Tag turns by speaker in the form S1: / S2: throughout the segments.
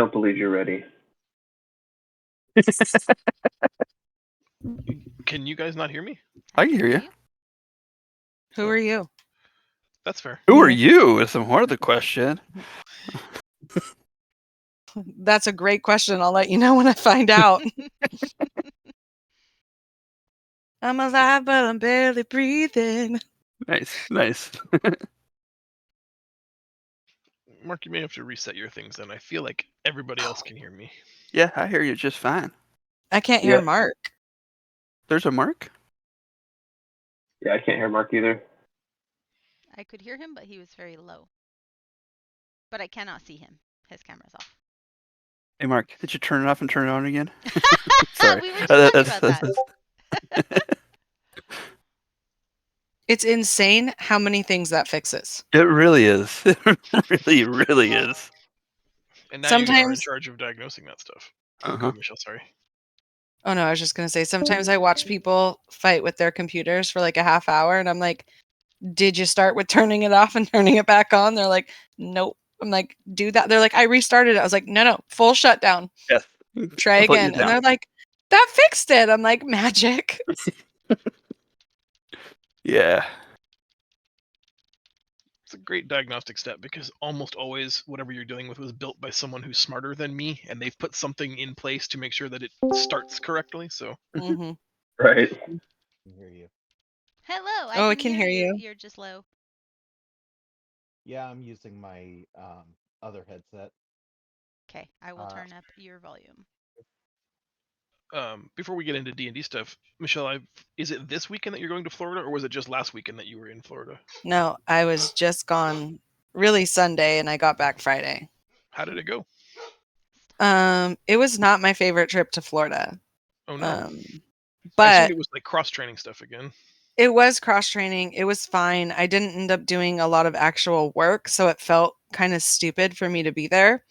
S1: don't believe you're ready.
S2: Can you guys not hear me?
S3: I can hear you.
S4: Who are you?
S2: That's fair.
S3: Who are you? Is more of the question.
S4: That's a great question. I'll let you know when I find out. I'm alive, but I'm barely breathing.
S3: Nice.
S2: Mark, you may have to reset your things then. I feel like everybody else can hear me.
S3: Yeah, I hear you just fine.
S4: I can't hear
S1: Yep.
S4: Mark.
S3: There's a Mark?
S1: Yeah, I can't hear Mark either.
S5: I could hear him, but he was very low. But I cannot see him. His camera's off.
S3: Hey, Mark, did you turn it off and turn it on again? Sorry.
S5: We were just talking about that.
S4: It's insane how many things that fixes.
S3: It really is. It really is.
S2: And now you are in
S4: Sometimes-
S2: charge of diagnosing that stuff.
S3: Uh-huh.
S2: Go, Michelle, sorry.
S4: Oh no, I was just gonna say sometimes I watch people fight with their computers for like a half hour and I'm like, did you start with turning it off and turning it back on? They're like, nope. I'm like, do that. They're like, I restarted it. I was like, no, full shutdown.
S3: Yes.
S4: Try
S3: I'll put you
S4: again. And
S3: down.
S4: they're like, that fixed it. I'm like, magic.
S3: Yeah.
S2: It's a great diagnostic step because almost always whatever you're dealing with was built by someone who's smarter than me, and they've put something in place to make sure that it starts correctly. So
S4: Mhm.
S1: Right.
S6: I can hear you.
S5: Hello.
S4: Oh, I can hear you.
S5: You're just low.
S6: Yeah, I'm using my other headset.
S5: Okay, I will turn up your volume.
S2: before we get into D&D stuff, Michelle, is it this weekend that you're going to Florida, or was it just last weekend that you were in Florida?
S4: No, I was just gone really Sunday and I got back Friday.
S2: How did it go?
S4: It was not my favorite trip to Florida.
S2: Oh no. I
S4: But
S2: assumed it was like cross-training stuff again.
S4: it was cross training. It was fine. I didn't end up doing a lot of actual work, so it felt kind of stupid for me to be there.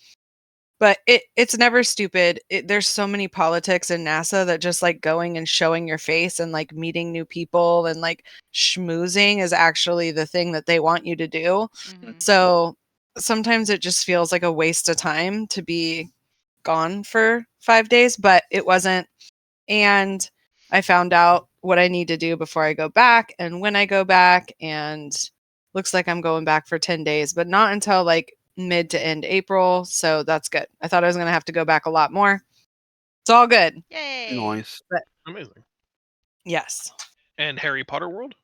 S4: But it's never stupid. There's so many politics in NASA that just like going and showing your face and like meeting new people and like schmoozing is actually the thing that they want you to do.
S5: Mhm.
S4: So sometimes it just feels like a waste of time to be gone for 5 days, but it wasn't. And I found out what I need to do before I go back and when I go back, and looks like I'm going back for 10 days, but not until like mid to end April. So that's good. I thought I was going to have to go back a lot more. It's all good.
S5: Yay.
S3: Noise.
S2: Amazing.
S4: Yes.
S2: And Harry Potter World?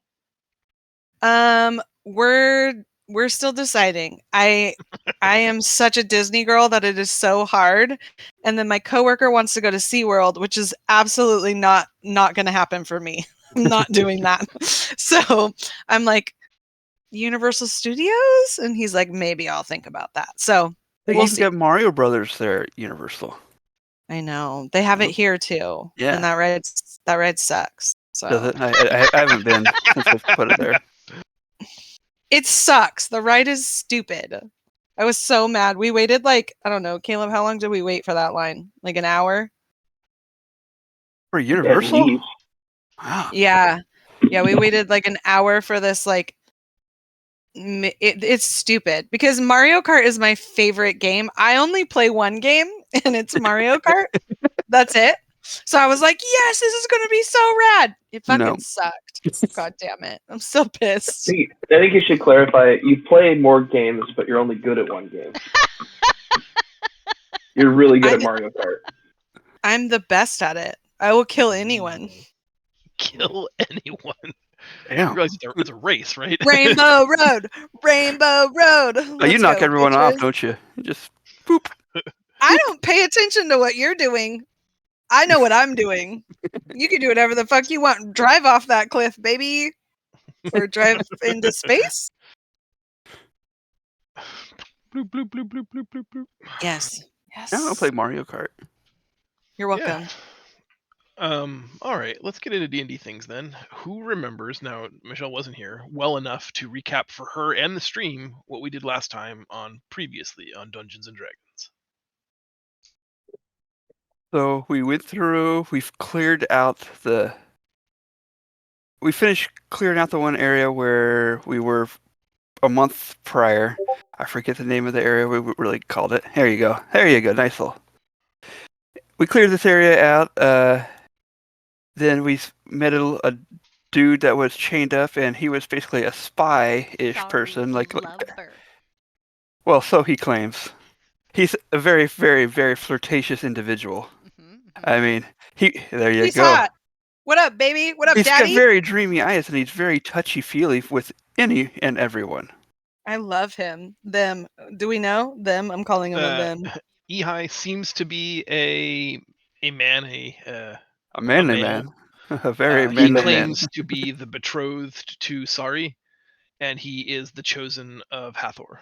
S4: We're still deciding. I am such a Disney girl that it is so hard. And then my coworker wants to go to SeaWorld, which is absolutely not going to happen for me. I'm not doing that. So I'm like, Universal Studios? And he's like, maybe I'll think about that. So
S3: They
S4: we'll
S3: even
S4: see.
S3: got Mario Brothers there at Universal.
S4: I know. They have it here too.
S3: Yeah.
S4: And that ride sucks. So
S3: Does it? I haven't been since they've put it there.
S4: it sucks. The ride is stupid. I was so mad. We waited like, I don't know, Caleb, how long did we wait for that line? Like an hour?
S3: For
S1: At
S3: Universal?
S1: least.
S3: Wow.
S4: Yeah. Yeah, we waited like an hour for this like it's stupid because Mario Kart is my favorite game. I only play one game and it's Mario Kart. That's it. So I was like, yes, this is going to be so rad. It fucking
S3: No.
S4: sucked. God damn it. I'm so pissed.
S1: I think you should clarify. You play more games, but you're only good at one game. You're really good at Mario Kart.
S4: I'm the best at it. I will kill anyone.
S2: Kill anyone.
S3: Damn.
S2: You realize it's a race, right?
S4: Rainbow Road. Rainbow Road.
S3: Oh, you
S4: Let's
S3: knock
S4: go,
S3: everyone off,
S4: bitches.
S3: don't you? You just boop.
S4: I don't pay attention to what you're doing. I know what I'm doing. You can do whatever the fuck you want. Drive off that cliff, baby. Or drive into space.
S2: Bloop, bloop, bloop, bloop, bloop, bloop, bloop.
S4: Yes. Yes.
S3: Now I'll play Mario Kart.
S4: You're welcome.
S2: All right, let's get into D&D things then. Who remembers, now Michelle wasn't here, well enough to recap for her and the stream what we did last time on previously on Dungeons and Dragons?
S3: So we went through, we finished clearing out the one area where we were a month prior. I forget the name of the area we really called it. There you go. There you go. Nice little. We cleared this area out. Then we met a dude that was chained up, and he was basically a spy-ish person.
S5: lover.
S3: Well, so he claims. He's a very, very, very flirtatious individual. I mean, there you
S4: He's
S3: go.
S4: hot. What up, baby? What up,
S3: He's got
S4: daddy?
S3: very dreamy eyes, and he's very touchy-feely with any and everyone.
S4: I love him. Them. Do we know them? I'm calling him a them.
S2: Ehi seems to be a man,
S3: A manly
S2: male.
S3: man. A very
S2: he
S3: manly man.
S2: claims to be the betrothed to Sari, and he is the chosen of Hathor.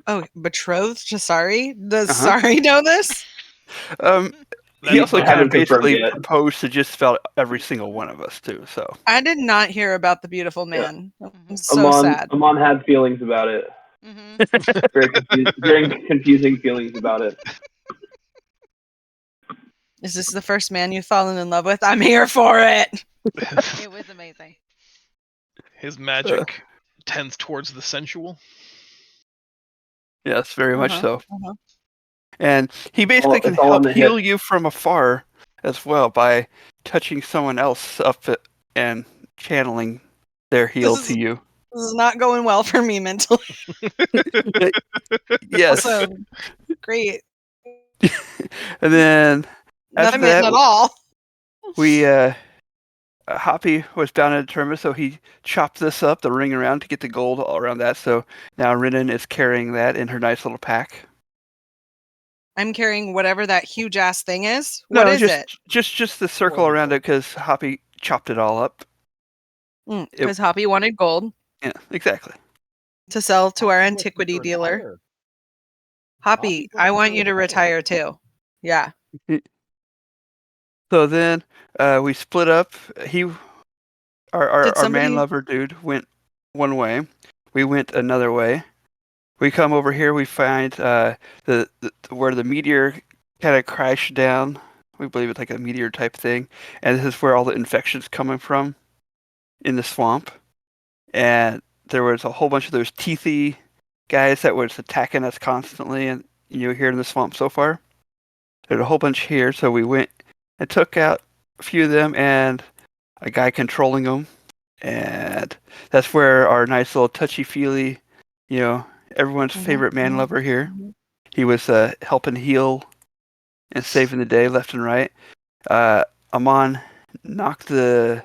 S4: Oh, betrothed to Sari? Does
S3: Uh-huh.
S4: Sari know this?
S3: He also kind of
S1: haven't confirmed
S3: basically
S1: yet.
S3: proposed to just about every single one of us, too. So
S4: I did not hear about the beautiful man. I'm
S5: Mhm.
S4: so sad.
S1: Amon had feelings about it. Very confusing feelings about it.
S4: Is this the first man you've fallen in love with? I'm here for it.
S5: It was amazing.
S2: His magic tends towards the sensual.
S3: yes, very much so.
S4: Uh-huh.
S3: And he basically can
S1: it's all in
S3: help
S1: the
S3: heal
S1: hip.
S3: you from afar as well by touching someone else up and channeling their heal
S4: This
S3: to you.
S4: This is not going well for me mentally.
S3: Yes.
S4: Also, great.
S3: And then
S4: Not
S3: after
S4: a mitten
S3: that,
S4: at all.
S3: we Hoppy was bound and determined, so he chopped this up, the ring around, to get the gold all around that. So now Rinnan is carrying that in her nice little pack.
S4: I'm carrying whatever that huge ass thing is. What is it?
S3: Just the circle around it, because Hoppy chopped it all up.
S4: Because Hoppy wanted gold
S3: Yeah, exactly.
S4: to sell to our
S6: Hoppy's
S4: antiquity
S6: looking to
S4: dealer.
S6: retire.
S4: Hoppy,
S6: Hoppy's
S4: I
S6: looking
S4: want
S6: to
S4: you to retire too. Yeah.
S3: So then we split up. Our
S4: Did somebody-
S3: man lover dude went one way. We went another way. We come over here. We find the where the meteor kind of crashed down. We believe it's like a meteor type thing, and this is where all the infections coming from in the swamp. And there was a whole bunch of those teethy guys that was attacking us constantly, and here in the swamp so far. There's a whole bunch here, so we went and took out a few of them, and a guy controlling them, and that's where our nice little touchy-feely, everyone's favorite man lover here. He was helping heal and saving the day left and right. Amon knocked the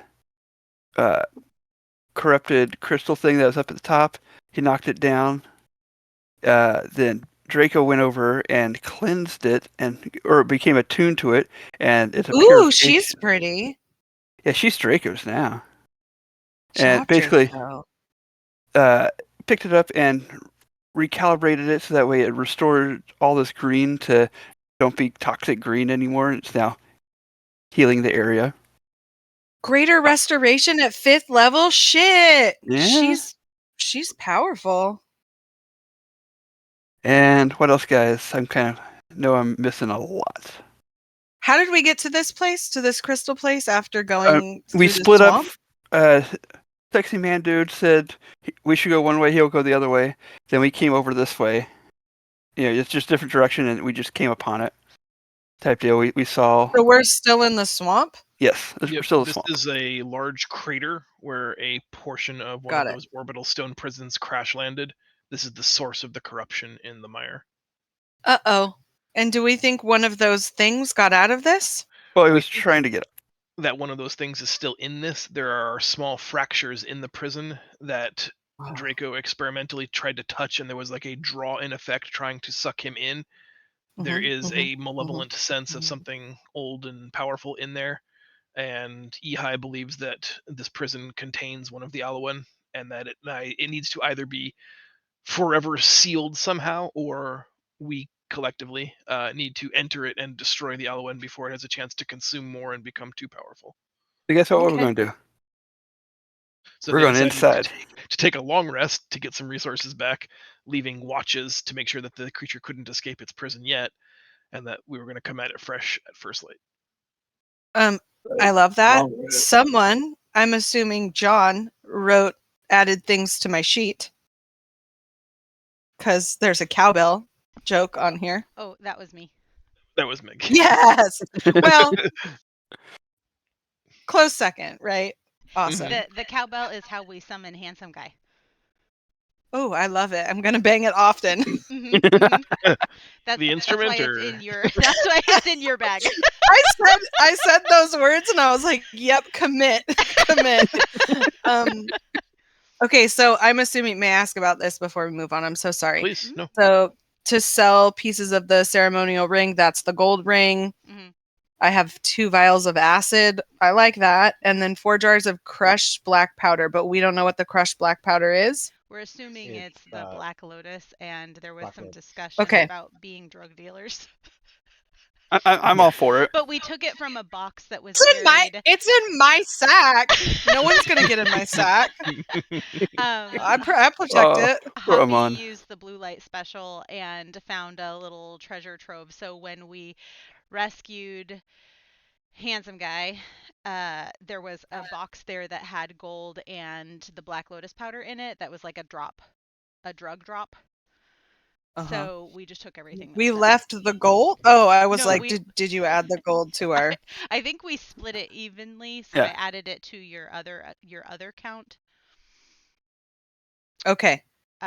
S3: corrupted crystal thing that was up at the top. He knocked it down. Then Draco went over and cleansed it, or became attuned to it, and it's a
S4: Ooh,
S3: purification.
S4: she's pretty.
S3: Yeah, she's Draco's now. And
S4: Job
S3: basically,
S4: Draco.
S3: picked it up and recalibrated it so that way it restored all this green to don't be toxic green anymore. It's now healing the area.
S4: Greater restoration at 5th level? Shit.
S3: Yeah.
S4: She's powerful.
S3: And what else, guys? I'm missing a lot.
S4: How did we get to this place, to this crystal place, after going through
S3: We
S4: the
S3: split
S4: swamp?
S3: up. Sexy man dude said we should go one way, he'll go the other way. Then we came over this way. It's just different direction, and we just came upon it. Type deal. We saw.
S4: So we're still in the swamp?
S3: Yes,
S2: Yep,
S3: we're still in the
S2: this
S3: swamp.
S2: is a large crater where a portion of one
S4: Got
S2: of
S4: it.
S2: those orbital stone prisons crash landed. This is the source of the corruption in the mire.
S4: Uh-oh. And do we think one of those things got out of this?
S3: Well, he was trying to get up.
S2: That one of those things is still in this. There are small fractures in the prison that Draco experimentally tried to touch, and there was like a draw-in effect trying to suck him in. There is a malevolent sense of something old and powerful in there, and Ehi believes that this prison contains one of the Alwjen, and that it needs to either be forever sealed somehow, or we collectively need to enter it and destroy the Alwjen before it has a chance to consume more and become too powerful.
S3: So guess what we're
S4: Okay.
S3: going to do?
S2: So
S3: We're
S2: they
S3: going
S2: decided
S3: inside.
S2: to take a long rest to get some resources back, leaving watches to make sure that the creature couldn't escape its prison yet, and that we were going to come at it fresh at first light.
S4: I love that.
S1: Long rest.
S4: Someone, I'm assuming John, added things to my sheet. because there's a cowbell joke on here.
S5: Oh, that was me.
S2: That was Meg.
S4: Yes. Well, close second, right? Awesome.
S5: The cowbell is how we summon handsome guy.
S4: Oh, I love it. I'm gonna bang it often.
S5: Mhm, mhm. That's
S2: The instrument,
S5: that's why
S2: or
S5: it's in your. That's why it's in your bag.
S4: I said those words and I was like, "Yep, commit, commit." Okay, so I'm assuming. May I ask about this before we move on? I'm so sorry.
S2: please no.
S4: So to sell pieces of the ceremonial ring, that's the gold ring.
S5: Mhm.
S4: I have 2 vials of acid. I like that, and then 4 jars of crushed black powder. But we don't know what the crushed black powder is.
S5: We're assuming
S6: It's,
S5: it's the Black Lotus, and there was
S6: Black
S5: some
S6: Lotus.
S5: discussion
S4: Okay.
S5: about being drug dealers.
S3: I'm all for it.
S5: But we took it from a box that was
S4: It's in my sack. No one's gonna get in my sack. I protect
S3: Oh.
S4: it.
S3: Throw 'em
S5: Huffy
S3: on.
S5: used the blue light special and found a little treasure trove. So when we rescued Handsome Guy, there was a box there that had gold and the Black Lotus powder in it that was like a drug drop.
S4: Uh-huh.
S5: So we just took everything. That
S4: We
S5: was in it.
S4: left the gold. Oh, I was
S5: No,
S4: like,
S5: we-
S4: did you add the gold to our?
S5: I think we split it evenly, so
S3: Yeah.
S5: I added it to your other count.
S4: Okay,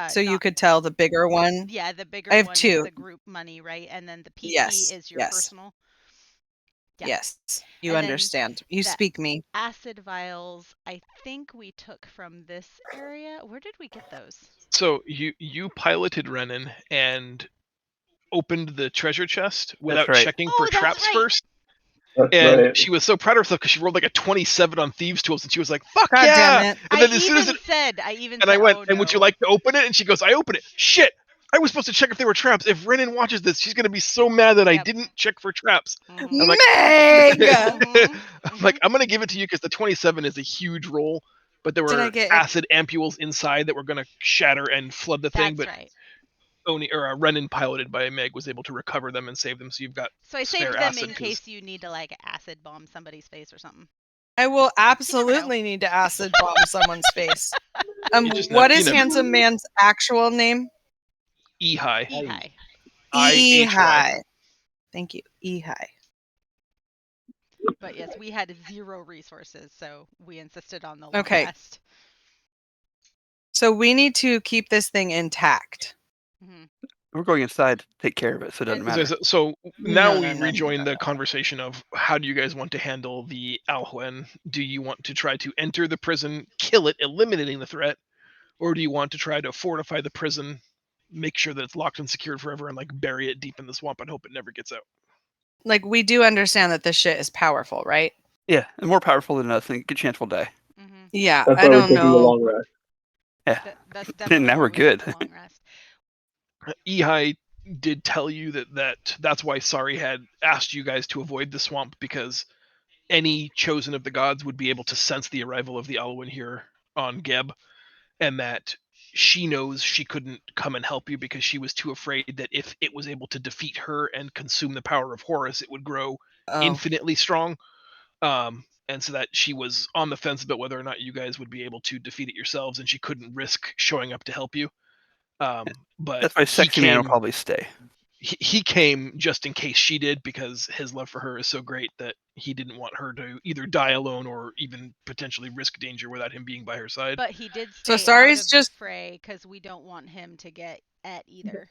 S4: so you
S5: Not-
S4: could tell the bigger one.
S5: Yeah, the bigger
S4: I have
S5: one
S4: 2.
S5: is the group money, right? And then the PT
S4: Yes,
S5: is your
S4: yes.
S5: personal. Yeah.
S4: Yes, you
S5: And then
S4: understand. You
S5: that-
S4: speak me.
S5: Acid vials, I think we took from this area. Where did we get those?
S2: So you piloted Renan and opened the treasure chest without
S3: right.
S2: checking
S5: Oh,
S2: for
S5: that's
S2: traps
S5: right.
S2: first,
S1: That's
S2: and
S1: right.
S2: she was so proud of herself because she rolled like a 27 on thieves tools, and she was like, "Fuck
S4: God
S2: yeah!"
S4: damn it!
S2: And
S5: I
S2: then as soon as it,
S5: said,
S2: and I went,
S5: oh,
S2: "And would you
S5: no."
S2: like to open it?" And she goes, "I open it." Shit! I was supposed to check if they were traps. If Renan watches this, she's gonna be so mad that I
S5: Yep.
S2: didn't check for traps.
S5: Mhm.
S2: I'm like,
S4: Meg!
S5: Mhm.
S2: I'm like, I'm gonna give it to you because the 27 is a huge roll, but there
S4: Did I
S2: were
S4: get-
S2: acid ampules inside that were gonna shatter and flood the thing.
S5: That's
S2: But
S5: right.
S2: Renan, piloted by Meg, was able to recover them and save them. So you've got
S5: So I
S2: spare
S5: saved them
S2: acid
S5: in
S2: 'cause-
S5: case you need to like acid bomb somebody's face or something.
S4: I will absolutely need to acid bomb someone's face.
S2: You just
S4: What
S2: never- you
S4: is
S2: never-
S4: handsome man's actual name?
S2: Ehigh.
S5: Ehigh.
S2: IHY.
S4: Ehigh. Thank you, Ehigh.
S5: But yes, we had 0 resources, so we insisted on the long
S4: Okay.
S5: rest.
S4: So we need to keep this thing intact.
S5: Mhm.
S3: We're going inside to take care of it, so it doesn't
S5: And-
S3: matter.
S2: So now
S4: No,
S2: we
S4: no, no,
S2: rejoin
S4: no,
S2: the
S4: no.
S2: conversation of how do you guys want to handle the Alwjen? Do you want to try to enter the prison, kill it, eliminating the threat, or do you want to try to fortify the prison, make sure that it's locked and secured forever, and like bury it deep in the swamp and hope it never gets out?
S4: Like, we do understand that this shit is powerful, right?
S3: Yeah, and more powerful than us, and good chance we'll die.
S5: Mhm.
S4: Yeah,
S1: That's
S4: I
S1: why we're
S4: don't
S1: taking a
S4: know.
S1: long rest.
S3: Yeah.
S5: That's definitely
S3: now
S5: why
S3: we're
S5: we took
S3: good.
S5: the long rest.
S2: Ehigh did tell you that's why Sari had asked you guys to avoid the swamp, because any chosen of the gods would be able to sense the arrival of the Alwyn here on Geb, and that she knows she couldn't come and help you because she was too afraid that if it was able to defeat her and consume the power of Horus, it would grow
S4: Oh.
S2: infinitely strong. And so that she was on the fence about whether or not you guys would be able to defeat it yourselves, and she couldn't risk showing up to help you. But
S3: That's why
S2: he
S3: Sexy Man will
S2: came,
S3: probably stay.
S2: he came just in case she did, because his love for her is so great that he didn't want her to either die alone or even potentially risk danger without him being by her side.
S5: But he did
S4: So
S5: stay
S4: Sari's
S5: out of
S4: just-
S5: the fray because we don't want him to get at either.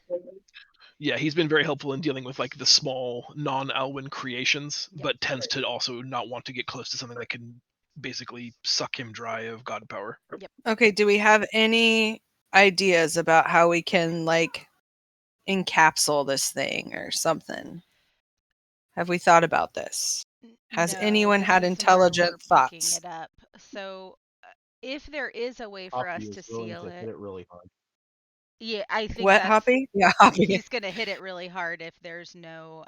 S2: Yeah, he's been very helpful in dealing with like the small non-Alwyn creations,
S5: Yep.
S2: but tends to also not want to get close to something that can basically suck him dry of god power.
S4: Okay, do we have any ideas about how we can, like, encapsule this thing or something? Have we thought about this? Has
S5: No,
S4: anyone
S5: this
S4: had
S5: is where
S4: intelligent
S5: we're picking
S4: thoughts?
S5: It up. So, if there is a way for us
S6: Hoppy
S5: to
S6: is going
S5: seal
S6: to hit
S5: it,
S6: it really hard.
S5: yeah, I think
S4: What,
S5: that's
S4: Hoppy? Yeah, Hoppy.
S5: he's gonna hit it really hard if there's no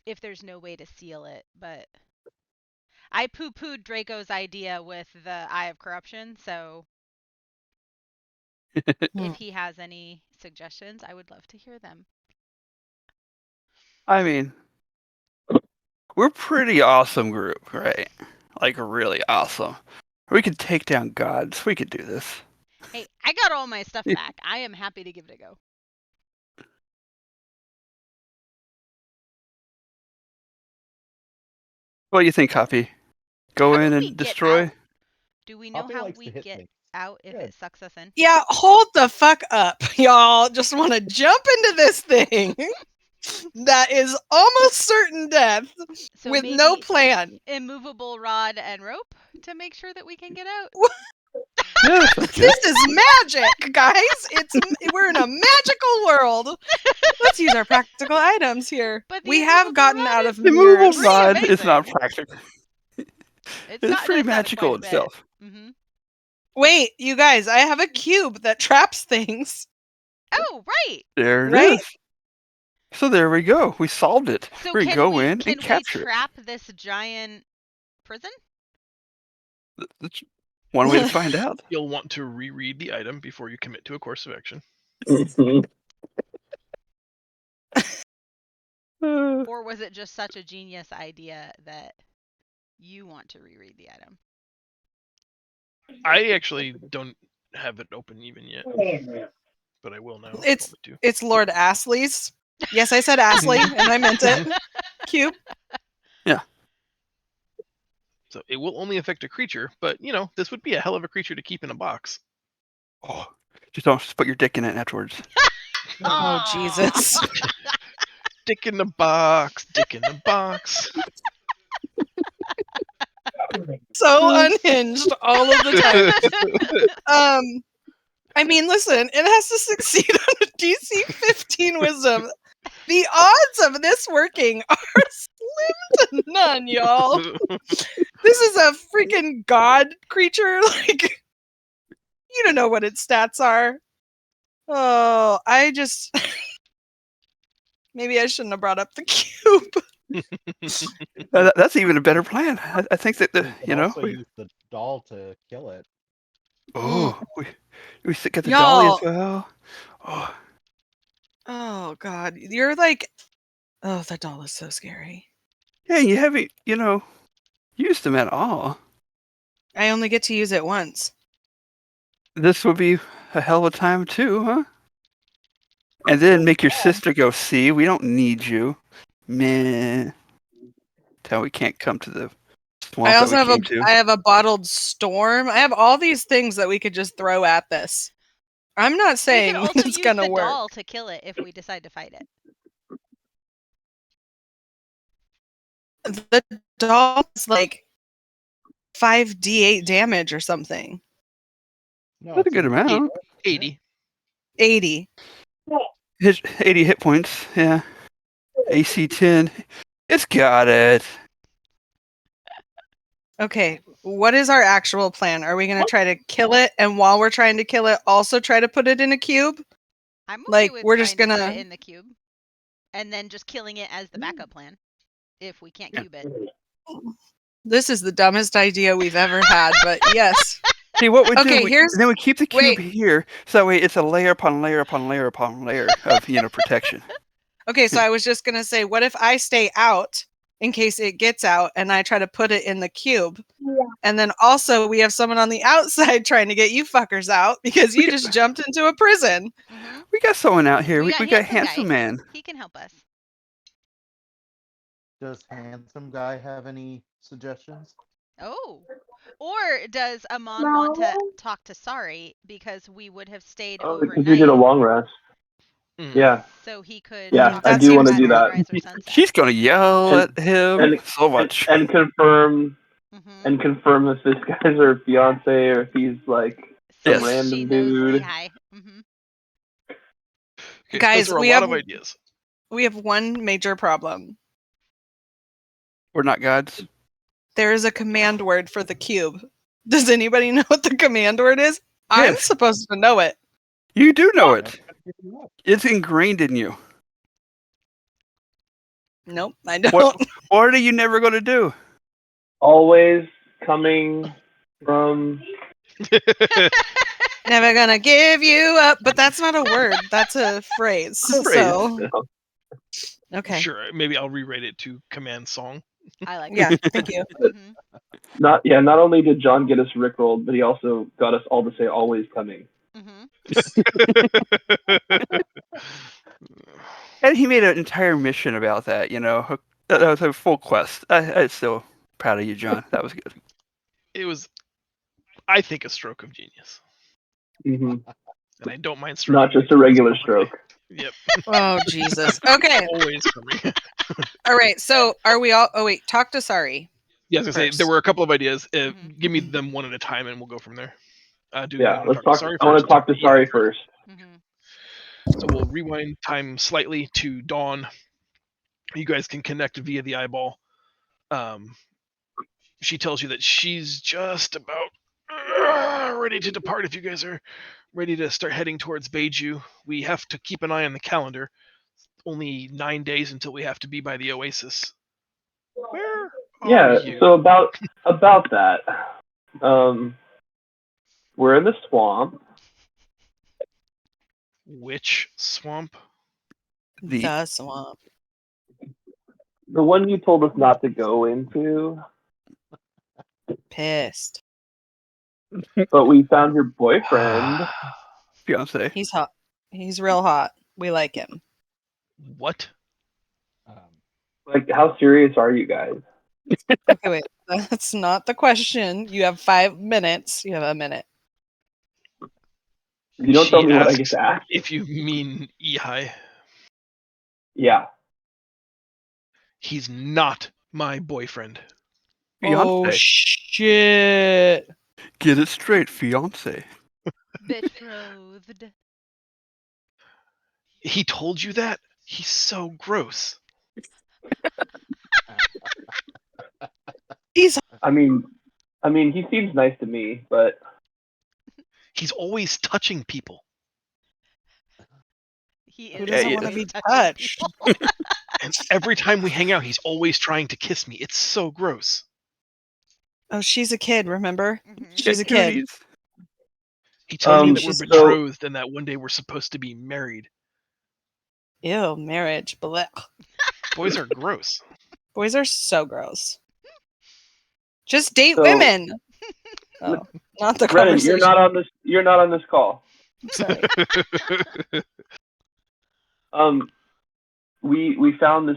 S5: way to seal it. But I poo-pooed Draco's idea with the Eye of Corruption, so
S4: Hmm.
S5: if he has any suggestions, I would love to hear them.
S3: I mean, we're pretty awesome group, right? Like really awesome. We could take down gods. We could do this.
S5: Hey, I got all my stuff back. I am happy to give it a go.
S3: What do you think, Coffee? Go
S5: How
S3: in
S5: do we
S3: and
S5: get
S3: destroy?
S5: out? Do we know
S6: Poppy
S5: how
S6: likes
S5: we
S6: to hit
S5: get
S6: things.
S5: out if
S6: Good.
S5: it sucks us in?
S4: Yeah, hold the fuck up, y'all. Just want to jump into this thing that is almost certain death
S5: So
S4: with
S5: maybe
S4: no plan.
S5: immovable rod and rope to make sure that we can get out.
S3: Yeah, that sounds good.
S4: This is magic, guys. We're in a magical world. Let's use our practical items here.
S5: But the
S4: We have
S5: immovable
S4: gotten
S5: rod
S4: out
S5: is
S4: of
S3: The
S4: mirrors.
S3: movable rod is not
S5: amazing.
S3: practical.
S5: It's
S3: It's
S5: gotten
S3: pretty
S5: us out
S3: magical
S5: quite a bit.
S3: itself.
S5: Mm-hmm.
S4: Wait, you guys, I have a cube that traps things,
S5: Oh, right.
S3: There it
S4: right?
S3: is. So there we go. We solved it.
S5: So
S3: We
S5: can
S3: go
S5: we
S3: in and capture it.
S5: trap this giant prison?
S3: That's one way to find out.
S2: You'll want to reread the item before you commit to a course of action.
S5: Or was it just such a genius idea that you want to reread the item?
S2: I actually don't have it open even yet, but I will now. if you
S4: It's
S2: want me to.
S4: it's Lord Astley's. Yes, I said Astley, and I meant it. Cube.
S2: So it will only affect a creature, but this would be a hell of a creature to keep in a box.
S3: Oh, just don't put your dick in it afterwards.
S4: Oh Jesus!
S2: Dick in the box, dick in the box.
S4: So unhinged all of the time. I mean, listen, it has to succeed on a DC 15 Wisdom. The odds of this working are slim to none, y'all. This is a freaking god creature. Like, you don't know what its stats are. Oh, I just. Maybe I shouldn't have brought up the cube.
S3: That's even a better plan. I think that
S6: We could also use the doll to kill it.
S3: we get the dolly as
S4: Y'all.
S3: well. Oh,
S4: Oh, God. You're like. Oh, that doll is so scary.
S3: yeah, you haven't used them at all.
S4: I only get to use it once.
S3: This would be a hell of a time too, huh? And then make your sister go, see, we don't need you. Meh. Tell we can't come to the swamp
S4: I also
S3: that we
S4: have
S3: came to.
S4: I have a bottled storm. I have all these things that we could just throw at this. I'm not
S5: We
S4: saying
S5: can also
S4: it's
S5: use
S4: gonna
S5: the
S4: work.
S5: doll to kill it if we decide to fight it.
S4: The doll is like 5d8 damage or something.
S6: No,
S3: That's a
S6: it's
S3: good amount.
S2: 80.
S4: 80.
S3: 80 hit points, yeah. AC 10. It's got it.
S4: Okay, what is our actual plan? Are we gonna try to kill it, and while we're trying to kill it, also try to put it in a cube?
S5: I'm okay
S4: Like,
S5: with
S4: we're
S5: trying
S4: just
S5: to put
S4: gonna.
S5: it in the cube, and then just killing it as the backup plan, if we can't cube it.
S4: This is the dumbest idea we've ever had, but yes.
S3: See what we
S4: Okay,
S3: do?
S4: here's-
S3: Then we keep the cube
S4: wait.
S3: here, so that way it's a layer upon layer upon layer upon layer of protection.
S4: Okay, so I was just gonna say, what if I stay out in case it gets out, and I try to put it in the cube? And then also we have someone on the outside trying to get you fuckers out because you just jumped into a prison.
S5: Mm-hmm.
S3: We got someone out here. We got
S5: Handsome
S3: Handsome
S5: Guy.
S3: Man.
S5: He can help us.
S6: Does Handsome Guy have any suggestions?
S5: Oh. Or does Amon want to talk to Sari because we would have stayed
S1: Because
S5: overnight?
S1: we did a long rest.
S2: Mm.
S5: So he could
S1: Yeah,
S5: talk
S4: I
S5: to
S4: do
S5: us
S4: wanna
S5: at
S1: do that.
S5: sunrise or sunset.
S3: She's gonna yell
S1: And-
S3: at him
S1: and-
S3: so much.
S1: And confirm
S5: Mm-hmm.
S1: if this guy's her fiance or if he's like some
S3: Yes.
S1: random
S5: She knows
S1: dude.
S5: Lehigh. Mm-hmm.
S2: Okay,
S4: Guys,
S2: those are a
S4: we
S2: lot
S4: have-
S2: of ideas.
S4: We have one major problem.
S3: We're not gods.
S4: There is a command word for the cube. Does anybody know what the command word is? I'm
S3: Yes.
S4: supposed to know it.
S3: You do know it.
S6: Give you up.
S3: It's ingrained in you.
S4: Nope, I don't.
S3: What are you never going to do?
S1: Always coming from.
S4: Never gonna give you up. But that's not a word. That's a phrase. So okay.
S2: Sure, maybe I'll rewrite it to command song.
S5: I like
S4: Yeah,
S5: it.
S4: thank you.
S5: Mm-hmm.
S1: Not only did John get us rickrolled, but he also got us all to say always coming.
S3: And he made an entire mission about that, you know. That was a full quest. I'm still proud of you, John. That was good.
S2: It was, I think, a stroke of genius,
S1: hmm
S2: and I don't mind
S1: Not
S2: stroking.
S1: just a regular stroke.
S2: Yep,
S4: Oh Jesus. Okay.
S2: always for me.
S4: All right. So are we all? Oh wait. Talk to Sari.
S2: Yeah, I was gonna say there
S4: First.
S2: were a couple of ideas.
S5: Mhm.
S2: Give me them one at a time, and we'll go from there. Do you
S1: Yeah,
S2: want to
S1: let's
S2: talk to
S1: talk.
S2: Sorry
S1: I want
S2: first?
S1: to talk to
S2: Yeah,
S1: Sari first.
S5: Mhm.
S2: So we'll rewind time slightly to Dawn. You guys can connect via the eyeball. She tells you that she's just about ready to depart. If you guys are ready to start heading towards Beiju, we have to keep an eye on the calendar. Only 9 days until we have to be by the Oasis. Where are
S1: Yeah.
S2: you?
S1: So about that, we're in the swamp.
S2: Which swamp?
S4: The swamp.
S1: The one you told us not to go into,
S4: Pissed.
S1: but we found your boyfriend.
S3: Fiance.
S4: He's hot. He's real hot. We like him.
S2: What?
S1: Like, how serious are you guys?
S4: Okay, wait. That's not the question. You have 5 minutes. You have a minute.
S1: If you don't
S2: She
S1: tell me what I get
S2: asks
S1: to ask.
S2: if you mean Ehai.
S1: Yeah.
S2: He's not my boyfriend.
S4: Oh
S3: Fiance.
S4: shit.
S3: Get it straight, fiance.
S5: Betrothed.
S2: He told you that? He's so gross.
S4: He's
S1: I mean, he seems nice to me, but
S2: He's always touching people.
S5: He
S4: who
S5: is
S4: doesn't
S3: he
S4: want to
S5: always
S4: be
S5: touching
S4: touched?
S5: people.
S2: And every time we hang out, he's always trying to kiss me. It's so gross.
S4: Oh, she's a kid, remember?
S5: Mhm.
S4: She's a kid.
S3: Cooties.
S2: He tells me
S1: Um,
S2: that we're
S4: she's a-
S2: betrothed and that one day we're supposed to be married.
S4: Ew, marriage. Blech.
S2: Boys are gross.
S4: Boys are so gross. Just date
S1: So-
S4: women. Oh, not the
S1: Brennan,
S4: conversation.
S1: you're not on this call.
S4: Sorry.
S1: We found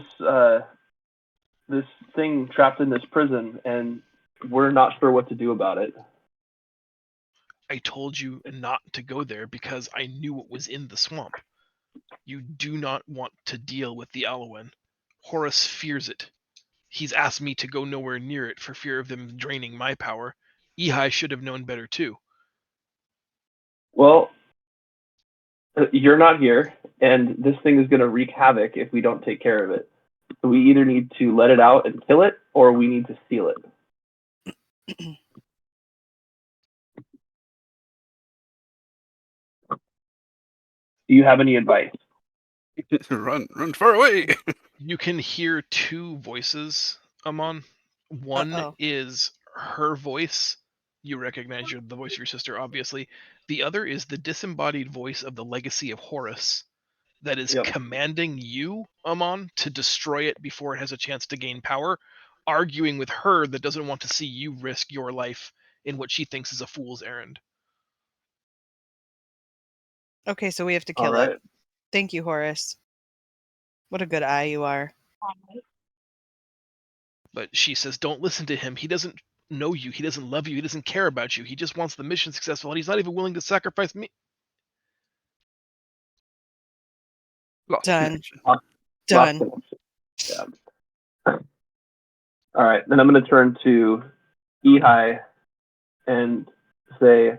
S1: this thing trapped in this prison, and we're not sure what to do about it.
S2: I told you not to go there because I knew what was in the swamp. You do not want to deal with the Alwjen. Horus fears it. He's asked me to go nowhere near it for fear of them draining my power. Ehai should have known better too.
S1: Well, you're not here, and this thing is going to wreak havoc if we don't take care of it. So we either need to let it out and kill it, or we need to steal it. Do you have any advice?
S3: Run far away.
S2: You can hear two voices, Amon. One
S4: Uh-oh.
S2: is her voice. You recognize the voice of your sister, obviously. The other is the disembodied voice of the legacy of Horus that is
S1: Yep.
S2: commanding you, Amon, to destroy it before it has a chance to gain power, arguing with her that doesn't want to see you risk your life in what she thinks is a fool's errand.
S4: Okay, so we have to
S1: All
S4: kill
S1: right.
S4: it. Thank you, Horace. What a good eye you are.
S2: But she says, don't listen to him. He doesn't know you. He doesn't love you. He doesn't care about you. He just wants the mission successful, and he's not even willing to sacrifice me.
S3: Lost
S4: Done.
S3: connection.
S4: Done.
S1: Lost connection. Yeah. All right. Then I'm going to turn to Ehai and say,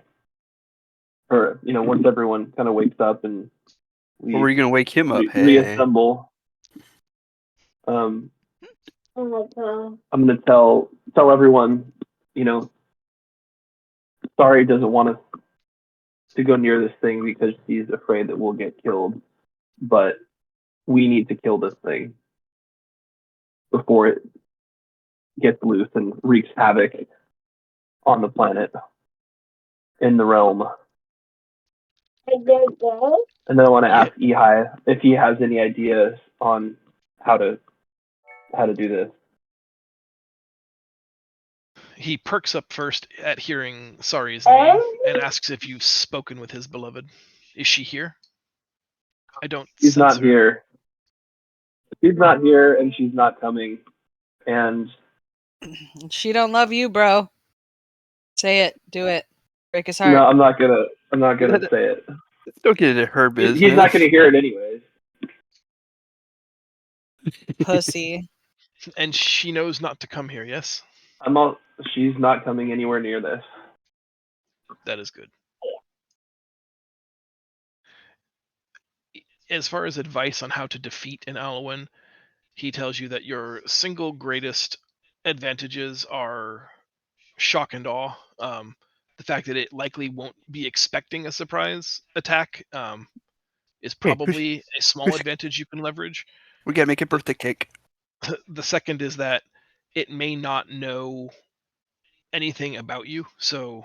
S1: or once everyone kind of wakes up and we
S3: Or were you gonna wake him up? Hey.
S1: reassemble, I'm going to tell everyone, Sorry doesn't want us to go near this thing because she's afraid that we'll get killed, but we need to kill this thing before it gets loose and wreaks havoc on the planet, in the realm. And then I want to ask Ehai if he has any ideas on how to do this.
S2: He perks up first at hearing Sari's name and asks if you've spoken with his beloved. Is she here? I don't
S1: She's
S2: sense
S1: not
S2: her.
S1: here. She's not here, and she's not coming. And
S4: She don't love you, bro. Say it. Do it. Break his heart.
S1: no, I'm not gonna. I'm not gonna say it.
S3: Don't get into her
S1: He's not
S3: business.
S1: gonna hear it anyways.
S4: Pussy.
S2: And she knows not to come here, yes?
S1: She's not coming anywhere near this.
S2: That is good. As far as advice on how to defeat an Alwyn, he tells you that your single greatest advantages are shock and awe. The fact that it likely won't be expecting a surprise attack is
S3: Hey,
S2: probably a small
S3: who's-
S2: advantage you can leverage.
S3: We gotta make a birthday cake.
S2: The second is that it may not know anything about you. So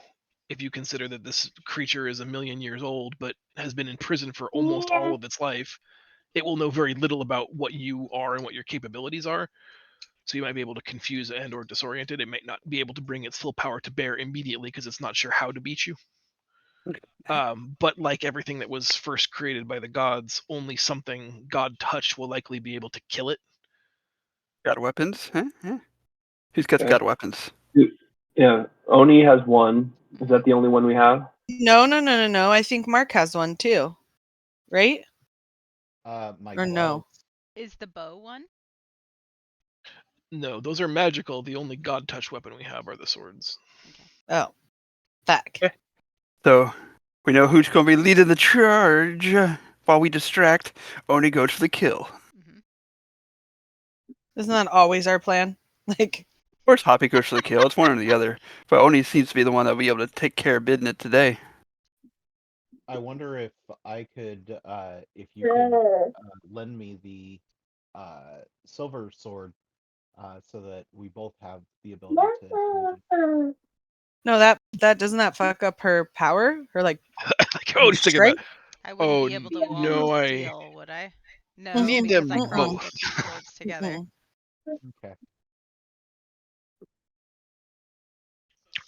S2: if you consider that this creature is 1,000,000 years old but has been in prison for almost all of its life, it will know very little about what you are and what your capabilities are. So you might be able to confuse and or disorient it. It might not be able to bring its full power to bear immediately because it's not sure how to beat you. But like everything that was first created by the gods, only something God touched will likely be able to kill it.
S3: Got weapons? Huh? Huh? Who's got
S1: Okay.
S3: got weapons?
S1: Yeah, Oni has one. Is that the only one we have?
S4: No. I think Mark has one too. Right?
S6: My
S4: Or no?
S6: gloves.
S5: Is the bow one?
S2: No, those are magical. The only God touch weapon we have are the swords.
S5: Okay.
S4: Oh. Fuck.
S3: So we know who's gonna be leading the charge. While we distract, Oni goes for the kill.
S5: hmm
S4: Isn't that always our plan? Like,
S3: Of course, Hoppy goes for the kill. It's one or the other. But Oni seems to be the one that'll be able to take care of bidding it today.
S6: I wonder if I could, if you could lend me the silver sword, so that we both have the ability to use it.
S4: no, that doesn't that fuck up her power? Her like
S2: Like, oh, he's thinking about.
S4: strength?
S5: I wouldn't
S2: Oh
S5: be able to wall
S2: no,
S5: and
S2: I
S5: steal, would I? No,
S2: need
S5: because
S2: them
S5: I crossed
S2: both.
S5: the two swords together.
S6: Okay.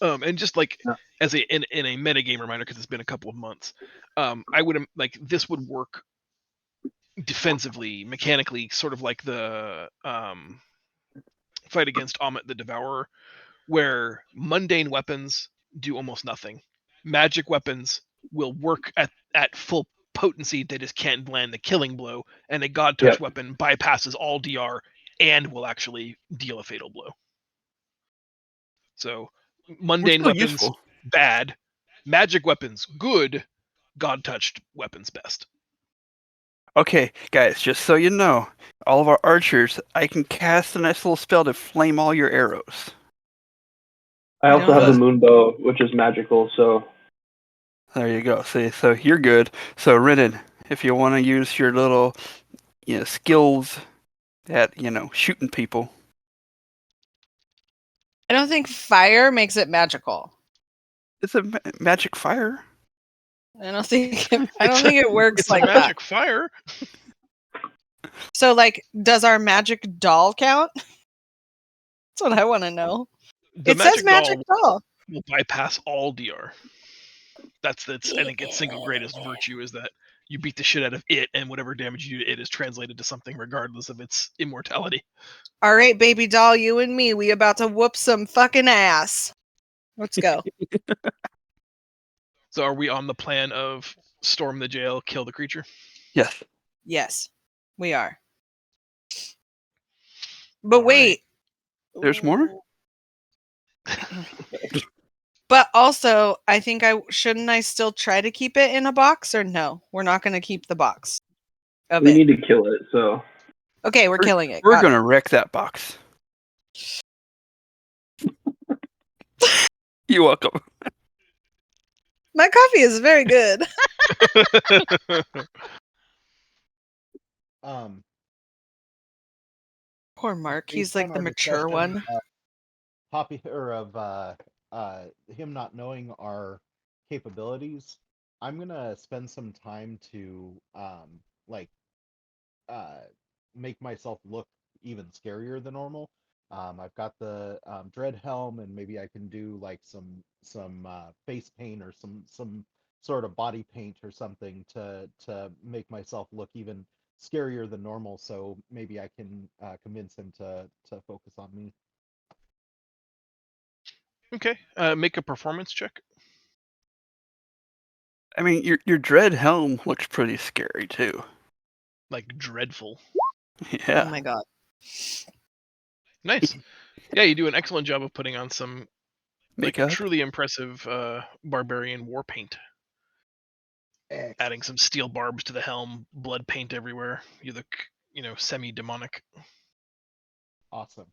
S2: And just like
S1: No.
S2: as in a metagame reminder, because it's been a couple of months, I would like this would work defensively, mechanically, sort of like the fight against Amit the Devourer, where mundane weapons do almost nothing. Magic weapons will work at full potency, they just can't land the killing blow, and a God touch
S1: Yep.
S2: weapon bypasses all DR and will actually deal a fatal blow. So mundane
S3: still
S2: weapons
S3: useful.
S2: bad, magic weapons good, God touched weapons best.
S3: Okay, guys, just so you know, all of our archers, I can cast a nice little spell to flame all your arrows.
S1: I
S4: We
S1: also
S4: don't
S1: have the
S4: have-
S1: moon bow, which is magical. So
S3: There you go. See, so you're good. So Renan, if you want to use your little, skills at, shooting people.
S4: I don't think fire makes it magical.
S3: It's a magic fire.
S4: I don't think it works
S2: It's
S4: like
S2: a
S4: that.
S2: magic fire.
S4: So like, does our magic doll count? That's what I want to know.
S2: The
S4: It says magic doll.
S2: will bypass all DR. That's I think its single greatest virtue is that you beat the shit out of it, and whatever damage you do to it is translated to something regardless of its immortality.
S4: All right, baby doll, you and me, we about to whoop some fucking ass. Let's go.
S2: So are we on the plan of storm the jail, kill the creature?
S3: Yes.
S4: Yes, we are. But
S2: All right.
S4: wait.
S3: There's more?
S4: But also, I think shouldn't I still try to keep it in a box or no? We're not going to keep the box of
S1: we
S4: it.
S1: need to kill it. So
S4: Okay, we're killing it.
S3: We're
S4: Got it.
S3: gonna wreck that box. You're welcome.
S4: My coffee is very good.
S6: Um,
S4: Poor Mark.
S6: based
S4: He's like
S6: on
S4: the
S6: our
S4: mature
S6: discussion
S4: one.
S6: of Poppy or of him not knowing our capabilities, I'm gonna spend some time to like uh make myself look even scarier than normal. I've got the dread helm, and maybe I can do like some face paint or some sort of body paint or something to make myself look even scarier than normal. So maybe I can convince him to focus on me.
S2: Okay. Make a performance check.
S3: I mean, your dread helm looks pretty scary too.
S2: Like dreadful.
S3: Yeah.
S4: Oh my god.
S2: Nice. Yeah, you do an excellent job of putting on some like
S3: Makeup.
S2: truly impressive barbarian war paint. Adding some steel barbs to the helm, blood paint everywhere. You look, semi-demonic.
S6: Awesome.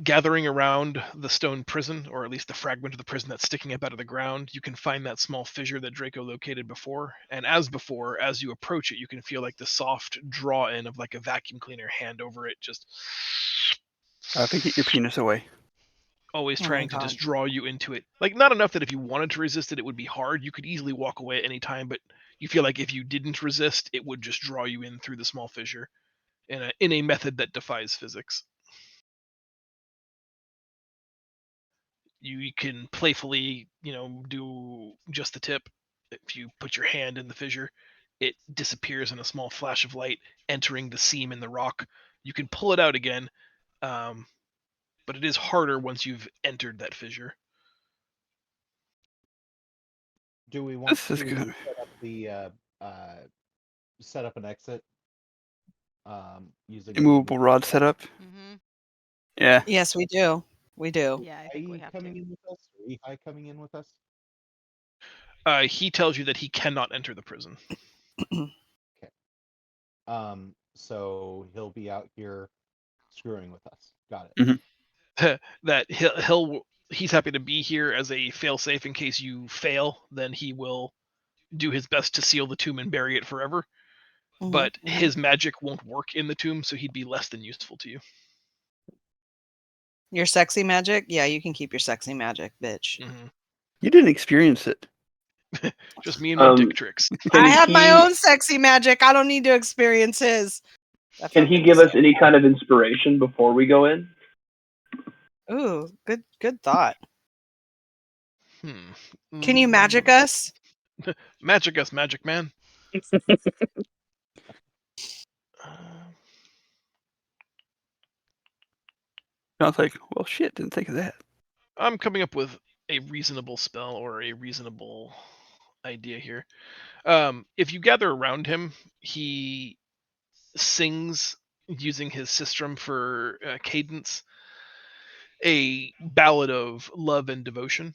S2: Gathering around the stone prison, or at least the fragment of the prison that's sticking up out of the ground, you can find that small fissure that Draco located before. And as before, as you approach it, you can feel like the soft draw in of like a vacuum cleaner hand over it, just
S3: I think get your penis away.
S2: always
S4: Oh my
S2: trying to
S4: God.
S2: just draw you into it. Like, not enough that if you wanted to resist it, it would be hard. You could easily walk away at any time, but you feel like if you didn't resist, it would just draw you in through the small fissure in a method that defies physics. You can playfully, do just the tip. If you put your hand in the fissure, it disappears in a small flash of light, entering the seam in the rock. You can pull it out again, but it is harder once you've entered that fissure.
S6: Do we want
S3: This is
S6: to
S3: good.
S6: set up the set up an exit using
S3: Immovable rod setup.
S5: Mm-hmm.
S3: Yeah.
S4: Yes, we do. We do.
S5: Yeah, I think we have
S6: coming
S5: to.
S6: in with us? Or Ehi coming in with us?
S2: He tells you that he cannot enter the prison.
S6: So he'll be out here screwing with us. Got it.
S3: Mhm.
S2: That he's happy to be here as a failsafe in case you fail. Then he will do his best to seal the tomb and bury it forever.
S4: Mhm,
S2: But
S4: mhm.
S2: his magic won't work in the tomb, so he'd be less than useful to you.
S4: Your sexy magic? Yeah, you can keep your sexy magic, bitch.
S2: Mm-hmm.
S3: You didn't experience it.
S2: Just me and my dick
S1: Um,
S2: tricks.
S4: I
S1: Can
S4: have my
S1: he
S4: own sexy magic. I don't need to experience his. That
S1: can
S4: felt
S1: he
S4: good to
S1: give us
S4: say.
S1: any kind of inspiration before we go in?
S4: Ooh, good thought. Can you magic
S2: Mm.
S4: us?
S2: Magic us, magic man.
S3: I was like, well, shit, didn't think of that.
S2: I'm coming up with a reasonable spell or a reasonable idea here. If you gather around him, he sings using his sistrum for cadence a ballad of love and devotion.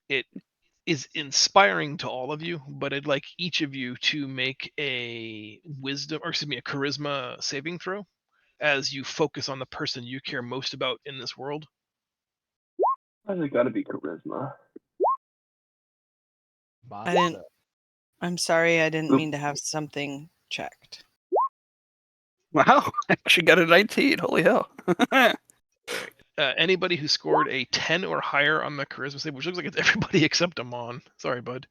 S2: It is inspiring to all of you, but I'd like each of you to make a a charisma saving throw as you focus on the person you care most about in this world.
S1: I think gotta be charisma.
S4: I didn't.
S6: Master.
S4: I'm sorry, I didn't
S3: Oop.
S4: mean to have something checked.
S3: Wow, I actually got a 19. Holy hell.
S2: Anybody who scored a 10 or higher on the charisma save, which looks like it's everybody except Amon. Sorry, bud.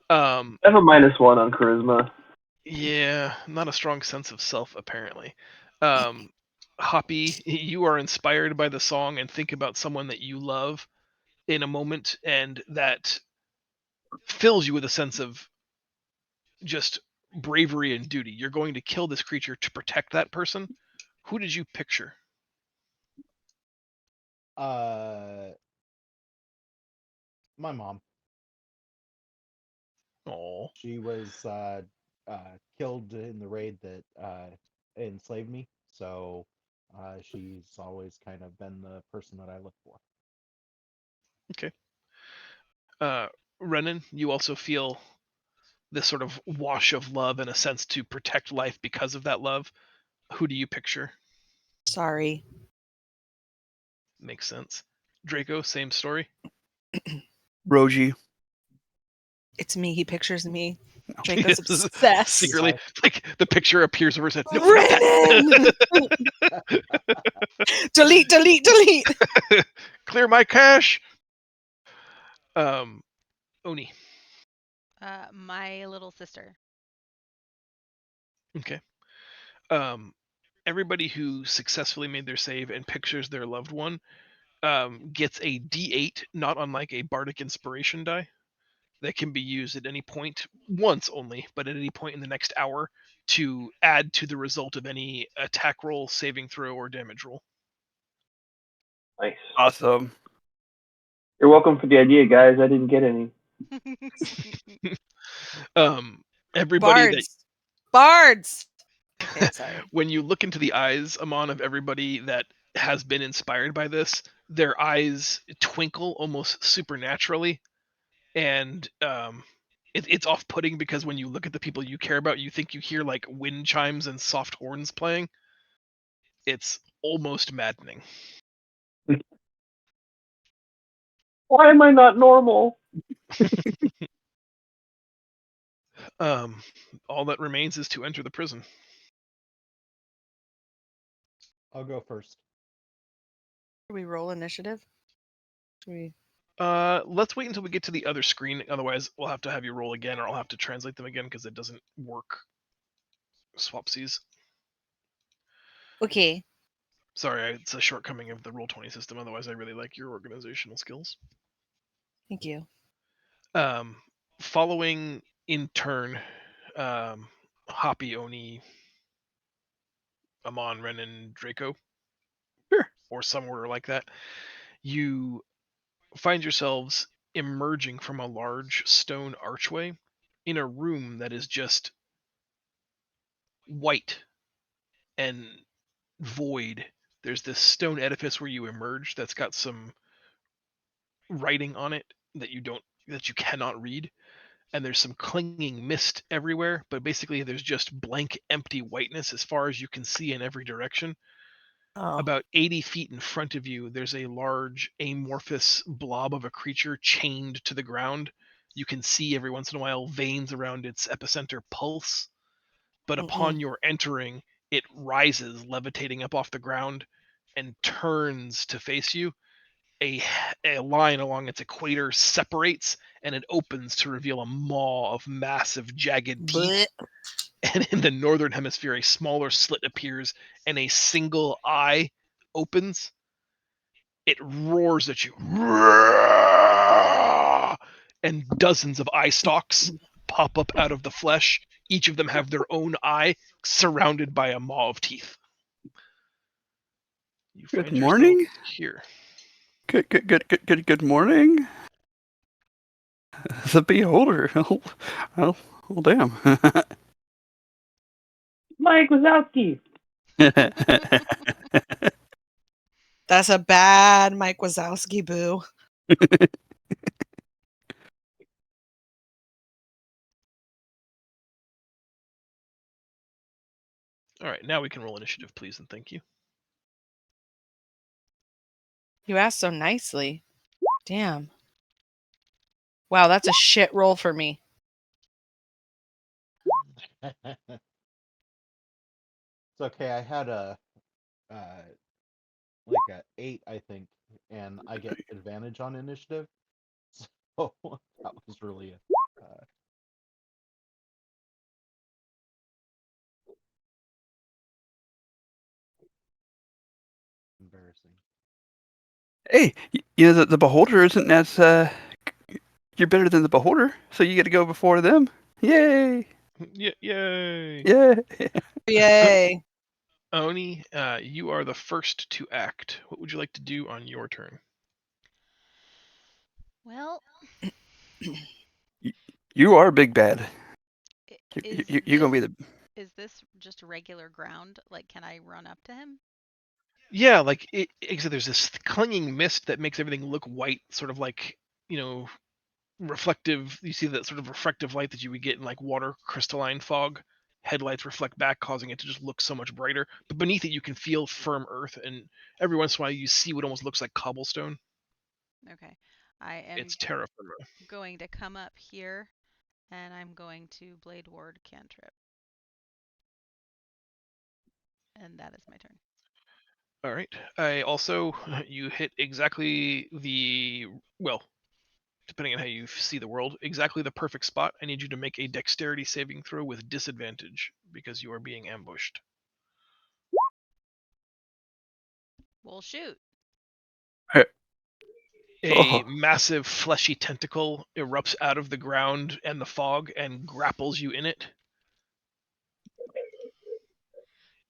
S1: I have a -1 on charisma.
S2: Yeah, not a strong sense of self, apparently. Hoppy, you are inspired by the song and think about someone that you love in a moment, and that fills you with a sense of just bravery and duty. You're going to kill this creature to protect that person. Who did you picture?
S6: My mom.
S2: Oh,
S6: She was killed in the raid that enslaved me. So she's always kind of been the person that I look for.
S2: okay. Renan, you also feel this sort of wash of love and a sense to protect life because of that love. Who do you picture?
S4: Sorry.
S2: Makes sense. Draco, same story.
S3: Roji.
S4: It's me. He pictures me.
S3: No.
S4: Draco's obsessed.
S2: Secretly, like the picture appears over his head. No, not that.
S4: Renan! Delete, delete, delete.
S2: Clear my cache. Oni.
S5: My little sister.
S2: Okay. Everybody who successfully made their save and pictures their loved one gets a D8, not unlike a bardic inspiration die. that can be used at any point, once only, but at any point in the next hour, to add to the result of any attack roll, saving throw, or damage roll.
S1: Nice.
S3: Awesome.
S1: You're welcome for the idea, guys. I didn't get any.
S2: Everybody that
S4: Bards. Okay, sorry.
S2: when you look into the eyes, Amon, of everybody that has been inspired by this, their eyes twinkle almost supernaturally, and it's off-putting because when you look at the people you care about, you think you hear like wind chimes and soft horns playing. It's almost maddening.
S1: Why am I not normal?
S2: All that remains is to enter the prison.
S6: I'll go first.
S4: Should we roll initiative? Should we?
S2: Let's wait until we get to the other screen. Otherwise, we'll have to have you roll again, or I'll have to translate them again because it doesn't work. Swapsies.
S4: Okay.
S2: Sorry, it's a shortcoming of the Roll20 system. Otherwise, I really like your organizational skills.
S4: Thank you.
S2: Following in turn, Hoppy, Oni, Amon, Ren, and Draco, or some order like that, you find yourselves emerging from a large stone archway in a room that is just white and void. There's this stone edifice where you emerge that's got some writing on it that you cannot read, and there's some clinging mist everywhere, but basically there's just blank empty whiteness as far as you can see in every direction.
S4: Oh.
S2: About 80 feet in front of you, there's a large amorphous blob of a creature chained to the ground. You can see every once in a while veins around its epicenter pulse, but upon your entering, it rises, levitating up off the ground, and turns to face you. A line along its equator separates, and it opens to reveal a maw of massive, jagged teeth.
S4: Blech.
S2: And in the northern hemisphere, a smaller slit appears, and a single eye opens. It roars at you, and dozens of eye stalks pop up out of the flesh. Each of them have their own eye, surrounded by a maw of teeth. You
S3: Good
S2: find
S3: morning.
S2: yourself here.
S3: Good morning. The beholder. Oh, damn.
S1: Mike Wazowski.
S4: That's a bad Mike Wazowski boo.
S2: All right, now we can roll initiative, please, and thank you.
S4: You asked so nicely. Damn. Wow, that's a shit roll for me.
S6: It's okay. I had a like a 8, I think, and I get advantage on initiative. So that was really embarrassing.
S3: Hey, the beholder isn't as you're better than the beholder, so you get to go before them. Yay!
S2: Yay!
S3: Yeah.
S4: Yay.
S2: Oni, you are the first to act. What would you like to do on your turn?
S5: Well,
S3: You are big bad.
S5: is
S3: You're gonna be the.
S5: is this just regular ground? Like, can I run up to him?
S2: Yeah, like except there's this clinging mist that makes everything look white, sort of like, reflective. You see that sort of reflective light that you would get in like water crystalline fog. Headlights reflect back, causing it to just look so much brighter. But beneath it, you can feel firm earth, and every once in a while, you see what almost looks like cobblestone.
S5: Okay. I am
S2: It's terra firma.
S5: going to come up here, and I'm going to Blade Ward cantrip. And that is my turn.
S2: All right. I also, you hit exactly depending on how you see the world, exactly the perfect spot. I need you to make a dexterity saving throw with disadvantage because you are being ambushed.
S5: Well, shoot.
S2: A massive fleshy tentacle erupts out of the ground and the fog and grapples you in it.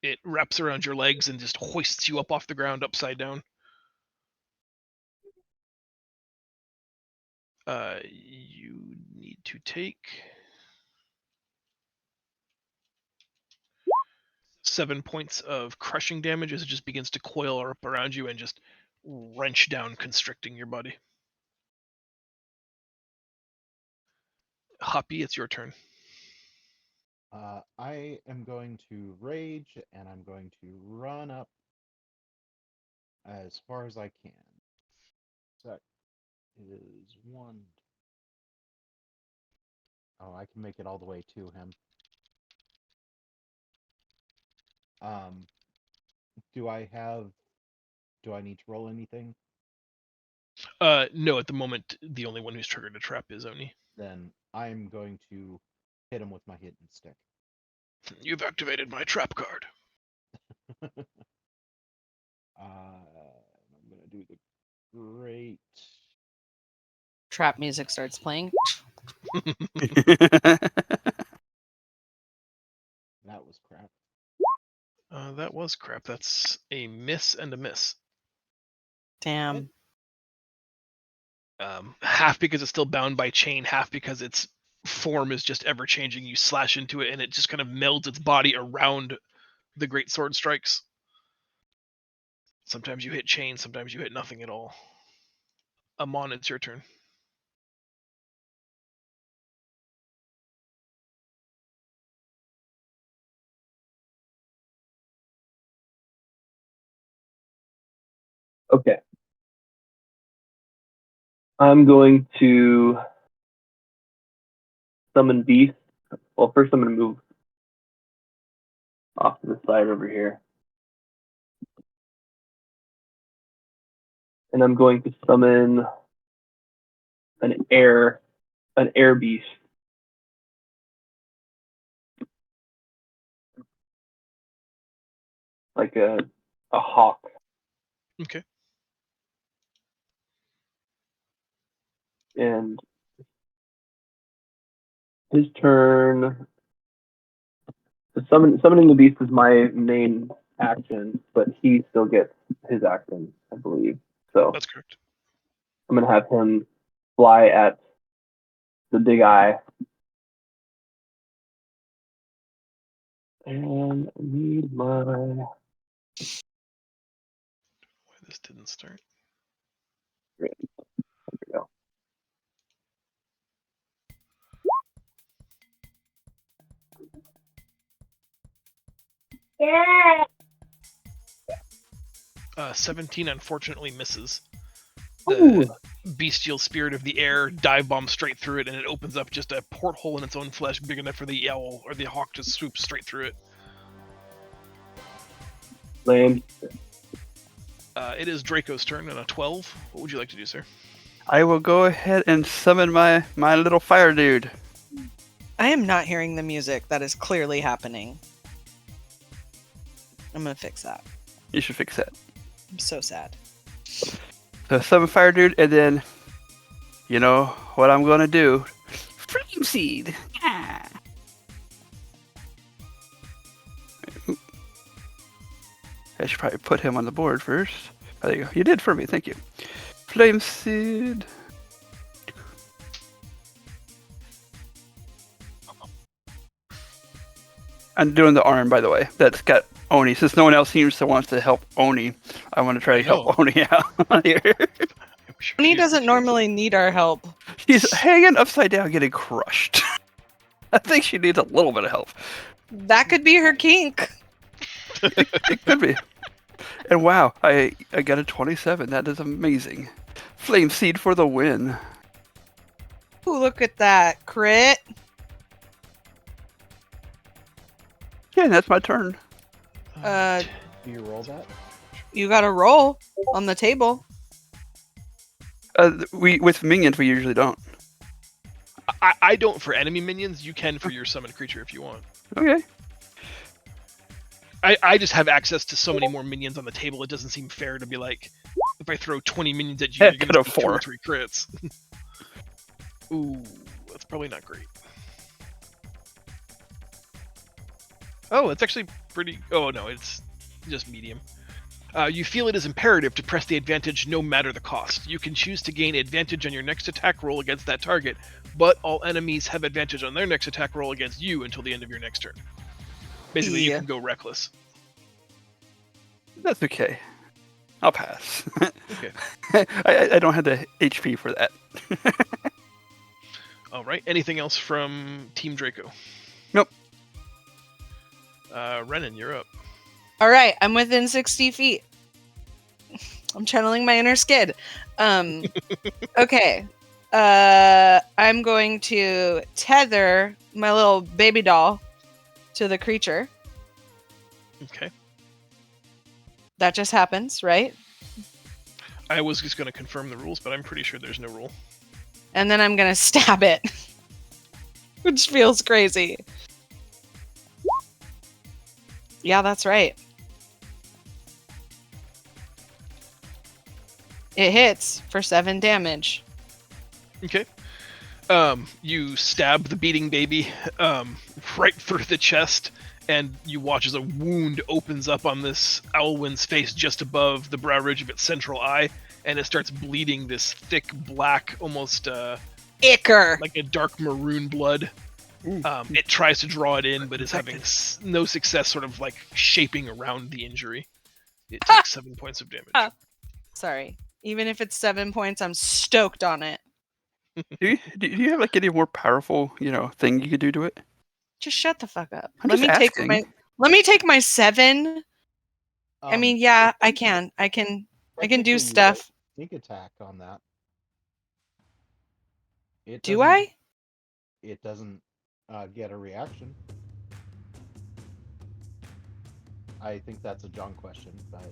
S2: It wraps around your legs and just hoists you up off the ground upside down. You need to take 7 points of crushing damage as it just begins to coil up around you and just wrench down, constricting your body. Hoppy, it's your turn.
S6: I am going to rage, and I'm going to run up as far as I can. That is one. Oh, I can make it all the way to him. Do I need to roll anything?
S2: No, at the moment, the only one who's triggered a trap is Oni.
S6: Then I'm going to hit him with my hidden stick.
S2: You've activated my trap card.
S6: I'm gonna do the great.
S4: Trap music starts playing.
S6: That was crap.
S2: That was crap. That's a miss and a miss.
S4: Damn.
S2: Half because it's still bound by chain, half because its form is just ever changing. You slash into it and it just kind of melds its body around the great sword strikes. Sometimes you hit chain, sometimes you hit nothing at all. Amon, it's your turn.
S1: Okay. I'm going to summon Beast. Well, first I'm going to move off to the side over here. And I'm going to summon an air beast. Like a hawk.
S2: Okay.
S1: And his turn. Summoning the beast is my main action, but he still gets his action, I believe. So
S2: That's correct.
S1: I'm gonna have him fly at the big eye. And I need my.
S2: Why this didn't start?
S1: There we go.
S7: Yeah.
S2: 17 unfortunately misses.
S1: Ooh.
S2: The bestial spirit of the air dive bombs straight through it, and it opens up just a porthole in its own flesh big enough for the owl or the hawk to swoop straight through it.
S1: Lame.
S2: It is Draco's turn on a 12. What would you like to do, sir?
S3: I will go ahead and summon my little fire dude.
S4: I am not hearing the music that is clearly happening. I'm gonna fix that.
S3: You should fix that.
S4: I'm so sad.
S3: So summon fire dude, and then, you know what I'm gonna do? Flame seed. Yeah. I should probably put him on the board first. Oh, there you go. You did for me. Thank you. Flame seed. I'm doing the arm, by the way. That's got Oni. Since no one else seems to want to help Oni, I want to try to help Oni out here.
S4: Oni doesn't normally need our help.
S3: She's hanging upside down, getting crushed. I think she needs a little bit of help.
S4: That could be her kink.
S3: It could be. And wow, I got a 27. That is amazing. Flame seed for the win.
S4: Ooh, look at that. Crit.
S3: Yeah, that's my turn.
S6: Do you roll that?
S4: You got a roll on the table.
S3: We with minions we usually don't.
S2: I don't for enemy minions. You can for your summoned creature if you want.
S3: Okay.
S2: I just have access to so many more minions on the table. It doesn't seem fair to be like, if I throw 20 minions at you,
S3: Yeah,
S2: you're
S3: cut
S2: gonna
S3: out
S2: see 2 or
S3: 4.
S2: 3 crits. Ooh, that's probably not great. Oh, it's actually pretty. Oh no, it's just medium. You feel it is imperative to press the advantage no matter the cost. You can choose to gain advantage on your next attack roll against that target, but all enemies have advantage on their next attack roll against you until the end of your next turn. Basically, you
S4: Yeah.
S2: can go reckless.
S3: That's okay. I'll pass.
S2: Okay.
S3: I don't have the HP for that.
S2: All right. Anything else from Team Draco?
S3: Nope.
S2: Renan, you're up.
S4: All right, I'm within 60 feet. I'm channeling my inner skid. Okay. I'm going to tether my little baby doll to the creature.
S2: Okay.
S4: That just happens, right?
S2: I was just going to confirm the rules, but I'm pretty sure there's no rule.
S4: And then I'm going to stab it, which feels crazy. Yeah, that's right. It hits for 7 damage.
S2: Okay. You stab the beating baby right through the chest, and you watch as a wound opens up on this Alwyn's face just above the brow ridge of its central eye, and it starts bleeding this thick black, almost
S4: Icker.
S2: like a dark maroon blood. It tries to draw it in, but is having no success sort of like shaping around the injury. It takes 7 points of damage.
S4: Sorry. Even if it's 7 points, I'm stoked on it.
S3: Do you have like any more powerful, thing you could do to it?
S4: Just shut the fuck up.
S3: I'm
S4: Let
S3: just
S4: me
S3: asking.
S4: let me take my 7. I mean, yeah, I can do
S6: Technically,
S4: stuff.
S6: Sneak attack on that.
S4: Do I?
S6: It doesn't get a reaction. I think that's a John question, but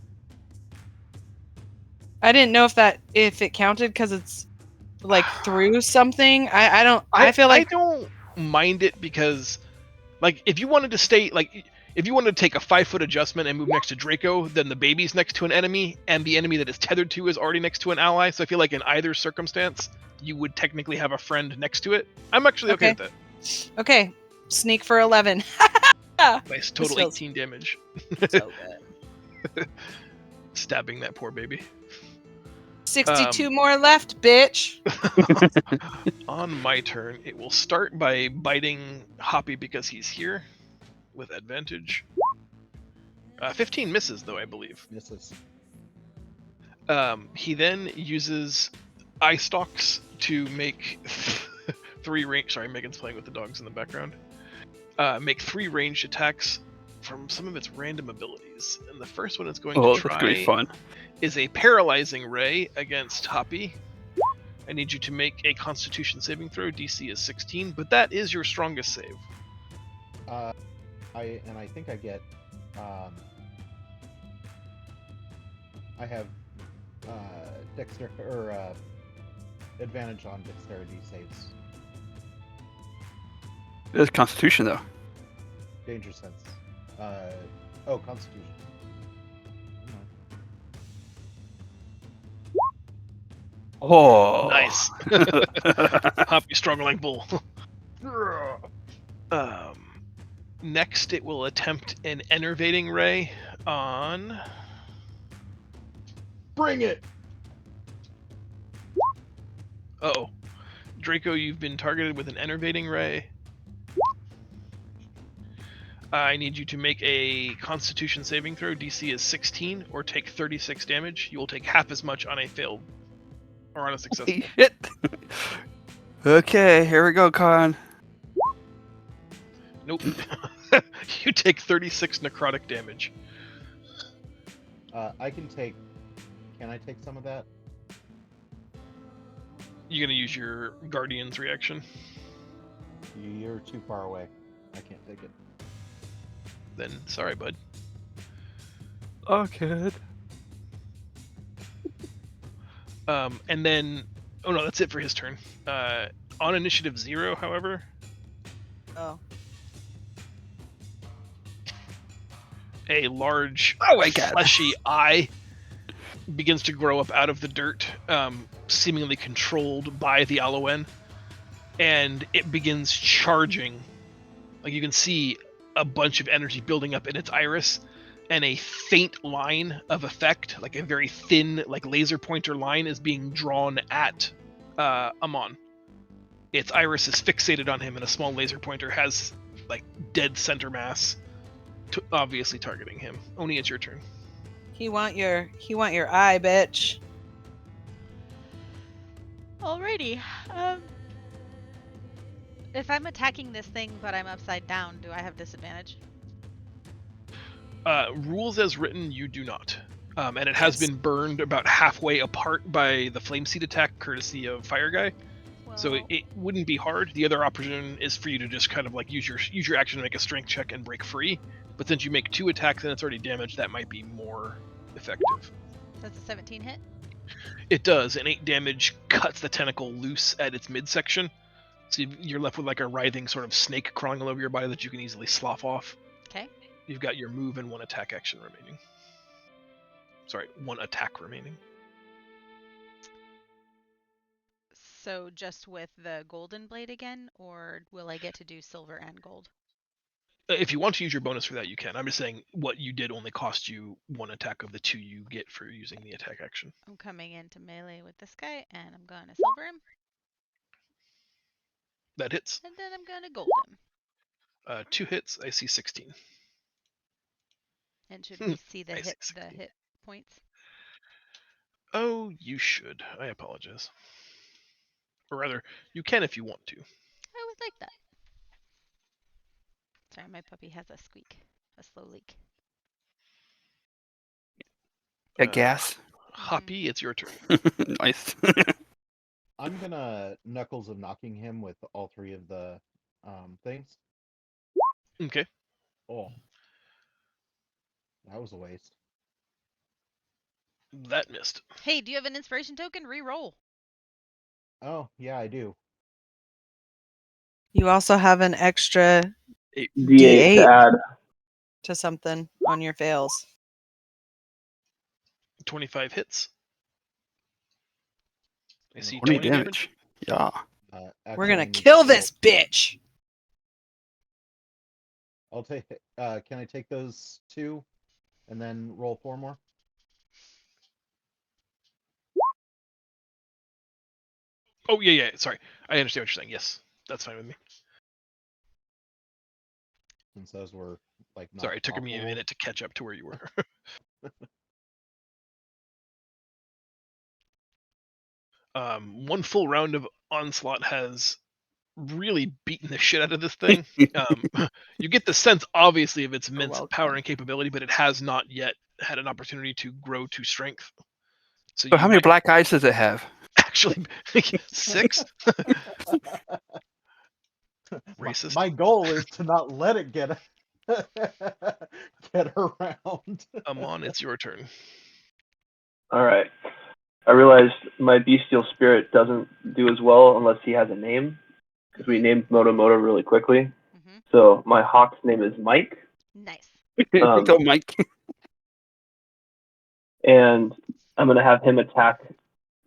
S4: I didn't know if it counted because it's like through something. I feel like
S2: I don't mind it because, like, if you wanted to stay, like, if you wanted to take a 5-foot adjustment and move next to Draco, then the baby's next to an enemy, and the enemy that is tethered to is already next to an ally. So I feel like in either circumstance, you would technically have a friend next to it. I'm actually okay with that.
S4: Okay, sneak for 11.
S2: Nice, total
S4: feels-
S2: 18 damage.
S4: So good.
S2: Stabbing that poor baby.
S4: 62 more left, bitch.
S2: On my turn, it will start by biting Hoppy because he's here with advantage. 15 misses, though, I believe.
S6: misses.
S2: He then uses eye stalks to make 3 range. Sorry, Megan's playing with the dogs in the background. Make 3 ranged attacks from some of its random abilities, and the first one it's going to
S3: That's
S2: try
S3: gonna be fun.
S2: is a paralyzing ray against Hoppy. I need you to make a Constitution saving throw. DC is 16, but that is your strongest save.
S6: I think I get I have advantage on dexterity saves.
S3: It's Constitution though.
S6: Danger sense. Constitution.
S3: Oh,
S2: Nice. Hoppy strong like bull. Next, it will attempt an enervating ray on.
S6: Bring it.
S2: Uh-oh. Draco, you've been targeted with an enervating ray. I need you to make a Constitution saving throw. DC is 16, or take 36 damage. You will take half as much on a failed, or on a successful.
S3: Holy shit. Okay, here we go, Con.
S2: Nope. You take 36 necrotic damage.
S6: Can I take some of that?
S2: You're gonna use your Guardian's reaction.
S6: You're too far away. I can't take it.
S2: Then sorry, bud.
S3: Oh, good.
S2: And then, oh no, that's it for his turn. On initiative 0, however,
S4: Oh.
S2: a large,
S3: Oh my God.
S2: fleshy eye begins to grow up out of the dirt, seemingly controlled by the Alwjen, and it begins charging. Like you can see a bunch of energy building up in its iris, and a faint line of effect, like a very thin, like laser pointer line, is being drawn at Amon. Its iris is fixated on him, and a small laser pointer has like dead center mass, obviously targeting him. Oni, it's your turn.
S4: He want your eye, bitch.
S5: Alrighty. If I'm attacking this thing but I'm upside down, do I have disadvantage?
S2: Rules as written, you do not. And it has been burned about halfway apart by the flame seed attack, courtesy of Fire Guy.
S5: Well,
S2: So it wouldn't be hard. The other option is for you to just kind of like use your action to make a strength check and break free. But since you make 2 attacks and it's already damaged, that might be more effective.
S5: That's a 17 hit.
S2: It does, and 8 damage cuts the tentacle loose at its midsection. So you're left with like a writhing sort of snake crawling all over your body that you can easily slough off.
S5: Okay.
S2: You've got your move and 1 attack action remaining. Sorry, 1 attack remaining.
S5: So just with the golden blade again, or will I get to do silver and gold?
S2: If you want to use your bonus for that, you can. I'm just saying what you did only cost you 1 attack of the 2 you get for using the attack action.
S5: I'm coming into melee with this guy, and I'm going to silver him,
S2: That hits.
S5: and then I'm going to gold him.
S2: 2 hits, I see 16.
S5: And should we see the
S2: I see
S5: hit
S2: 16.
S5: points?
S2: Oh, you should. I apologize. Or rather, you can if you want to.
S5: I would like that. Sorry, my puppy has a squeak, a slow leak.
S3: Got gas.
S2: Hoppy, it's your turn.
S3: Nice.
S6: I'm gonna Knuckles of knocking him with all 3 of the things.
S2: Okay.
S6: Oh, that was a waste.
S2: That missed.
S5: Hey, do you have an inspiration token? Reroll.
S6: Oh, yeah, I do.
S4: You also have an extra
S1: D8 to add.
S4: to something on your fails.
S2: 25 hits. I see
S3: 20
S2: 20 damage.
S3: Yeah.
S4: We're gonna
S6: Actually, I need
S4: kill
S6: to
S4: this
S6: roll-
S4: bitch.
S6: I'll take. Can I take those 2, and then roll 4 more?
S2: Oh, yeah. Sorry. I understand what you're saying. Yes. That's fine with me.
S6: Since those were like not
S2: Sorry, it took me a
S6: awful
S2: minute to catch up to where you were. One full round of onslaught has really beaten the shit out of this thing. You get the sense, obviously, of its immense power and capability, but it has not yet had an opportunity to grow to strength. So
S3: how many black eyes does it have?
S2: Actually, 6. Racist.
S6: My goal is to not let it get around.
S2: Amon, it's your turn.
S1: All right. I realized my bestial spirit doesn't do as well unless he has a name, because we named Moto really quickly.
S5: Mm-hmm.
S1: So my hawk's name is Mike.
S5: Nice.
S3: Go, Mike.
S1: And I'm going to have him attack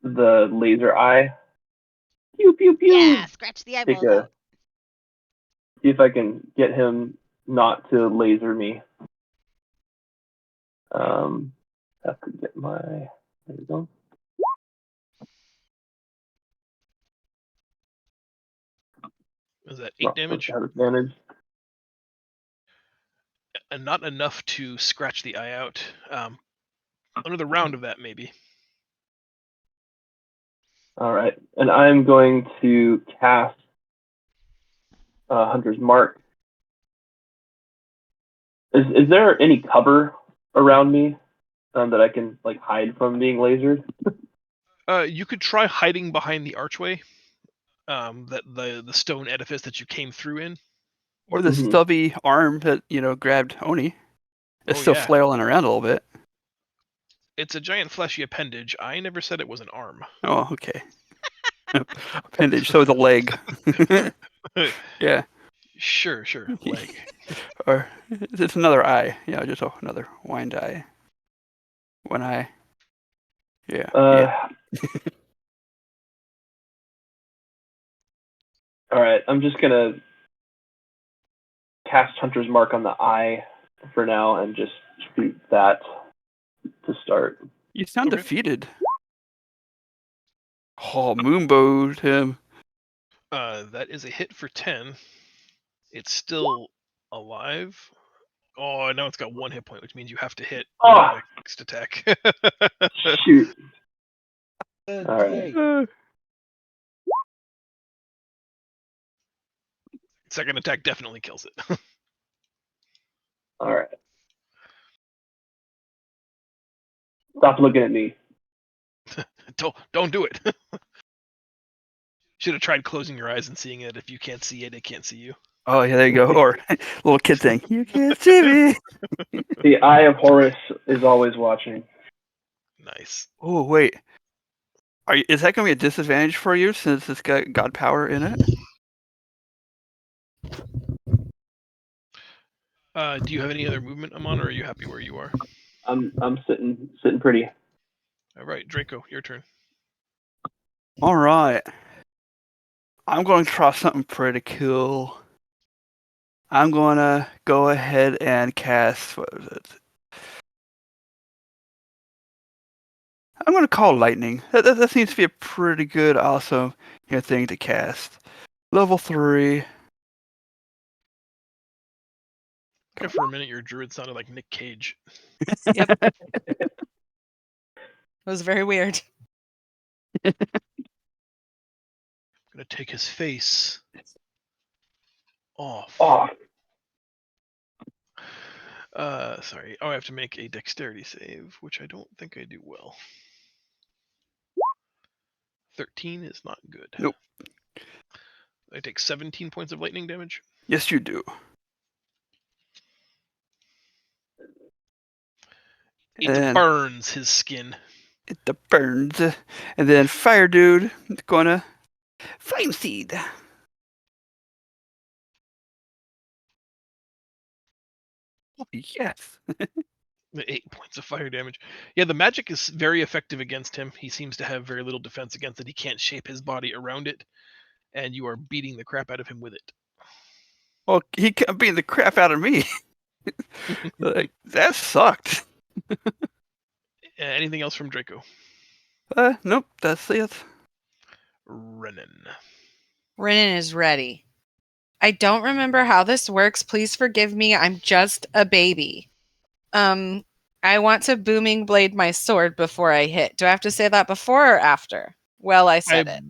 S1: the laser eye. Pew, pew, pew.
S5: Yeah, scratch the eyeballs out.
S1: See if I can get him not to laser me. Have to get my... There we go.
S2: Is that 8 damage?
S1: Advantage.
S2: And not enough to scratch the eye out. Another round of that, maybe.
S1: All right. And I'm going to cast Hunter's Mark. Is there any cover around me that I can like hide from being lasered?
S2: You could try hiding behind the archway, that the stone edifice that you came through in.
S3: Or the stubby arm that, grabbed Oni. It's still flailing around a little bit.
S2: It's a giant fleshy appendage. I never said it was an arm.
S3: Oh, okay. Appendage, so the leg. Yeah.
S2: Sure. Leg.
S3: Or it's another eye. Yeah, just another wind eye. One eye. Yeah.
S1: All right, I'm just gonna cast Hunter's Mark on the eye for now and just shoot that to start.
S3: You sound
S2: Okay.
S3: defeated. Oh, moonbowed him.
S2: That is a hit for 10. It's still alive. Oh, now it's got 1 hit point, which means you have to hit
S1: Oh,
S2: next attack.
S1: shoot.
S6: Uh,
S1: All right.
S6: D8.
S2: Second attack definitely kills it.
S1: All right. Stop looking at me.
S2: Don't do it. Should have tried closing your eyes and seeing it. If you can't see it, it can't see you.
S3: Oh, yeah, there you go. Or little kid thing. You can't see me.
S1: The Eye of Horus is always watching.
S2: Nice.
S3: Oh, wait. Is that going to be a disadvantage for you since it's got God power in it?
S2: Do you have any other movement, Amon, or are you happy where you are?
S1: I'm sitting pretty.
S2: All right, Draco, your turn.
S3: All right. I'm going to try something pretty cool. I'm going to go ahead and cast, what is it? I'm going to call lightning. That seems to be a pretty good, awesome thing to cast. Level 3.
S2: Okay, for a minute, your druid sounded like Nick Cage.
S4: It was very weird.
S2: I'm gonna take his face off.
S1: Oh,
S2: Sorry. Oh, I have to make a dexterity save, which I don't think I do well. 13 is not good.
S3: Nope.
S2: I take 17 points of lightning damage.
S3: Yes, you do.
S2: It
S3: And
S2: burns his skin.
S3: it burns. And then Fire Dude is going to Flame Seed. Oh, yes.
S2: 8 points of fire damage. Yeah, the magic is very effective against him. He seems to have very little defense against it. He can't shape his body around it, and you are beating the crap out of him with it.
S3: Well, he kept beating the crap out of me. Like, that sucked.
S2: Anything else from Draco?
S3: Nope, that's it.
S2: Renan.
S4: Renan is ready. I don't remember how this works. Please forgive me. I'm just a baby. I want to booming blade my sword before I hit. Do I have to say that before or after? Well, I said it.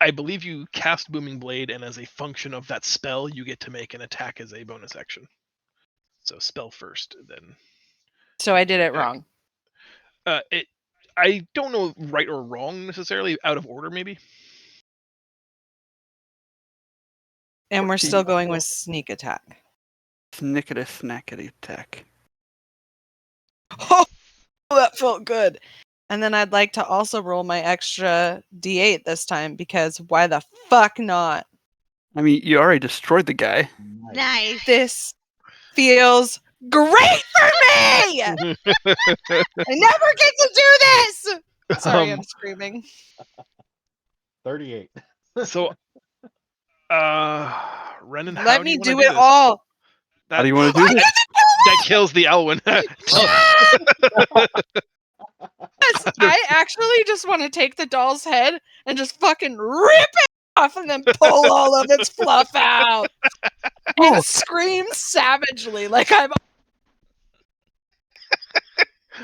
S2: I believe you cast Booming Blade, and as a function of that spell, you get to make an attack as a bonus action. So spell first, then.
S4: So I did it wrong.
S2: I don't know right or wrong necessarily. Out of order, maybe.
S4: And we're still going with sneak attack.
S3: Snickety snackety attack.
S4: Oh, that felt good. And then I'd like to also roll my extra D8 this time because why the fuck not?
S3: I mean, you already destroyed the guy.
S5: Nice.
S4: This feels great for me! I never get to do this! Sorry, I'm screaming.
S6: 38.
S2: So, Renan,
S4: Let me do it
S2: this?
S4: all.
S3: How do you want to do this?
S2: That kills the Alwyn.
S4: Yes, I actually just want to take the doll's head and just fucking rip it off and then pull all of its fluff out and scream savagely like I'm.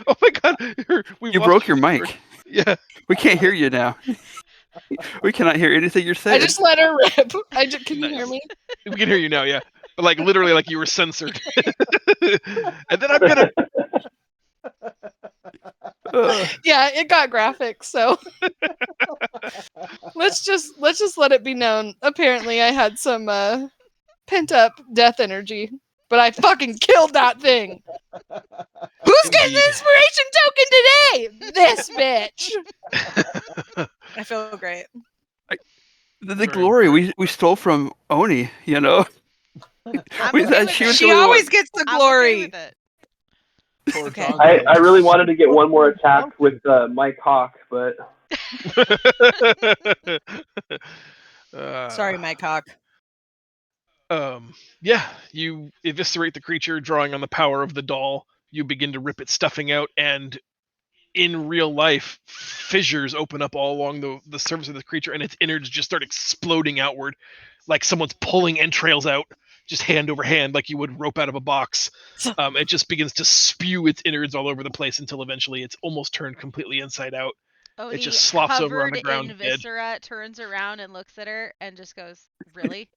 S2: Oh my god!
S3: You broke your mic.
S2: Yeah.
S3: We can't hear you now. We cannot hear anything you're saying.
S4: I just let her rip. Can you hear me?
S2: We can hear you now, yeah. But like literally like you were censored. And then I'm gonna
S4: Yeah, it got graphic, so let's just let it be known. Apparently I had some pent up death energy, but I fucking killed that thing. Who's getting the inspiration token today? This bitch. I feel great.
S3: the glory we stole from Oni, you know.
S5: I'm
S3: We
S5: okay
S3: thought
S5: with
S3: she
S5: it.
S3: was
S4: She
S3: the only
S4: always
S3: one.
S4: gets the
S5: I'm okay
S4: glory.
S5: with it.
S6: Poor
S4: Okay.
S6: John
S1: I
S6: said,
S1: really wanted to get one more
S6: "Oh,
S1: attack with Mike Hawk, but
S4: Sorry, my cock.
S2: Yeah, you eviscerate the creature, drawing on the power of the doll. You begin to rip its stuffing out, and in real life, fissures open up all along the surface of the creature, and its innards just start exploding outward, like someone's pulling entrails out, just hand over hand, like you would rope out of a box. It just begins to spew its innards all over the place until eventually it's almost turned completely inside out.
S5: Oh,
S2: It
S5: the
S2: just slops over on
S5: covered
S2: the ground
S5: in
S2: dead.
S5: viscera turns around and looks at her and just goes, "Really?"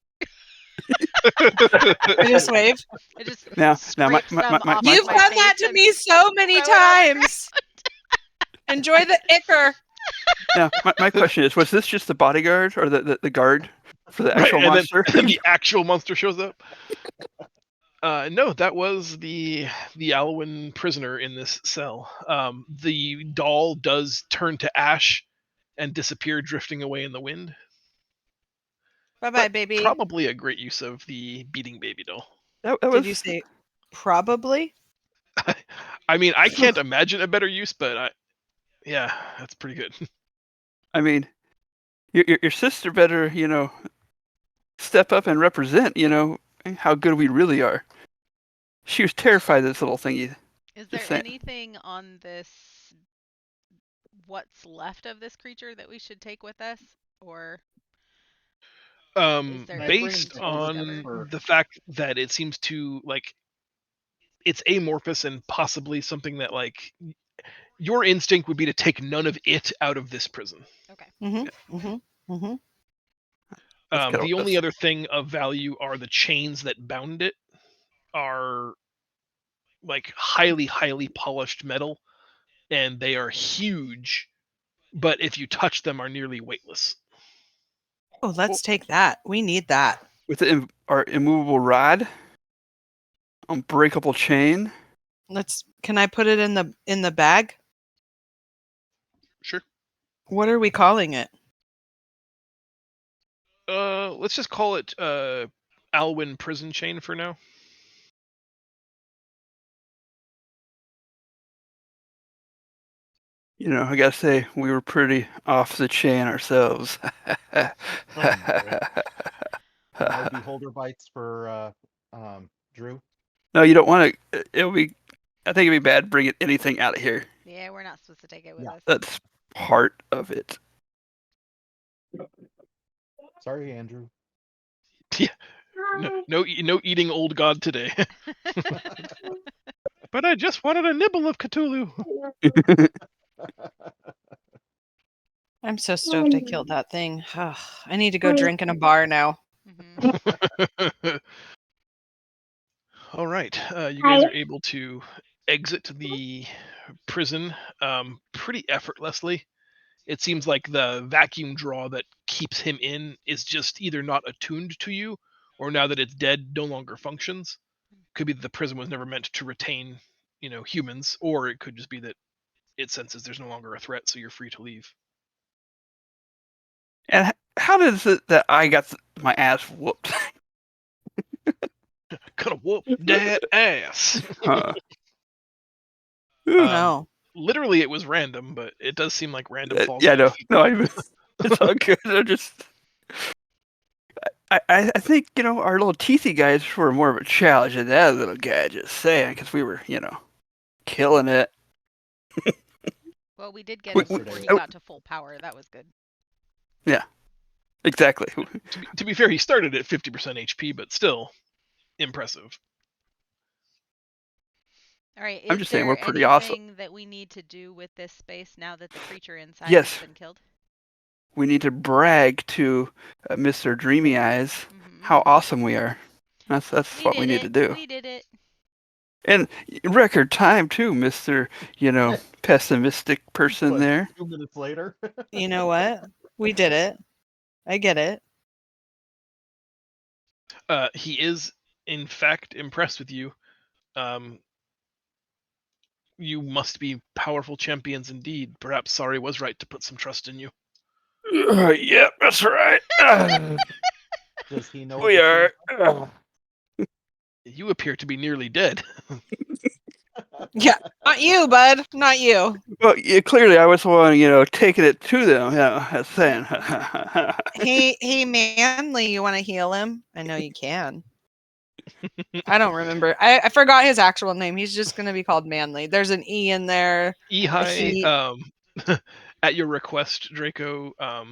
S4: I just wave.
S5: It just
S3: Now,
S5: scrapes them off
S3: my-
S4: You've
S5: my
S4: done
S5: face
S4: that to
S5: and
S4: me so many
S5: throw it on the
S4: times. Enjoy the icker.
S3: now, my question is: was this just the bodyguard or the guard for the
S2: Right,
S3: actual
S2: and
S3: monster?
S2: then the actual monster shows up. No, that was the Alwyn prisoner in this cell. The doll does turn to ash and disappear, drifting away in the wind.
S4: Bye bye,
S2: But
S4: baby.
S2: probably a great use of the beating baby doll.
S3: That
S4: Did
S3: was.
S4: you say probably?
S2: I mean, I can't imagine a better use, but yeah, that's pretty good.
S3: I mean, your sister better, step up and represent, how good we really are. She was terrified of this little thingy.
S5: Is
S3: Just
S5: there
S3: saying.
S5: anything on this, what's left of this creature that we should take with us? Or is there
S6: Can I bring
S5: anything
S2: Based
S5: to
S6: all this
S5: discover?
S2: on
S6: for-
S2: the fact that it seems to it's amorphous and possibly something that your instinct would be to take none of it out of this prison.
S5: Okay.
S4: Mm-hmm. Mm-hmm. Mm-hmm.
S2: The only other thing of value are the chains that bound it are highly, highly polished metal, and they are huge, but if you touch them are nearly weightless.
S4: Oh, let's take that. We need that.
S3: With our immovable rod, unbreakable chain.
S4: Can I put it in the bag?
S2: Sure.
S4: What are we calling it?
S2: Let's just call it Alwyn prison chain for now.
S3: I gotta say, we were pretty off the chain ourselves.
S6: no beholder bites for Drew?
S3: No, you don't want to. I think it'd be bad bringing anything out of here.
S5: Yeah, we're not supposed to take it with
S6: Yeah.
S5: us.
S3: That's part of it.
S6: Sorry, Andrew.
S2: No eating old god today. But I just wanted a nibble of Cthulhu.
S4: I'm so stoked I killed that thing. Ugh, I need to go drink in a bar now.
S5: Hmm.
S2: All right, you guys are able to exit the prison pretty effortlessly. It seems like the vacuum draw that keeps him in is just either not attuned to you, or now that it's dead, no longer functions. Could be that the prison was never meant to retain, humans, or it could just be that it senses there's no longer a threat, so you're free to leave.
S3: And how does it that I got my ass whooped?
S2: Gonna whoop that ass.
S3: Huh.
S4: No.
S2: Literally, it was random, but it does seem like random falls.
S3: Yeah,
S2: off.
S3: no, it's all good. I think our little teethy guys were more of a challenge than that little guy. Just saying, because we were killing it.
S5: Well, we did get him before he got to full power. That was good.
S3: Yeah, exactly.
S2: To be fair, he started at 50% HP, but still impressive.
S5: All right.
S3: I'm
S5: Is
S3: just saying, we're
S5: there
S3: pretty awesome.
S5: anything that we need to do with this space now that the creature inside
S3: Yes.
S5: has been killed?
S3: We need to brag to Mr. Dreamy Eyes
S5: Mhm.
S3: how awesome we are. That's
S5: We
S3: what we
S5: did
S3: need to
S5: it.
S3: do.
S5: We did it.
S3: And record time too, Mr. Pessimistic person
S6: What,
S3: there.
S6: 2 minutes later.
S4: You know what? We did it. I get it.
S2: He is, in fact, impressed with you. You must be powerful champions indeed. Perhaps Sari was right to put some trust in you.
S3: Yeah, that's right.
S6: Does he know
S3: We
S6: what
S3: are.
S2: You appear to be nearly dead.
S4: Yeah, not you, bud. Not you.
S3: Well, yeah, clearly I was the one, taking it to them. Saying.
S4: Hey, Manly, you want to heal him? I know you can. I don't remember. I forgot his actual name. He's just going to be called Manly. There's an E in there.
S2: Ehi, at your request, Draco
S3: Yes,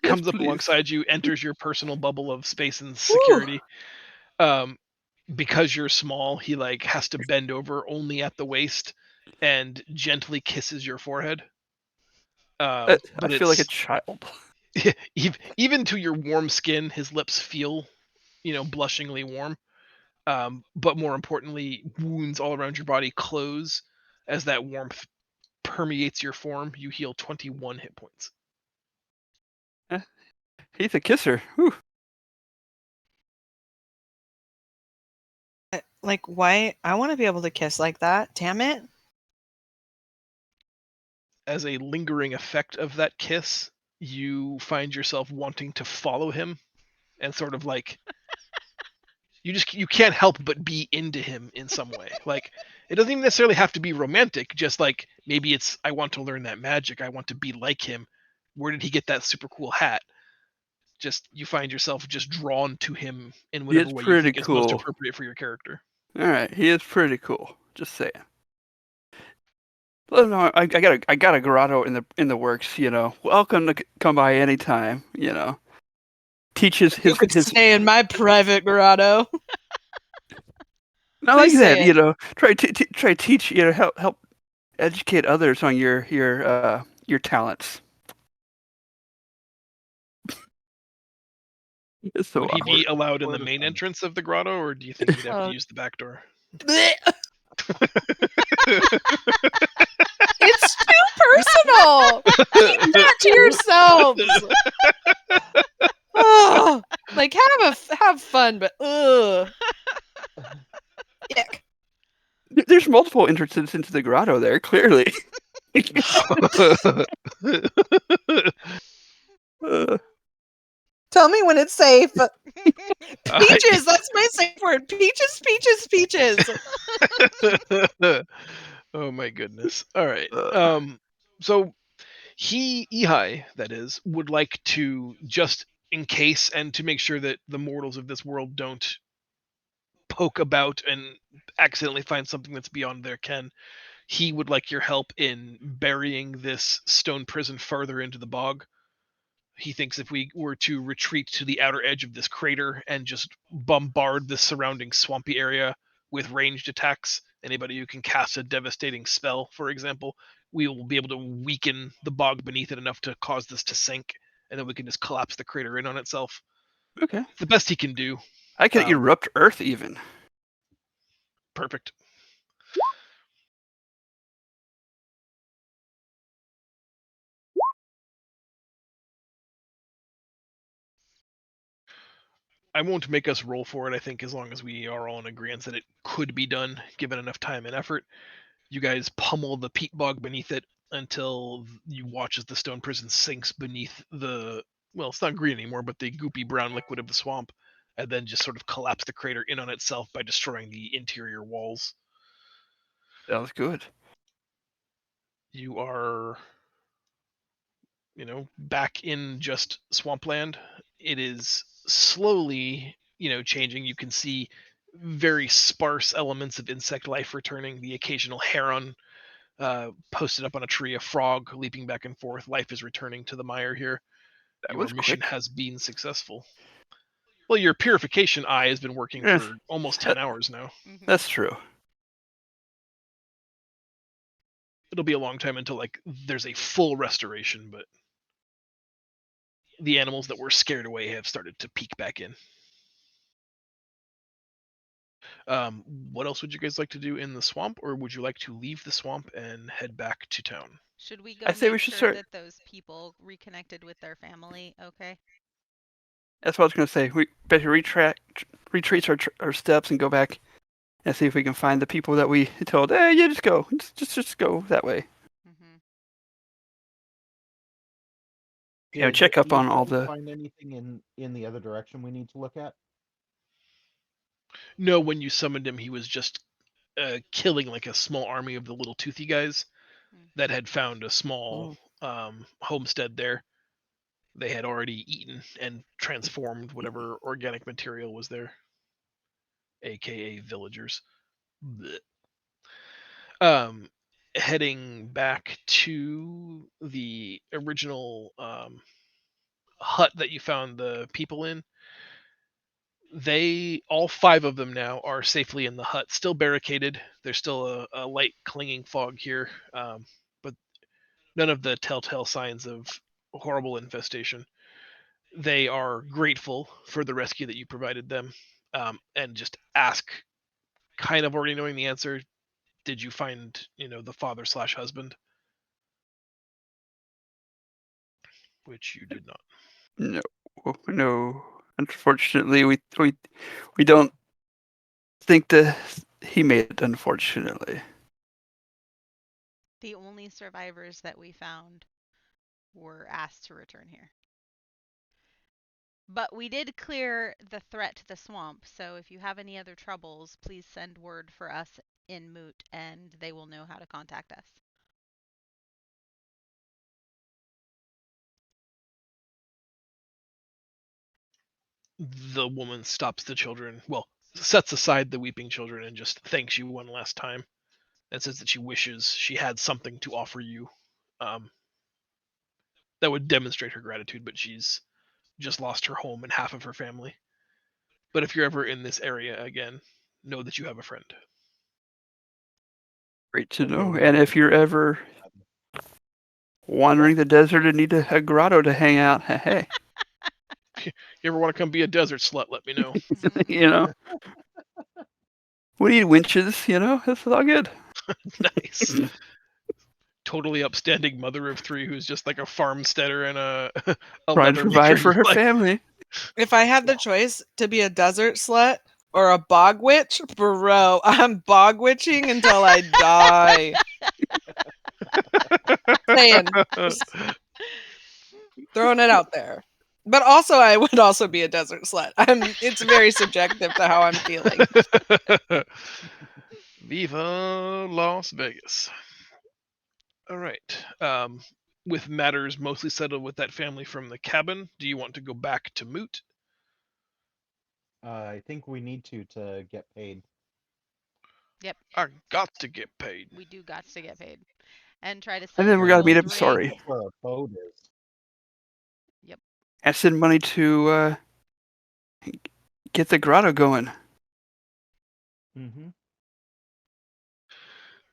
S2: comes up
S3: please.
S2: alongside you, enters your personal bubble of space and
S4: Woo.
S2: security. Because you're small, he like has to bend over only at the waist and gently kisses your forehead.
S3: I
S2: But
S3: feel like a
S2: it's
S3: child.
S2: even to your warm skin, his lips feel, blushingly warm. But more importantly, wounds all around your body close as that warmth permeates your form. You heal 21 hit points.
S3: He's a kisser. Whew.
S4: Like, why? I want to be able to kiss like that. Damn it.
S2: As a lingering effect of that kiss, you find yourself wanting to follow him and sort of like you can't help but be into him in some way. Like it doesn't even necessarily have to be romantic, just like maybe it's I want to learn that magic, I want to be like him. Where did he get that super cool hat? Just you find yourself just drawn to him in
S3: He
S2: whatever
S3: is
S2: way you
S3: pretty
S2: think is most
S3: cool.
S2: appropriate for your character.
S3: All right, he is pretty cool. Just saying. Let him know I got a grotto in the works. Welcome to come by anytime. Teaches
S4: You could
S3: his.
S4: stay in my private grotto.
S3: I like
S4: Please
S3: that.
S4: say it.
S3: Try teach. Help educate others on your talents. It's so
S2: Would he
S3: awkward.
S2: be allowed in the
S6: Word
S2: main
S6: of
S2: entrance of the grotto, or do you think he'd have to
S4: Oh.
S2: use the back door?
S4: It's too personal. Keep that to yourselves. Oh, like have fun, but yuck.
S3: There's multiple entrances into the grotto there. Clearly. Uh,
S4: Tell me when it's safe. Peaches, that's my safe word. Peaches, peaches, peaches.
S2: Oh my goodness. All right.
S3: uh,
S2: So Ehi, that is, would like to just in case and to make sure that the mortals of this world don't poke about and accidentally find something that's beyond their ken. He would like your help in burying this stone prison further into the bog. He thinks if we were to retreat to the outer edge of this crater and just bombard the surrounding swampy area with ranged attacks, anybody who can cast a devastating spell, for example, we will be able to weaken the bog beneath it enough to cause this to sink, and then we can just collapse the crater in on itself.
S3: okay.
S2: It's the best he can do.
S3: I can erupt Earth even.
S2: Perfect. I won't make us roll for it, I think, as long as we are all in agreement that it could be done, given enough time and effort. You guys pummel the peat bog beneath it until you watch as the stone prison sinks beneath the, well, it's not green anymore, but the goopy brown liquid of the swamp, and then just sort of collapse the crater in on itself by destroying the interior walls.
S3: Sounds good.
S2: You are, back in just swampland. It is slowly, changing. You can see very sparse elements of insect life returning, the occasional heron posted up on a tree, a frog leaping back and forth. Life is returning to the mire here.
S3: That
S2: Your
S3: was
S2: mission
S3: quick.
S2: has been successful. Well, your purification eye has been working
S3: Yes,
S2: for almost 10 hours now.
S3: that's true.
S2: It'll be a long time until there's a full restoration, but the animals that were scared away have started to peek back in. What else would you guys like to do in the swamp, or would you like to leave the swamp and head back to town?
S5: Should we
S3: I
S5: go
S3: say we
S5: make
S3: should
S5: sure
S3: start.
S5: that those people reconnected with their family? Okay.
S3: That's what I was gonna say. We better retrace our steps and go back and see if we can find the people that we told. Hey, yeah, just go, just go that way.
S5: Mm-hmm.
S3: Check up
S6: you
S3: on all
S6: guys
S3: the.
S6: find anything in the other direction we need to look at?
S2: No, when you summoned him, he was just killing like a small army of the little toothy guys
S5: Mm.
S2: that had found a small homestead there. They had already eaten and transformed whatever organic material was there, aka villagers. Blech. Heading back to the original hut that you found the people in, all 5 of them now are safely in the hut, still barricaded. There's still a light clinging fog here, but none of the telltale signs of horrible infestation. They are grateful for the rescue that you provided them, and just ask, kind of already knowing the answer, did you find, the father/husband? Which you did not.
S3: No, no. Unfortunately, we don't think that he made it. Unfortunately,
S5: The only survivors that we found were asked to return here. But we did clear the threat to the swamp, so if you have any other troubles, please send word for us in Moot, and they will know how to contact us.
S2: The woman stops the children, well, sets aside the weeping children and just thanks you one last time, and says that she wishes she had something to offer you, that would demonstrate her gratitude, but she's just lost her home and half of her family. But if you're ever in this area again, know that you have a friend.
S3: great to
S6: Okay,
S3: know.
S6: we
S3: And
S6: can-
S3: if you're ever wandering the desert and need a grotto to hang out, hey,
S2: You ever want to come be a desert slut, let me know.
S3: you know, we need winches. It's all good.
S2: Nice. Totally upstanding mother of 3 who's just like a farmsteader and a
S3: Trying to
S2: leather
S3: provide
S2: maker.
S3: for her
S2: Like,
S3: family.
S4: If I had the choice to be a desert slut or a bog witch, bro, I'm bog witching until I die. Saying, just throwing it out there. But also, I would also be a desert slut. It's very subjective to how I'm feeling.
S2: Viva Las Vegas. All right. With matters mostly settled with that family from the cabin, do you want to go back to Moot?
S6: I think we need to get paid.
S5: Yep,
S2: I got to get paid.
S5: we do got to get paid. And try to
S3: And
S5: sell
S3: then
S5: your
S3: we gotta meet
S5: gold
S3: him. Sorry,
S5: ring.
S6: That's where our boat is.
S5: Yep.
S3: and send money to get the grotto going.
S6: Mm-hmm.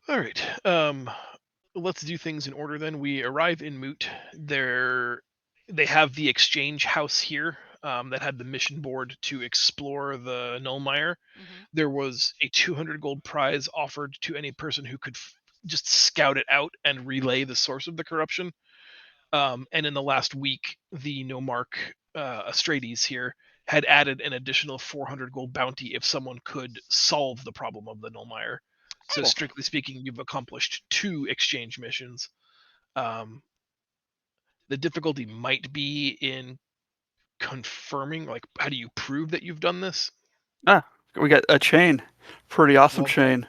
S2: All right. Let's do things in order then. We arrive in Moot. They have the exchange house here, that had the mission board to explore the Nullmire.
S5: Mm-hmm.
S2: There was a 200 gold prize offered to any person who could just scout it out and relay the source of the corruption. And in the last week, the Nomarch Astrades here had added an additional 400 gold bounty if someone could solve the problem of the Nullmire. So,
S3: Oh.
S2: strictly speaking, you've accomplished 2 exchange missions. Um, the difficulty might be in confirming, like, how do you prove that you've done this?
S3: We got a chain, pretty awesome
S6: Well,
S3: chain.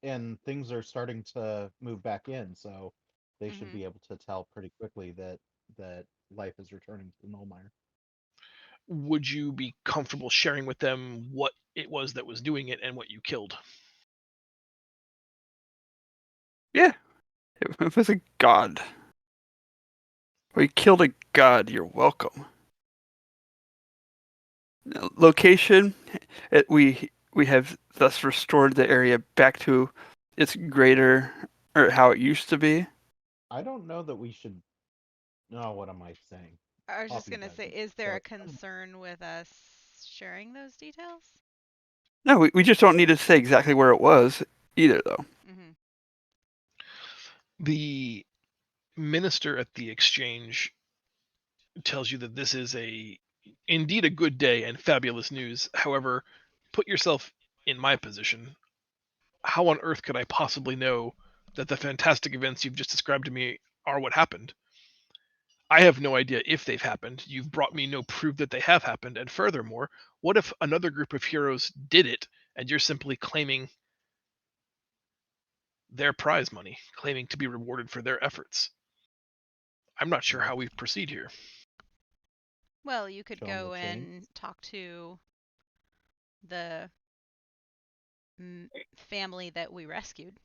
S6: and things are starting to move back in, so they should
S5: Mhm.
S6: be able to tell pretty quickly that life is returning to Nullmire.
S2: Would you be comfortable sharing with them what it was that was doing it and what you killed?
S3: Yeah, it was a god. We killed a god. You're welcome. Location, we have thus restored the area back to its greater or how it used to be.
S6: I don't know that we should. No, what am I saying?
S5: I was just
S6: Poppy
S5: gonna say,
S6: doesn't.
S5: is there a
S6: So
S5: concern with us sharing those details?
S3: No, we just don't need to say exactly where it was either, though.
S5: Mm-hmm.
S2: The minister at the exchange tells you that this is indeed a good day and fabulous news. However, put yourself in my position. How on earth could I possibly know that the fantastic events you've just described to me are what happened? I have no idea if they've happened. You've brought me no proof that they have happened. And furthermore, what if another group of heroes did it and you're simply claiming their prize money, claiming to be rewarded for their efforts. I'm not sure how we proceed here.
S5: Well, you could
S6: Show 'em
S5: go
S6: the
S5: and
S6: chains.
S5: talk to the family that we rescued.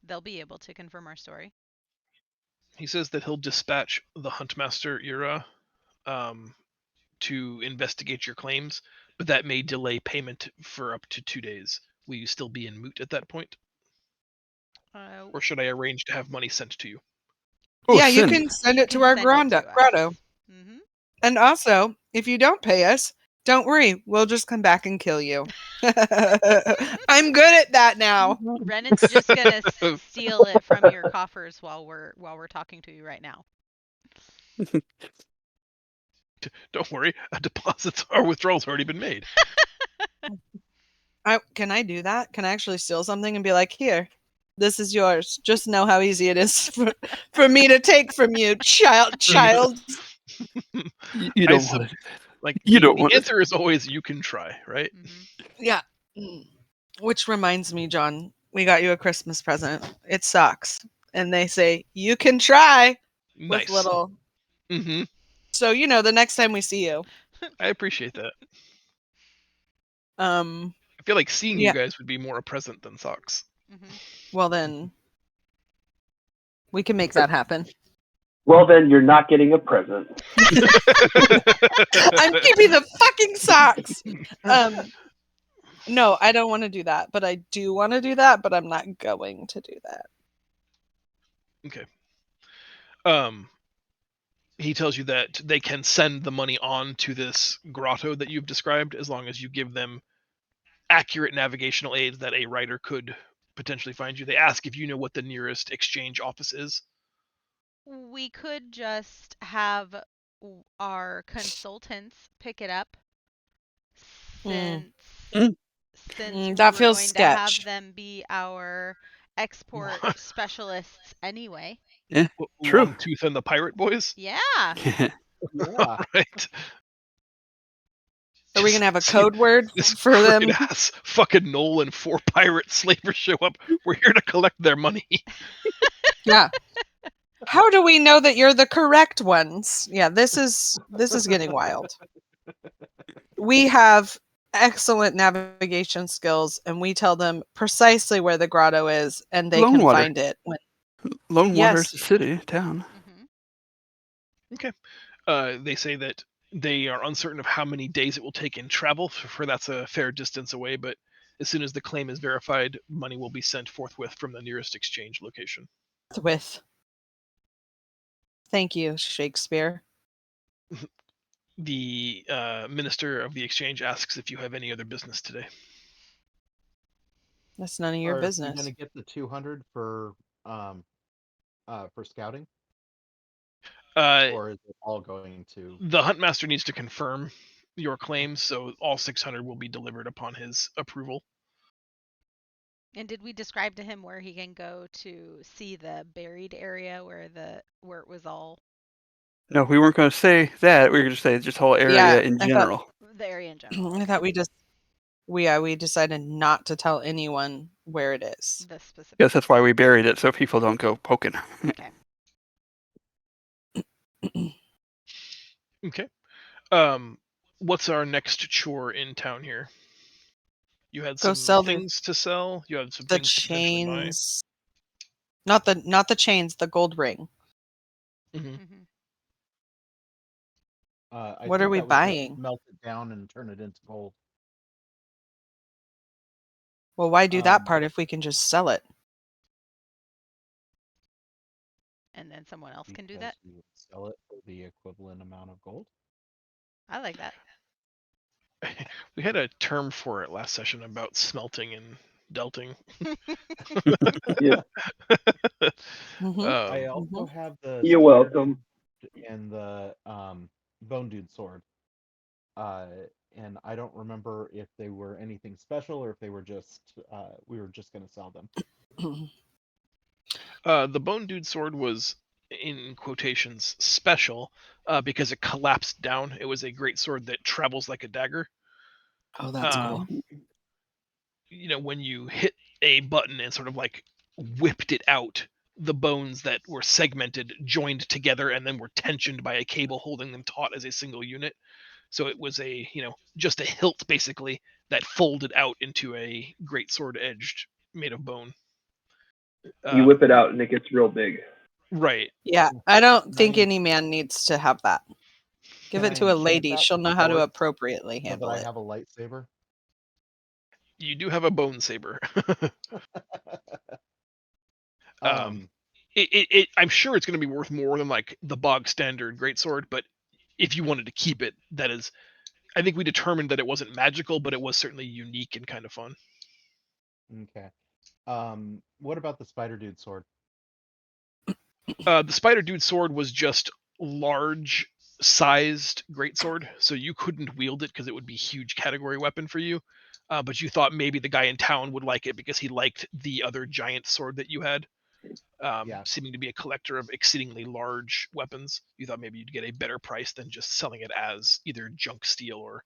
S5: They'll be able to confirm our story.
S2: He says that he'll dispatch the Huntmaster Ira to investigate your claims, but that may delay payment for up to 2 days. Will you still be in moot at that point? Or should I arrange to have money sent to you?
S3: Oh,
S4: yeah, you
S3: send.
S4: can send
S5: You
S4: it to
S5: can
S4: our
S5: send it to
S4: grotto.
S5: us. Mhm.
S4: And also, if you don't pay us, don't worry. We'll just come back and kill you. I'm good at that now.
S5: Renan's just gonna steal it from your coffers while we're talking to you right now.
S2: Don't worry, our withdrawal's already been made.
S4: Can I do that? Can I actually steal something and be like, here, this is yours. Just know how easy it is for me to take from you, child.
S3: You don't want to.
S2: Like
S3: You
S2: the
S3: don't want to.
S2: answer is always you can try, right?
S4: Yeah. Which reminds me, John, we got you a Christmas present. It sucks. And they say, you can try with
S2: Nice.
S4: little.
S2: Mm-hmm.
S4: So, the next time we see you.
S2: I appreciate that.
S4: I
S2: feel like seeing you guys would be more a present than socks.
S4: Well, then we can make that happen.
S1: Well, then you're not getting a present.
S4: I'm keeping the fucking socks. No, I don't want to do that, but I do want to do that, but I'm not going to do that.
S2: Okay. He tells you that they can send the money on to this grotto that you've described as long as you give them accurate navigational aids that a writer could potentially find you. They ask if you know what the nearest exchange office is.
S5: We could just have our consultants pick it up since
S4: that
S5: we're
S4: feels
S5: going to
S4: sketch.
S5: have them be our export specialists anyway.
S3: Yeah, true.
S2: Longtooth and the Pirate Boys?
S5: Yeah.
S6: Yeah.
S2: Right.
S4: Are we going to have a code word for them?
S2: Ass fucking Noel and 4 pirate slavers show up. We're here to collect their money.
S4: Yeah. How do we know that you're the correct ones? Yeah, this is getting wild. We have excellent navigation skills, and we tell them precisely where the grotto is, and they can find it.
S3: Lone Water is the city, town.
S2: Okay. They say that they are uncertain of how many days it will take in travel, for that's a fair distance away, but as soon as the claim is verified, money will be sent forthwith from the nearest exchange location.
S4: Thank you, Shakespeare.
S2: The minister of the exchange asks if you have any other business today.
S4: That's none of your business.
S6: Are you going to get the 200 for scouting? Or is it all going to...
S2: The Huntmaster needs to confirm your claims, so all 600 will be delivered upon his approval.
S5: And did we describe to him where he can go to see the buried area where it was all?
S3: No, we weren't going to say that. We were going to say just whole area in general.
S5: The area in general.
S4: I thought we decided not to tell anyone where it is.
S5: The specific.
S3: Yes, that's why we buried it, so people don't go poking.
S5: Okay.
S2: Okay. What's our next chore in town here? You had some things to sell. You had some things to potentially buy.
S4: Chains. Not the chains. The gold ring. What are we buying?
S6: Melt it down and turn it into gold.
S4: Well, why do that part if we can just sell it?
S5: And then someone else can do that?
S6: We would sell it for the equivalent amount of gold.
S5: I like that.
S2: We had a term for it last session about smelting and delting.
S1: Yeah.
S6: I also have the...
S1: You're welcome.
S6: And the Bone Dude sword. And I don't remember if they were anything special or if they were just... we were just going to sell them.
S2: The Bone Dude sword was, in quotations, special because it collapsed down. It was a great sword that travels like a dagger.
S4: Oh, that's cool.
S2: When you hit a button and sort of like whipped it out. The bones that were segmented, joined together, and then were tensioned by a cable holding them taut as a single unit. So it was a, just a hilt basically that folded out into a great sword edged made of bone.
S1: You whip it out and it gets real big.
S2: Right.
S4: Yeah, I don't think
S6: I-
S4: any man needs to have that. Give
S6: Can
S4: it to
S6: I
S4: a
S6: enchant
S4: lady.
S6: that
S4: She'll know how to
S6: sword
S4: appropriately
S6: so that
S4: handle
S6: I
S4: it.
S6: have a lightsaber?
S2: You do have a bone saber.
S6: um,
S2: I'm sure it's going to be worth more than like the bog standard greatsword, but if you wanted to keep it, that is, I think we determined that it wasn't magical, but it was certainly unique and kind of fun.
S6: okay. What about the spider dude sword?
S2: The spider dude sword was just large sized greatsword, so you couldn't wield it because it would be huge category weapon for you. But you thought maybe the guy in town would like it because he liked the other giant sword that you had.
S6: Yeah.
S2: Seeming to be a collector of exceedingly large weapons. You thought maybe you'd get a better price than just selling it as either junk steel or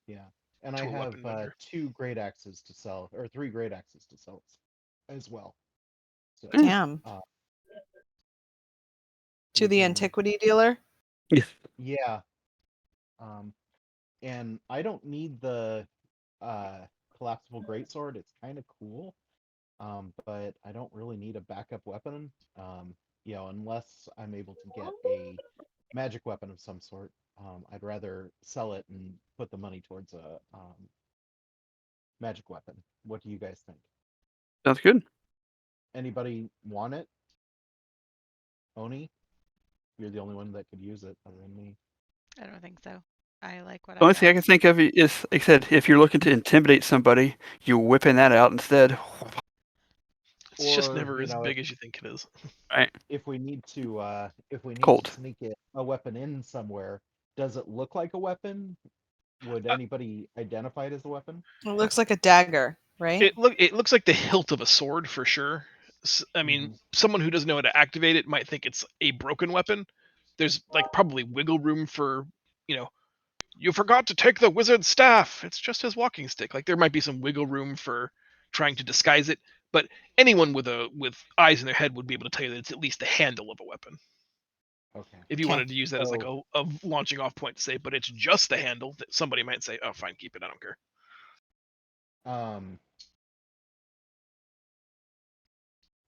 S6: Yeah. And
S2: to
S6: I
S2: a
S6: have
S2: weapon vendor.
S6: 2 great axes to sell, or 3 great axes to sell as well. So,
S4: Damn.
S6: uh,
S4: To
S6: we
S4: the
S6: can,
S4: antiquity dealer?
S3: Yes.
S6: yeah. Um, and I don't need the collapsible greatsword. It's kind of cool, but I don't really need a backup weapon. Unless I'm able to get a magic weapon of some sort. I'd rather sell it and put the money towards a magic weapon. What do you guys think?
S3: Sounds good.
S6: Anybody want it? Oni, you're the only one that could use it other than me.
S5: I don't think so. I like what
S3: The
S5: I
S3: only thing I
S5: got.
S3: can think of is, like I said, if you're looking to intimidate somebody, you whipping that out instead.
S2: It's just
S6: Or
S2: never as big as you think it is.
S3: Right.
S6: if we need to
S3: Cold.
S6: sneak a weapon in somewhere, does it look like a weapon? Would anybody identify it as a weapon?
S4: It looks like a dagger, right?
S2: It looks like the hilt of a sword for sure. I mean,
S6: Mhm.
S2: someone who doesn't know how to activate it might think it's a broken weapon. There's like probably wiggle room for, you know, you forgot to take the wizard's staff. It's just his walking stick. Like there might be some wiggle room for trying to disguise it, but anyone with eyes in their head would be able to tell you that it's at least the handle of a weapon.
S6: Okay.
S2: If you
S4: Okay.
S2: wanted to use that as like
S6: So,
S2: a launching off point to say, but it's just the handle, that somebody might say, "Oh, fine, keep it. I don't care."
S6: um,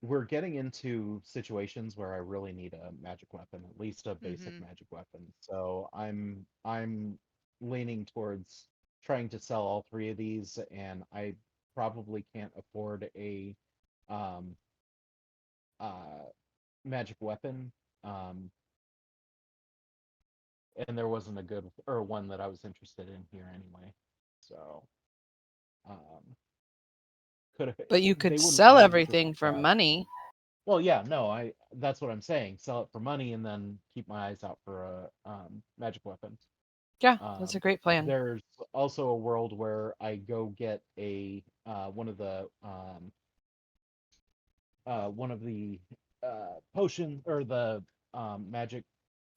S6: we're getting into situations where I really need a magic weapon, at least a basic
S5: Mhm.
S6: magic weapon. So I'm leaning towards trying to sell all 3 of these, and I probably can't afford a um uh magic weapon. Um and there wasn't a good or one that I was interested in here anyway. So could have
S4: But you
S6: they
S4: could
S6: wouldn't
S4: sell
S6: mind just
S4: everything for money.
S6: well, yeah, no, I that's what I'm saying. Sell it for money and then keep my eyes out for a magic weapon.
S4: Yeah, that's a
S6: Um,
S4: great plan.
S6: there's also a world where I go get a one of the potion or the magic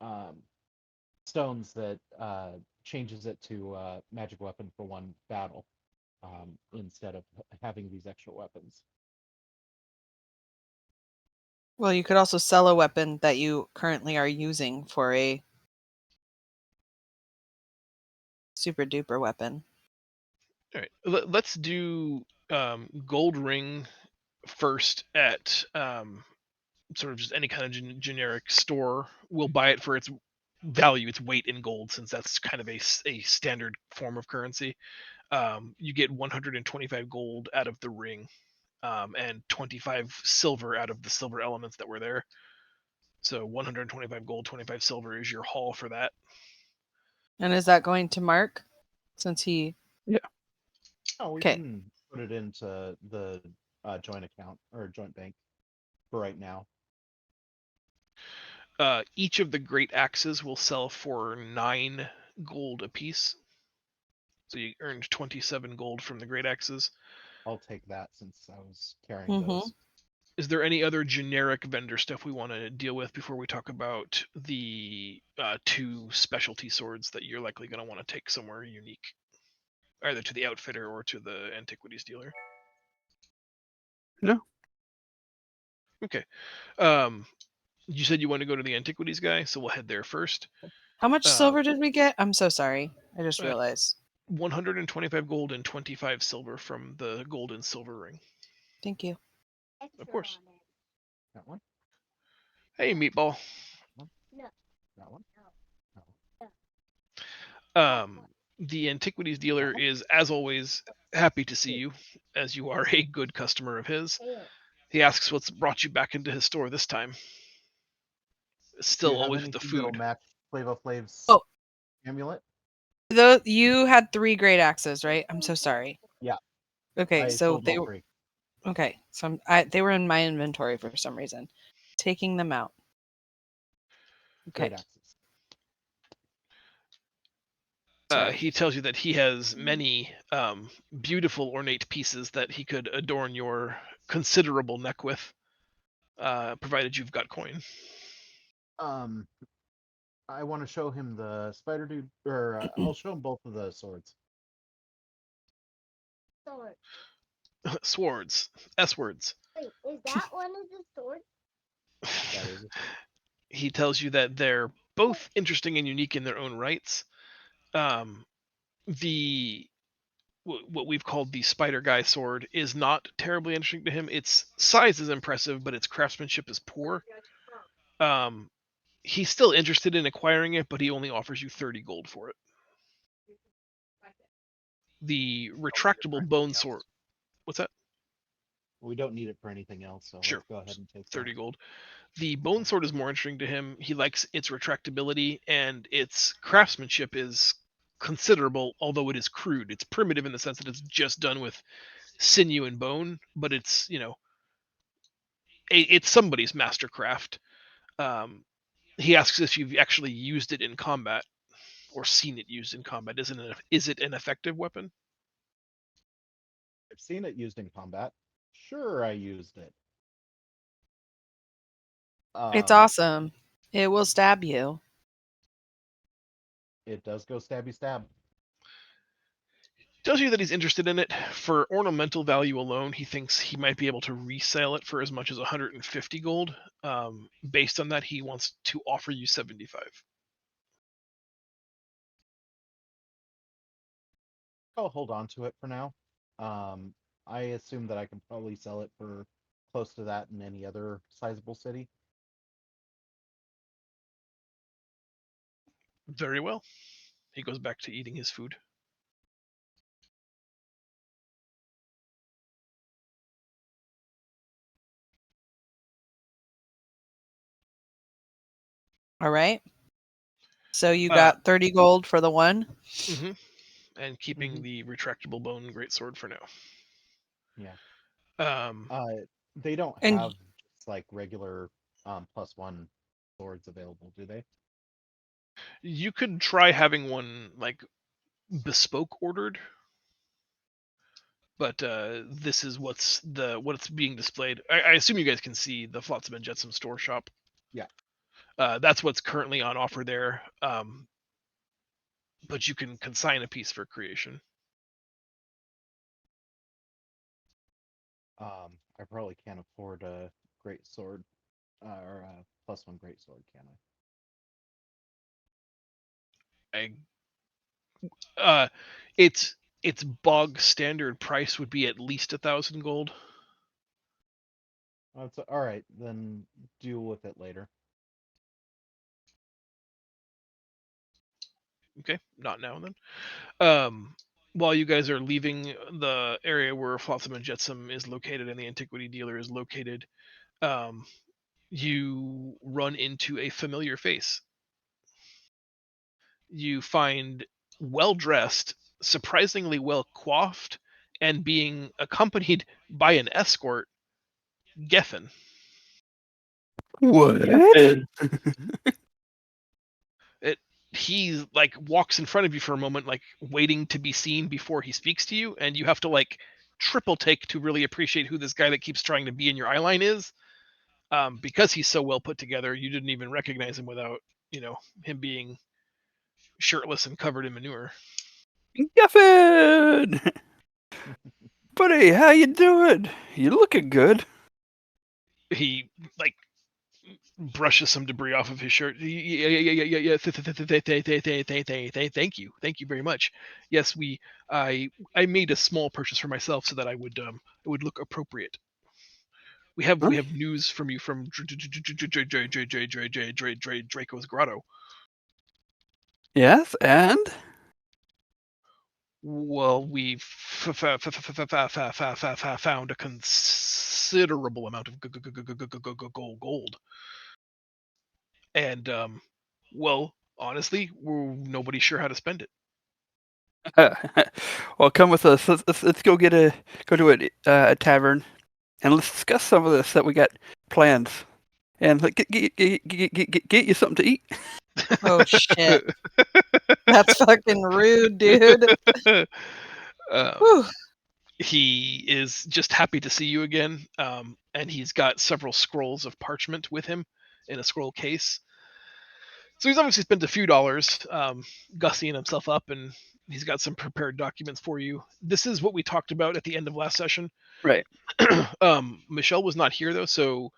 S6: um, stones that changes it to magic weapon for one battle instead of having these extra weapons.
S4: Well, you could also sell a weapon that you currently are using for a super duper weapon.
S2: All right, let's do gold ring first at sort of just any kind of generic store. We'll buy it for its value, its weight in gold, since that's kind of a standard form of currency. You get 125 gold out of the ring, and 25 silver out of the silver elements that were there. So 125 gold, 25 silver is your haul for that.
S4: And is that going to Mark? Since he.
S3: Yeah.
S6: Oh, we
S4: Okay.
S6: can put it into the joint account or joint bank for right now.
S2: Each of the great axes will sell for 9 gold apiece. So you earned 27 gold from the great axes.
S6: I'll take that since I was carrying
S4: Mm-hmm.
S6: those.
S2: Is there any other generic vendor stuff we want to deal with before we talk about the 2 specialty swords that you're likely going to want to take somewhere unique, either to the outfitter or to the antiquities dealer?
S3: No.
S2: Okay. You said you want to go to the antiquities guy, so we'll head there first.
S4: How much
S2: Uh,
S4: silver did we get? I'm so sorry. I just
S2: Uh,
S4: realized.
S2: 125 gold and 25 silver from the gold and silver ring.
S4: Thank you.
S2: Of course.
S6: That one?
S2: Hey, meatball.
S6: That one?
S2: The antiquities dealer is, as always, happy to see you, as you are a good customer of his. He asks what's brought you back into his store this time.
S6: Do
S2: Still
S6: you have
S2: always with the
S6: anything that'll
S2: food.
S6: match Flava Flav's
S4: Oh.
S6: amulet?
S4: Though you had 3 great axes, right? I'm so sorry.
S6: Yeah.
S4: Okay,
S6: I
S4: so
S6: sold
S4: they
S6: all
S4: were
S6: 3.
S4: okay. So they were in my inventory for some reason. Taking them out. Okay.
S6: Great axes.
S4: Sorry.
S2: He tells you that he has many beautiful ornate pieces that he could adorn your considerable neck with, provided you've got coin.
S6: I want to show him the spider dude, or I'll show him both of the swords.
S2: Swords. S-words.
S7: Wait, is that one of the swords?
S6: That is a sword.
S2: He tells you that they're both interesting and unique in their own rights. The what we've called the spider guy sword is not terribly interesting to him. Its size is impressive, but its craftsmanship is poor. He's still interested in acquiring it, but he only offers you 30 gold for it. The retractable bone sword. What's that?
S6: We don't need it for anything else, so
S2: Sure.
S6: let's go ahead and take
S2: 30
S6: that.
S2: gold. The bone sword is more interesting to him. He likes its retractability, and its craftsmanship is considerable, although it is crude. It's primitive in the sense that it's just done with sinew and bone, but it's, it's somebody's mastercraft. He asks if you've actually used it in combat or seen it used in combat. Is it an effective weapon?
S6: I've seen it used in combat. Sure, I used it.
S4: It's awesome. It will stab you.
S6: It does go stabby stab.
S2: Tells you that he's interested in it. For ornamental value alone, he thinks he might be able to resell it for as much as 150 gold. Based on that, he wants to offer you 75.
S6: I'll hold on to it for now. I assume that I can probably sell it for close to that in any other sizable city.
S2: Very well. He goes back to eating his food.
S4: All right. So you got 30 gold for the one?
S2: Mm-hmm. And keeping the retractable bone greatsword for now.
S6: Yeah.
S2: Um,
S6: They don't
S4: And
S6: have just like regular +1 swords available, do they?
S2: you could try having one like bespoke ordered, but this is what's being displayed. I assume you guys can see the Flotsam and Jetsam store shop.
S6: Yeah.
S2: That's what's currently on offer there. But you can consign a piece for creation.
S6: I probably can't afford a great sword or a +1 great sword, can I?
S2: Its bog standard price would be at least 1,000 gold.
S6: That's all right. Then deal with it later.
S2: Okay, not now then. While you guys are leaving the area where Flotsam and Jetsam is located and the antiquity dealer is located, you run into a familiar face. You find well dressed, surprisingly well coiffed, and being accompanied by an escort, Geffen.
S3: What?
S1: And
S2: He like walks in front of you for a moment, like waiting to be seen before he speaks to you, and you have to like triple take to really appreciate who this guy that keeps trying to be in your eyeline is. Because he's so well put together, you didn't even recognize him without, him being shirtless and covered in manure.
S3: Guffin! Buddy, how you doing? You looking good.
S2: He like brushes some debris off of his shirt. Yeah. Thank you very much. Yes, I made a small purchase for myself so that it would look appropriate. We have news from you from Draco's Grotto.
S3: Yes, and
S2: Well, we found a considerable amount of gold, and well, honestly, nobody's sure how to spend it.
S3: well, come with us. Let's go go to a tavern, and let's discuss some of this that we got planned, and get you something to eat.
S4: Oh shit. That's fucking rude, dude.
S2: um,
S4: Whew.
S2: he is just happy to see you again, and he's got several scrolls of parchment with him in a scroll case. So he's obviously spent a few dollars gussying himself up, and he's got some prepared documents for you. This is what we talked about at the end of last session.
S3: Right.
S2: Michelle was not here though, so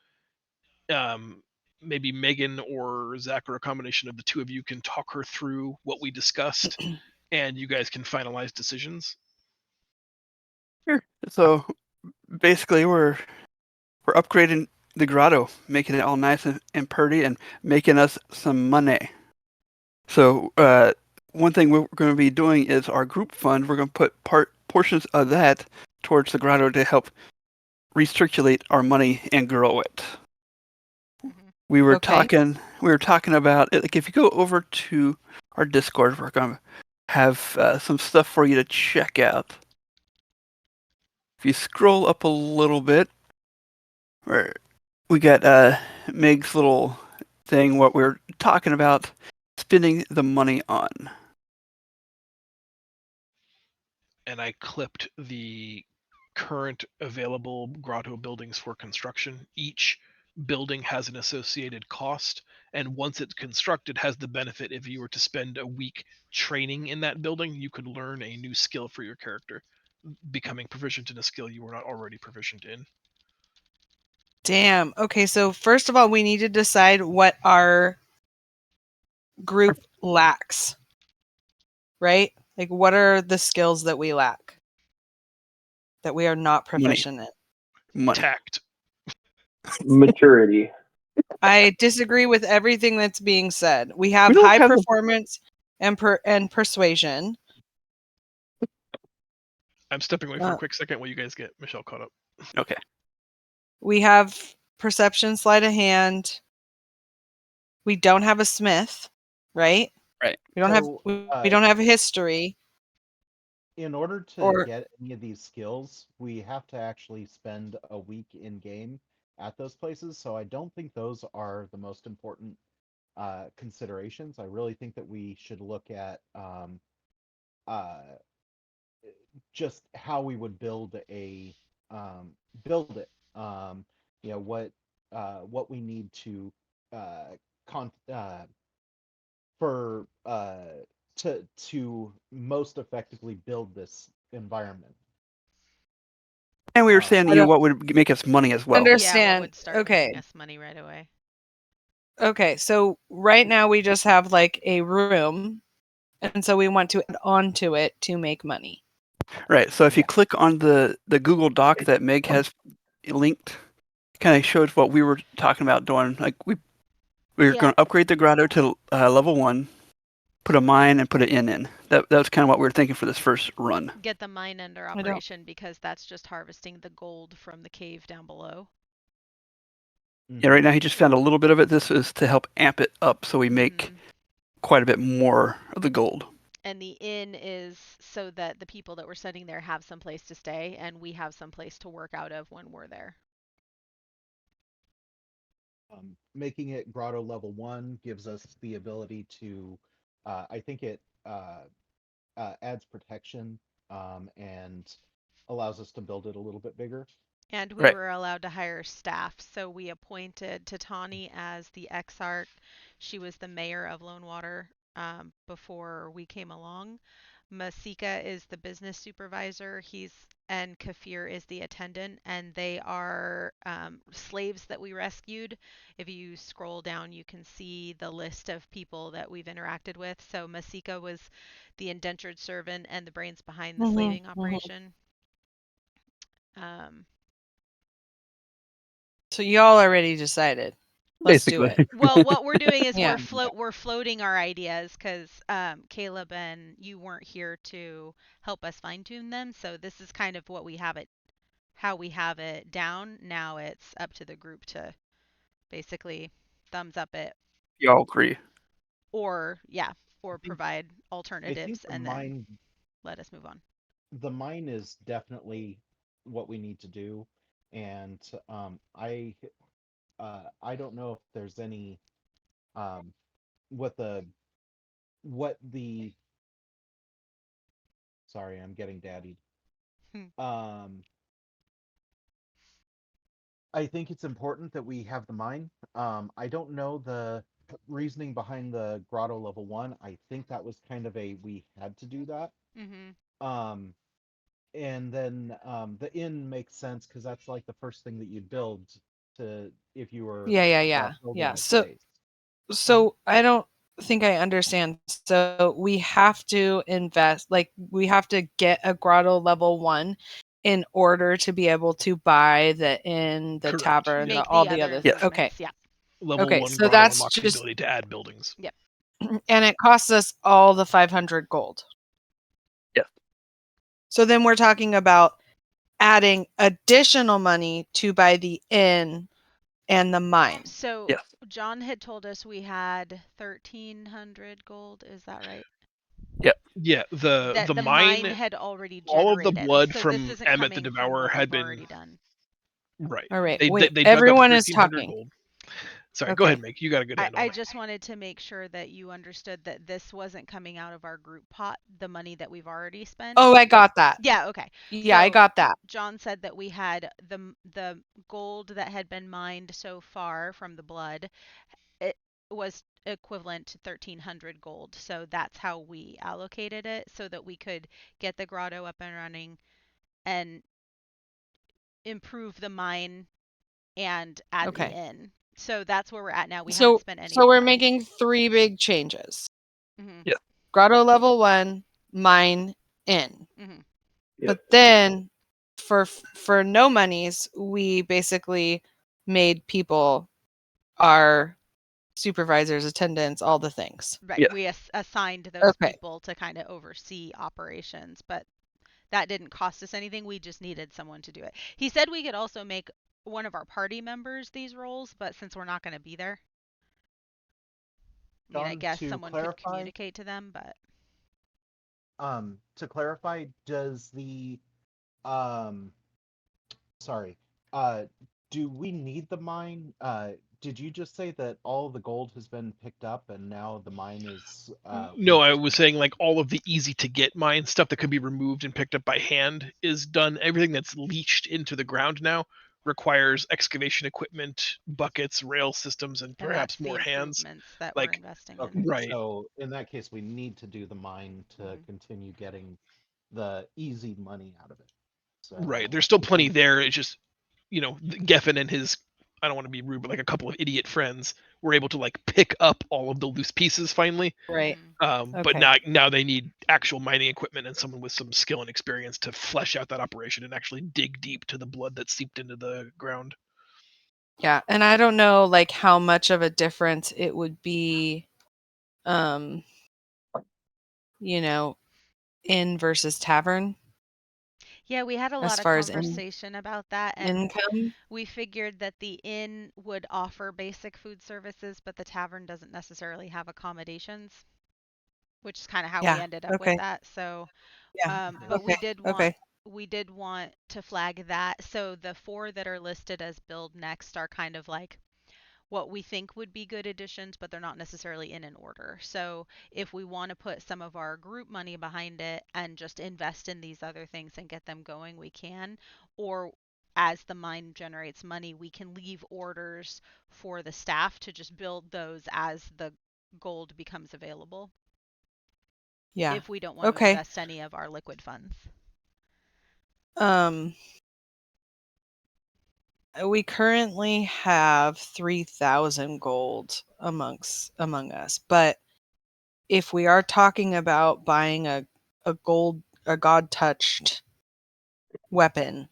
S2: um, maybe Megan or Zach or a combination of the two of you can talk her through what we discussed, and you guys can finalize decisions.
S3: Sure. So basically, we're upgrading the grotto, making it all nice and pretty, and making us some money. So one thing we're going to be doing is our group fund. We're going to put portions of that towards the grotto to help recirculate our money and grow it.
S5: Mhm.
S3: We were
S4: Okay.
S3: talking about like if you go over to our Discord, we're going to have some stuff for you to check out. If you scroll up a little bit, where we got Meg's little thing, what we're talking about spending the money on.
S2: And I clipped the current available grotto buildings for construction. Each building has an associated cost, and once it's constructed, has the benefit if you were to spend a week training in that building, you could learn a new skill for your character, becoming proficient in a skill you were not already proficient in.
S4: Damn. Okay, so first of all, we need to decide what our group lacks. Right? Like what are the skills that we lack? That we are not proficient in.
S3: Money.
S2: Tact.
S1: Maturity.
S4: I disagree with everything that's being said. We have
S3: We don't
S4: high
S3: have the-
S4: performance and persuasion.
S2: I'm stepping away for a quick second while you guys get Michelle caught up.
S3: Okay.
S4: We have perception, sleight of hand. We don't have a smith, right?
S3: Right.
S4: We don't
S6: So,
S4: we don't have a history.
S6: in order to
S4: Or-
S6: get any of these skills, we have to actually spend a week in game at those places. So I don't think those are the most important considerations. I really think that we should look at uh, just how we would build it. You know what we need to con for to most effectively build this environment.
S3: And we were
S6: Um,
S3: saying,
S4: I don't
S3: what would make us money as well.
S4: Under-
S5: Yeah,
S4: Understand.
S5: what would start
S4: Okay.
S5: making us money right away?
S4: Okay, so right now we just have like a room, and so we want to add on to it to make money.
S3: Right. So if you
S6: Yeah.
S3: click on the Google Doc that Meg has linked, kind of shows what we were talking about doing. Like we're
S5: Yeah.
S3: going to upgrade the grotto to level 1, put a mine, and put an inn in. That's kind of what we were thinking for this first run.
S5: Get the mine under
S4: don't-
S5: operation because that's just harvesting the gold from the cave down below.
S3: Yeah. Right now he just found a little bit of it. This is to help amp it up so we make
S5: Mhm.
S3: quite a bit more of the gold.
S5: And the inn is so that the people that were sitting there have some place to stay and we have some place to work out of when we're there.
S6: Making it grotto level 1 gives us the ability to, I think it adds protection and allows us to build it a little bit bigger.
S5: And we
S3: Right.
S5: were allowed to hire staff, so we appointed Tatani as the exarch. She was the mayor of Lone Water before we came along. Masika is the business supervisor. And Kafir is the attendant, and they are slaves that we rescued. If you scroll down, you can see the list of people that we've interacted with. So Masika was the indentured servant and the brains behind the slaving operation. Um,
S4: So y'all already decided. Let's do
S1: Basically.
S4: it.
S5: Well, what we're doing is
S4: Yeah.
S5: we're floating our ideas because Caleb and you weren't here to help us fine tune them. So this is kind of what we have it, how we have it down. Now it's up to the group to basically thumbs up it,
S3: Y'all agree?
S5: or yeah, or
S6: think-
S5: provide
S6: I think
S5: alternatives and then let us move on.
S6: the mine is definitely what we need to do, and I don't know if there's any um what the sorry, I'm getting daddied.
S5: Hmm.
S6: Um, I think it's important that we have the mine. I don't know the reasoning behind the grotto level 1. I think that was kind of a we had to do that.
S5: Mhm.
S6: Um, and then the inn makes sense because that's like the first thing that you'd build to if you were building a
S4: So
S6: place.
S4: I don't think I understand. So we have to invest, like we have to get a grotto level 1 in order to be able to buy the inn, the
S2: Correct,
S4: tavern,
S2: yeah.
S5: Make
S4: all
S5: the
S4: the
S5: other
S4: other.
S3: Yes.
S4: Okay.
S5: improvements. Yeah.
S2: Level
S4: Okay,
S2: 1
S4: so
S2: grotto
S4: that's
S2: unlocks the
S4: just
S2: ability to add buildings.
S5: Yep.
S4: and it costs us all the 500 gold.
S3: Yes.
S4: So then we're talking about adding additional money to buy the inn and the mine.
S5: So
S3: Yes.
S5: John had told us we had 1,300 gold. Is that right?
S2: Yeah,
S5: That
S2: the
S5: the mine
S2: mine,
S5: had already
S2: all of the
S5: generated.
S2: blood
S5: So this
S2: from
S5: isn't
S2: Emmett the
S5: coming from
S2: Devourer
S5: what
S2: had
S5: we've
S2: been
S5: already done.
S2: right.
S4: All right,
S2: They
S4: wait.
S2: dug up
S4: Everyone is
S2: 1,300
S4: talking.
S2: gold. Sorry, go
S4: Okay.
S2: ahead, Mick. You got a good handle
S5: I
S2: on it.
S5: just wanted to make sure that you understood that this wasn't coming out of our group pot, the money that we've already spent.
S4: Oh, I got that.
S5: Yeah, okay.
S4: Yeah, I
S5: So
S4: got that.
S5: John said that we had the gold that had been mined so far from the blood. It was equivalent to 1,300 gold. So that's how we allocated it so that we could get the grotto up and running and improve the mine and add the
S4: Okay.
S5: inn. So that's where we're at now. We haven't
S4: So
S5: spent any
S4: so
S5: of the
S4: we're
S5: money.
S4: making 3 big changes.
S5: Mhm.
S3: Yeah.
S4: Grotto level 1, mine, inn.
S5: Mhm.
S1: Yep.
S4: But then for no monies, we basically made people our supervisors, attendants, all the things.
S5: Right.
S3: Yes.
S5: We assigned those
S4: Okay.
S5: people to kind of oversee operations, but that didn't cost us anything. We just needed someone to do it. He said we could also make one of our party members these roles, but since we're not going to be there, I mean, I
S6: John,
S5: guess someone could communicate to them, but
S6: to clarify, does the um sorry, do we need the mine? Did you just say that all the gold has been picked up and now the mine is we
S2: No, I
S6: just
S2: was saying like all of the easy to get mine stuff that could be removed and picked up by hand is done. Everything that's leached into the ground now requires excavation equipment, buckets, rail systems, and
S5: and that's
S2: perhaps
S5: the
S2: more hands.
S5: improvements that we're
S2: Like,
S5: investing in.
S6: okay,
S2: right,
S6: so in that case we need to do the mine to
S5: Mhm.
S6: continue getting the easy money out of it. So
S2: right. There's still plenty
S6: we
S2: there. It's just, Geffen and his, I don't want to be rude, but like a couple of idiot friends were able to like pick up all of the loose pieces finally.
S4: Right.
S5: Mhm.
S2: But
S4: Okay.
S2: now they need actual mining equipment and someone with some skill and experience to flesh out that operation and actually dig deep to the blood that seeped into the ground.
S4: Yeah, and I don't know like how much of a difference it would be um you know, inn versus tavern
S5: Yeah, we had a
S4: as
S5: lot of
S4: far as
S5: conversation about that, and
S4: income.
S5: we figured that the inn would offer basic food services, but the tavern doesn't necessarily have accommodations, which is kind of how we
S4: Yeah.
S5: ended up with
S4: Okay.
S5: that. So,
S4: Yeah.
S5: but
S4: Okay. Okay.
S5: we did want to flag that. So the four that are listed as build next are kind of like what we think would be good additions, but they're not necessarily in an order. So if we want to put some of our group money behind it and just invest in these other things and get them going, we can. Or as the mine generates money, we can leave orders for the staff to just build those as the gold becomes available.
S4: Yeah.
S5: if we don't want to
S4: Okay.
S5: invest any of our liquid funds.
S4: We currently have 3,000 gold among us, but if we are talking about buying a god touched weapon,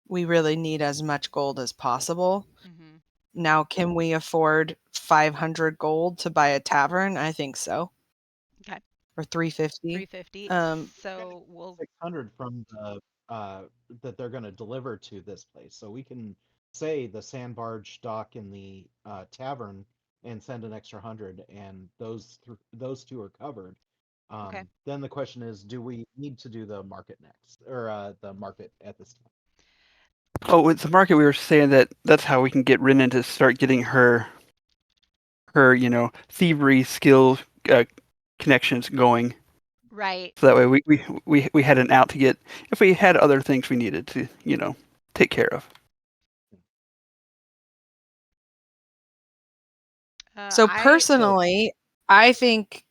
S4: we really need as much gold as possible.
S5: Mm-hmm.
S4: Now, can we afford 500 gold to buy a tavern? I think so.
S5: Okay.
S4: Or 350.
S5: 350. So we'll
S6: 600 from the that they're going to deliver to this place. So we can say the sand barge dock in the tavern and send an extra 100, and those two are covered.
S5: Okay.
S6: Then the question is, do we need to do the market next, or the market at this time?
S3: Oh, with the market, we were saying that that's how we can get Rin to start getting her thievery skill connections going.
S5: right.
S3: So that way we had an out to get if we had other things we needed to take care of.
S4: So
S5: I
S4: personally, I think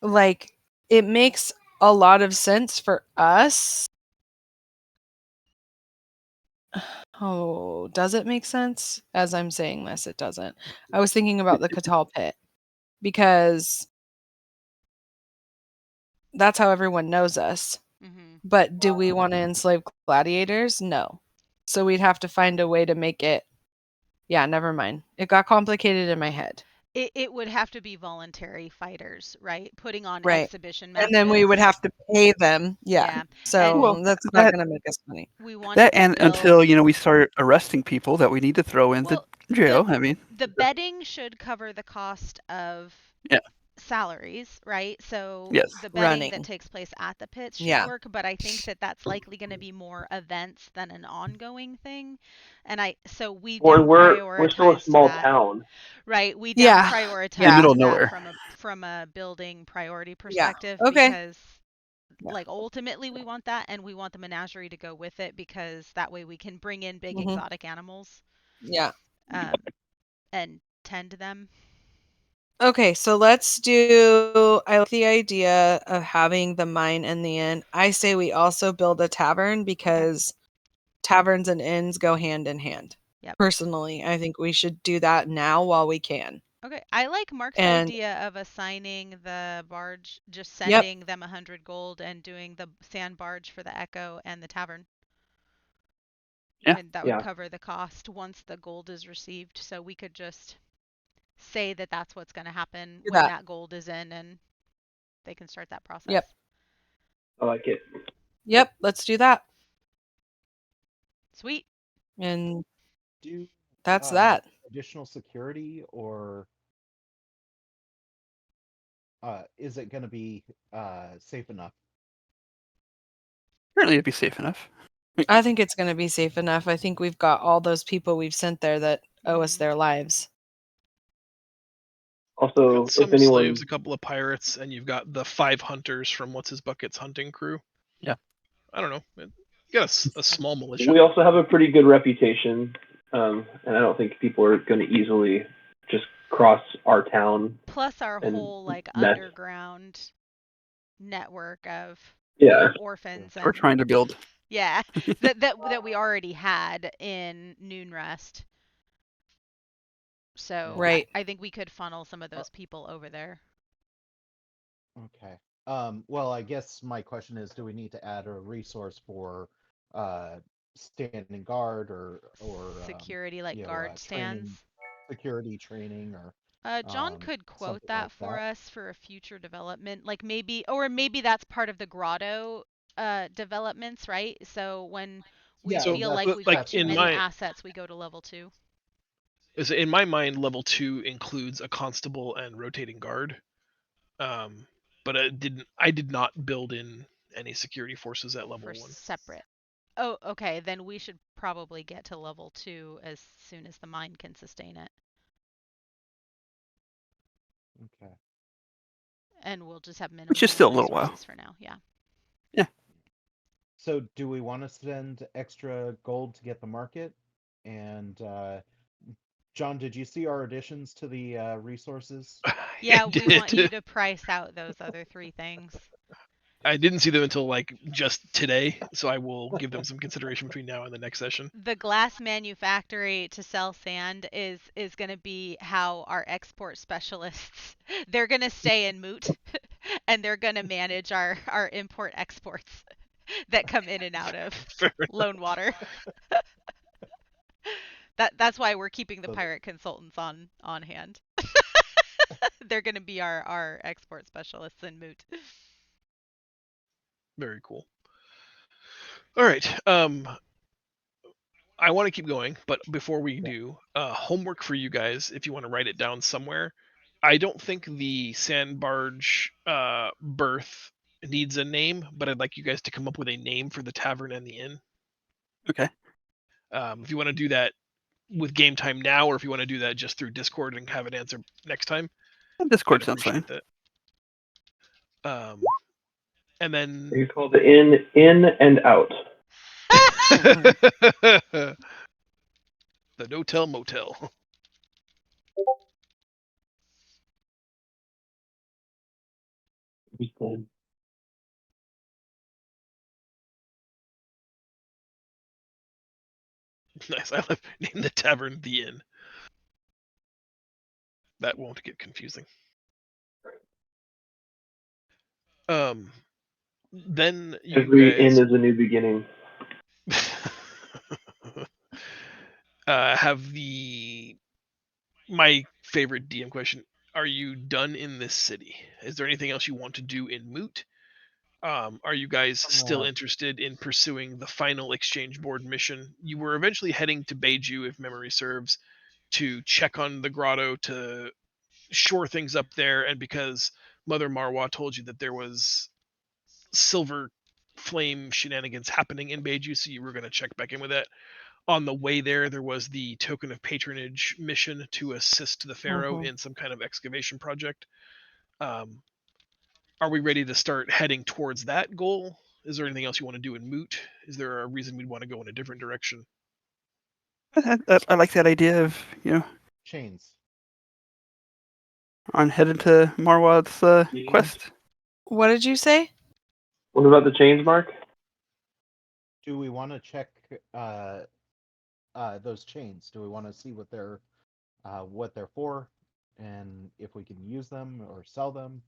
S4: like it makes a lot of sense for us. Oh, does it make sense? As I'm saying this, it doesn't. I was thinking about the Catal pit because that's how everyone knows us.
S5: Mhm.
S4: But do we want to enslave gladiators? No. So we'd have to find a way to make it. Yeah, never mind. It got complicated in my head.
S5: It would have to be voluntary fighters, right? Putting on
S4: Right.
S5: exhibition
S4: And
S5: matches.
S4: then we would have to pay them. Yeah.
S5: Yeah.
S4: So
S3: Well,
S4: that's not
S3: that
S4: going to make us money.
S5: We wanted
S3: that
S5: to
S3: and
S5: build
S3: until we start arresting people that we need to throw into
S5: well,
S3: jail. I mean,
S5: the betting should cover the cost of
S3: Yeah.
S5: salaries, right? So
S3: Yes.
S5: the betting that
S4: Running.
S5: takes place at the pits should
S4: Yeah.
S5: work, but I think that that's likely going to be more events than an ongoing thing. And so we
S1: Or
S5: down
S1: we're still a
S5: prioritized
S1: small
S5: that.
S1: town.
S5: Right, we down
S4: Yeah.
S5: prioritized
S3: In the middle of
S5: that
S3: nowhere.
S5: from a building priority
S4: Yeah.
S5: perspective
S4: Okay.
S5: because
S4: Yeah.
S5: like ultimately we want that and we want the menagerie to go with it because that way we can bring in big
S4: Mhm.
S5: exotic animals
S4: Yeah.
S5: and tend them.
S4: Okay, so let's do. I like the idea of having the mine and the inn. I say we also build a tavern because taverns and inns go hand in hand.
S5: Yep.
S4: Personally, I think we should do that now while we can.
S5: Okay, I like Mark's
S4: And
S5: idea of assigning the barge, just
S4: Yep.
S5: sending them 100 gold and doing the sand barge for the Echo and the tavern.
S3: Yeah.
S5: And that
S1: Yeah.
S5: would cover the cost once the gold is received. So we could just say that that's what's going to happen
S4: Do
S5: when
S4: that.
S5: that gold is in and they can start that process.
S4: Yep.
S1: I like it.
S4: Yep, let's do that.
S5: Sweet.
S4: And
S6: Do
S4: that's that.
S6: additional security, or is it going to be safe enough?
S3: Certainly, it'd be safe enough.
S4: I think it's going to be safe enough. I think we've got all those people we've sent there that owe us
S5: Mhm.
S4: their lives.
S1: Also,
S2: Some
S1: if anyone,
S2: slaves, a couple of pirates, and you've got the 5 hunters from What's His Bucket's hunting crew.
S3: Yeah.
S2: I don't know. You got a small militia.
S1: we also have a pretty good reputation, and I don't think people are going to easily just cross our town.
S5: Plus our
S1: And
S5: whole like
S1: mess.
S5: underground network of
S1: Yeah.
S5: orphans
S3: We're
S5: and
S3: trying to build.
S5: yeah, that we already had in Noon Rest. So
S4: Right.
S5: I think we could funnel some of those people over there.
S6: Okay. Well, I guess my question is, do we need to add a resource for standing guard or
S5: Security like guard
S6: training,
S5: stands.
S6: security training, or
S5: John could quote
S6: something
S5: that
S6: like
S5: for
S6: that?
S5: us for a future development, like maybe that's part of the grotto developments, right? So when we
S6: Yeah,
S5: feel like
S6: that's
S5: we've got
S2: like
S5: too
S2: in
S5: many
S2: my
S5: assets, we go to level 2.
S2: in my mind, level 2 includes a constable and rotating guard. But I did not build in any security forces at level
S5: For
S2: 1.
S5: separate. Oh, okay. Then we should probably get to level 2 as soon as the mine can sustain it.
S6: Okay.
S5: And we'll just have minimal
S3: Which is still a little while.
S5: resources for now. Yeah.
S6: So, do we want to spend extra gold to get the market, and John, did you see our additions to the resources?
S5: Yeah,
S2: I
S5: we want you
S2: did.
S5: to price out those other 3 things.
S2: I didn't see them until like just today, so I will give them some consideration between now and the next session.
S5: The glass manufactory to sell sand is going to be how our export specialists they're going to stay in Moot and they're going to manage our import exports that come in and out of
S2: Fair enough.
S5: Lone Water. That's why we're keeping the
S6: So-
S5: pirate consultants on hand. They're going to be our export specialists in Moot.
S2: Very cool. All right. I want to keep going, but before we do, homework for you guys, if you want to write it down somewhere. I don't think the sand barge berth needs a name, but I'd like you guys to come up with a name for the tavern and the inn.
S3: Okay.
S2: If you want to do that with game time now, or if you want to do that just through Discord and have an answer next time,
S3: Discord
S2: I'd
S3: sounds fine.
S2: appreciate that. And then
S1: You call the inn in and out.
S2: the no-tell motel. Nice. I love name the tavern the inn. That won't get confusing. Then you
S1: Every
S2: guys
S1: inn is a new beginning.
S2: have my favorite DM question. Are you done in this city? Is there anything else you want to do in Moot? Are you guys still interested in pursuing the final exchange board mission? You were eventually heading to Beiju, if memory serves, to check on the grotto, to shore things up there, and because Mother Marwa told you that there was silver flame shenanigans happening in Beiju, so you were going to check back in with that. On the way there was the token of patronage mission to assist the pharaoh
S4: Mhm.
S2: in some kind of excavation project. Are we ready to start heading towards that goal? Is there anything else you want to do in Moot? Is there a reason we'd want to go in a different direction?
S3: I like that idea of
S6: Chains.
S3: on headed to Marwad's quest.
S4: What did you say?
S1: What about the chains, Mark?
S6: Do we want to check those chains? Do we want to see what they're for, and if we can use them or sell them?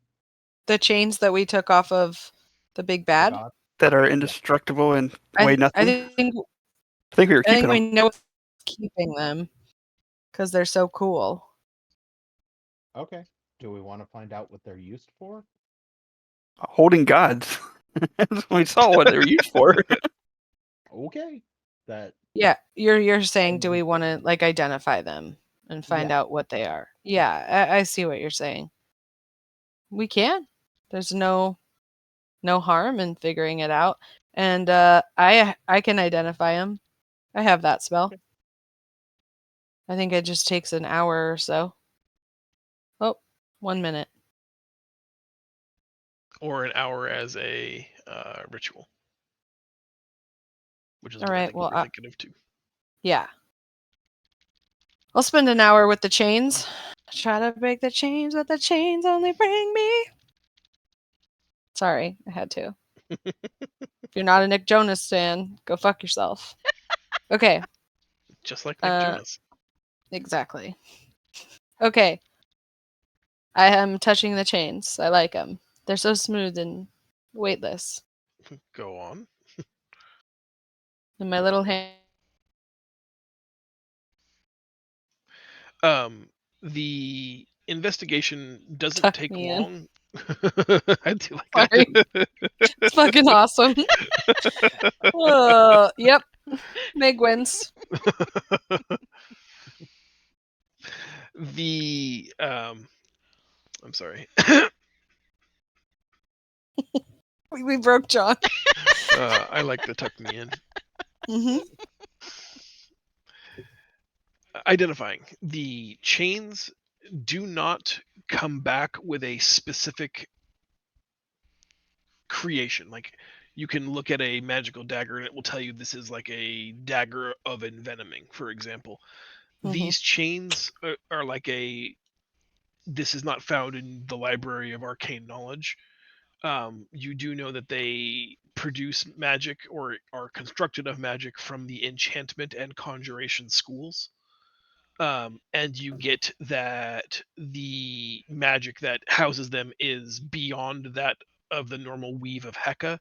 S4: The chains that we took off of the big
S6: to
S4: bad?
S6: God?
S3: That are indestructible and weigh
S4: I
S3: nothing.
S4: think
S3: I think we were
S4: I think
S3: keeping
S4: we
S3: them.
S4: know what's keeping them because they're so cool.
S6: Okay. Do we want to find out what they're used for?
S3: Holding gods. We saw what they were used for.
S6: Okay. That
S4: Yeah, you're saying, do
S6: And-
S4: we want to like identify them and find
S6: Yeah.
S4: out what they are? Yeah, I see what you're saying. We can. There's no harm in figuring it out, and I can identify them. I have that spell. I think it just takes an hour or so. Oh, 1 minute.
S2: Or an hour as a ritual? Which is
S4: All
S2: what I
S4: right.
S2: think
S4: Well,
S2: we were thinking of too.
S4: yeah. I'll spend an hour with the chains. Try to break the chains, but the chains only bring me. Sorry, I had to. If you're not a Nick Jonas fan, go fuck yourself. Okay,
S2: Just like Nick Jonas.
S4: exactly. Okay. I am touching the chains. I like them. They're so smooth and weightless.
S2: Go on.
S4: In my little hand.
S2: The investigation doesn't
S4: Tuck
S2: take
S4: me in.
S2: long. I do like
S4: Sorry.
S2: that.
S4: It's fucking awesome. Yep. Meg wins.
S2: The I'm sorry.
S4: We broke John.
S2: I like to tuck me in.
S4: Mm-hmm.
S2: Identifying the chains do not come back with a specific creation. Like you can look at a magical dagger and it will tell you this is like a dagger of envenoming, for example. These chains are like this is not found in the Library of Arcane Knowledge. You do know that they produce magic or are constructed of magic from the enchantment and conjuration schools. And you get that the magic that houses them is beyond that of the normal weave of Heka,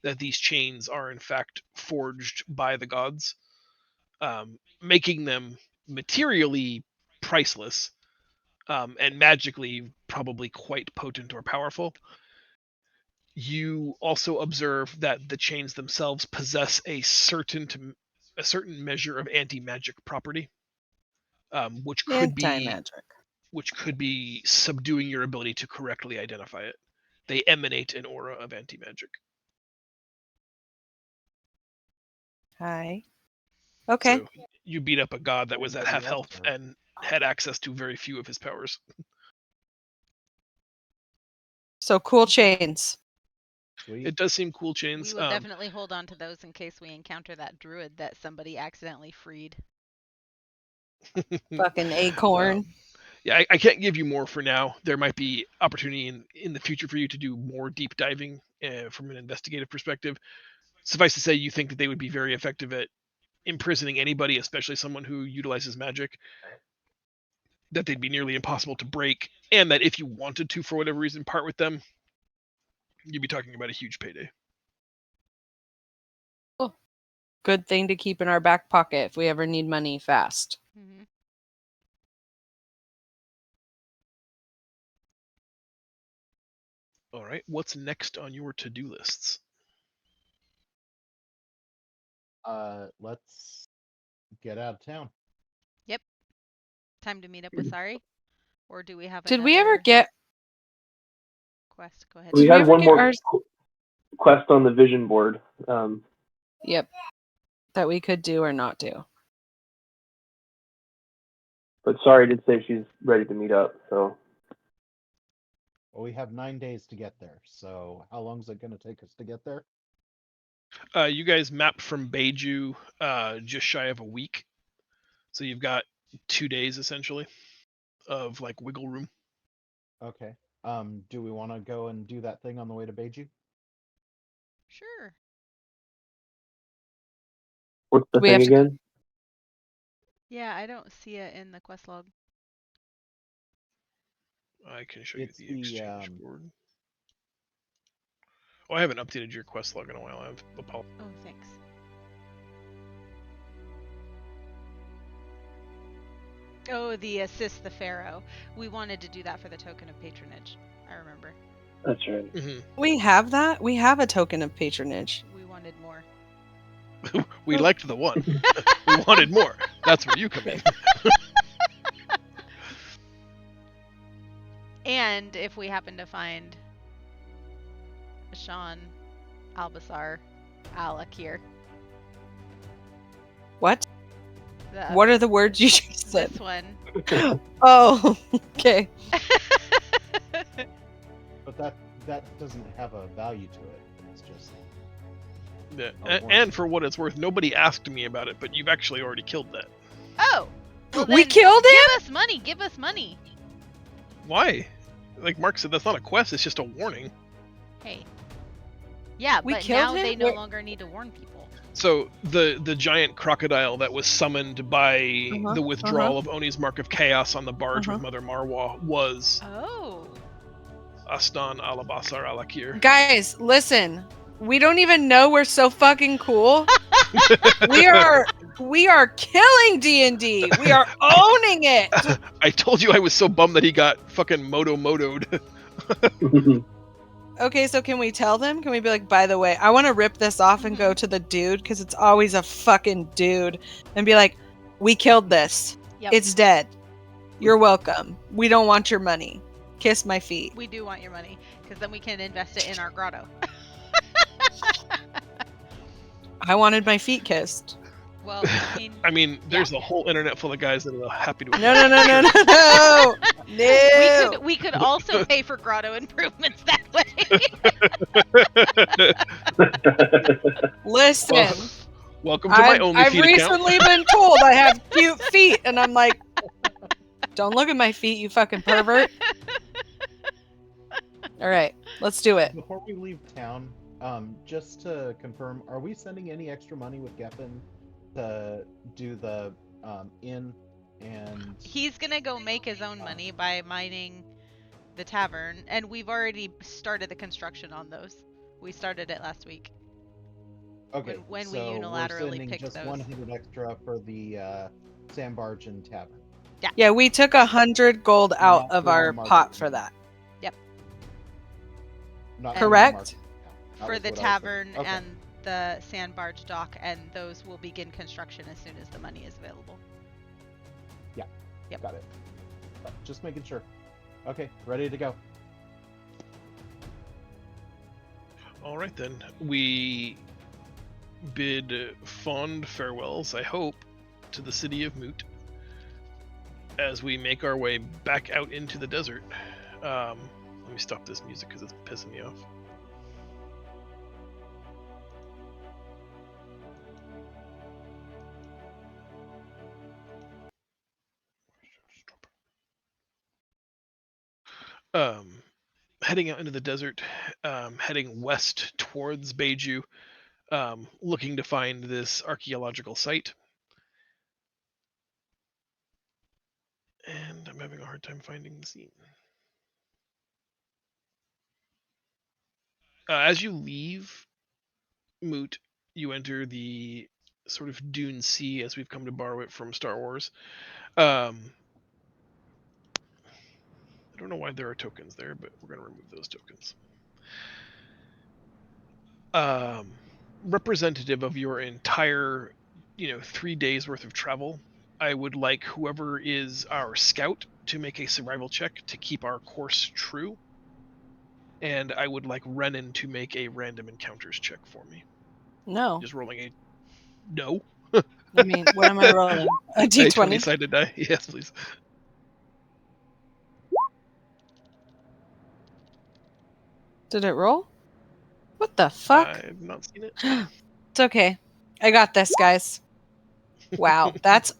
S2: that these chains are in fact forged by the gods, making them materially priceless, and magically probably quite potent or powerful. You also observe that the chains themselves possess a certain measure of anti-magic property, which could be
S4: Anti-magic.
S2: subduing your ability to correctly identify it. They emanate an aura of anti-magic.
S4: Hi. Okay.
S2: So you beat up a god that was at half
S6: Anybody else,
S2: health
S6: or-
S2: and had access to very few of his powers.
S4: So cool chains.
S6: Sweet.
S2: It does seem cool chains.
S5: We will definitely hold on to those in case we encounter that druid that somebody accidentally freed.
S4: Fucking acorn.
S2: Yeah, I can't give you more for now. There might be opportunity in the future for you to do more deep diving from an investigative perspective. Suffice to say, you think that they would be very effective at imprisoning anybody, especially someone who utilizes magic, that they'd be nearly impossible to break, and that if you wanted to, for whatever reason, part with them, you'd be talking about a huge payday.
S4: Good thing to keep in our back pocket if we ever need money fast.
S5: Mm-hmm.
S2: All right, what's next on your to-do lists?
S6: Let's get out of town.
S5: Time to meet up with Sari? Or do we have
S4: Did we ever
S5: another
S4: get
S5: quest? Go ahead.
S1: We
S4: Did we
S1: had
S4: ever
S1: one
S4: get
S1: more
S4: ours-
S1: quest on the vision board.
S4: Yep. That we could do or not do.
S1: But Sari did say she's ready to meet up, so
S6: Well, we have 9 days to get there. So how long is it going to take us to get there?
S2: You guys mapped from Beiju just shy of a week. So you've got 2 days, essentially, of, like, wiggle room.
S6: Okay. Do we want to go and do that thing on the way to Beiju?
S5: Sure.
S1: what's the
S4: We
S1: thing
S4: have to-
S1: again?
S5: Yeah, I don't see it in the quest log.
S2: I can show
S6: It's
S2: you the
S6: the,
S2: exchange board. Oh, I haven't updated your quest log in a while. I've apologized.
S5: Oh, thanks. Oh, the assist the pharaoh. We wanted to do that for the token of patronage. I remember.
S1: That's right.
S4: We have that? We have a token of patronage.
S5: We wanted more.
S2: We liked the one. We wanted more. That's where you come in.
S5: And if we happen to find Ashan, Albasar, Alakir.
S4: What?
S5: The,
S4: What are the words you just said?
S5: this one?
S4: Oh, okay.
S6: But that doesn't have a value to it. It's just
S2: Yeah.
S6: Oh,
S2: And for what it's worth, nobody asked me about it, but you've actually already killed that.
S5: Oh! Well,
S4: We
S5: then
S4: killed him?
S5: Give us money! Give us money!
S2: Why? Like Mark said, that's not a quest, it's just a warning.
S5: Hey. Yeah,
S4: We
S5: but
S4: killed
S5: now
S4: him?
S5: they no
S4: Where-
S5: longer need to warn people.
S2: So the giant crocodile that was summoned by
S4: Uh-huh,
S2: the withdrawal of Oni's Mark of Chaos on the barge with
S4: Uh-huh.
S2: Mother Marwa was
S5: Oh.
S2: Astan Alabasar Alakir.
S4: Guys, listen. We don't even know we're so fucking cool. we are killing D&D. We are owning it.
S2: I told you I was so bummed that he got fucking moto'd.
S4: Okay, so can we tell them? Can we be like, by the way, I want to rip this off and go to the dude because it's always a fucking dude and be like, we killed this.
S5: Yep.
S4: It's dead. You're welcome. We don't want your money. Kiss my feet.
S5: We do want your money, because then we can invest it in our grotto.
S4: I wanted my feet kissed.
S5: Well, I mean,
S2: I mean, there's a whole internet full of guys that are happy to.
S4: No, no, no, no, no, no. No.
S5: we could also pay for grotto improvements that way.
S4: Listen.
S2: Welcome to my
S4: I've
S2: OnlyFeed account.
S4: recently been told I have cute feet, and I'm like, don't look at my feet, you fucking pervert. All right, let's do it.
S6: Before we leave town, just to confirm, are we sending any extra money with Geffen to do the inn and
S5: He's gonna go make his own money by mining the tavern, and we've already started the construction on those. We started it last week.
S6: okay?
S5: when we
S6: so
S5: unilaterally
S6: we're sending
S5: picked
S6: just
S5: those.
S6: 100 extra for the sandbarge and tavern.
S4: Yeah, we took 100 gold out
S6: Not
S4: of
S6: for
S4: our
S6: marketing.
S4: pot for that.
S6: Not
S5: And-
S6: for the
S4: Correct?
S6: marketing. That
S5: For
S6: was
S5: the
S6: what I was
S5: tavern
S6: thinking. Okay.
S5: and the sandbarge dock, and those will begin construction as soon as the money is available.
S6: Got it. Just making sure. Okay, ready to go.
S2: All right then, we bid fond farewells, I hope, to the city of Moot as we make our way back out into the desert. Let me stop this music because it's pissing me off. Heading out into the desert, heading west towards Beiju, looking to find this archaeological site. And I'm having a hard time finding the scene. As you leave Moot, you enter the sort of Dune Sea, as we've come to borrow it from Star Wars. I don't know why there are tokens there, but we're going to remove those tokens. Representative of your entire, 3 days worth of travel, I would like whoever is our scout to make a survival check to keep our course true. And I would like Renan to make a random encounters check for me.
S4: No.
S2: Just rolling a no.
S4: I mean, what am I rolling? A
S2: A
S4: d20.
S2: 20-sided die. Yes, please.
S4: Did it roll? What the fuck?
S2: I've not seen it.
S4: It's okay. I got this, guys. Wow, that's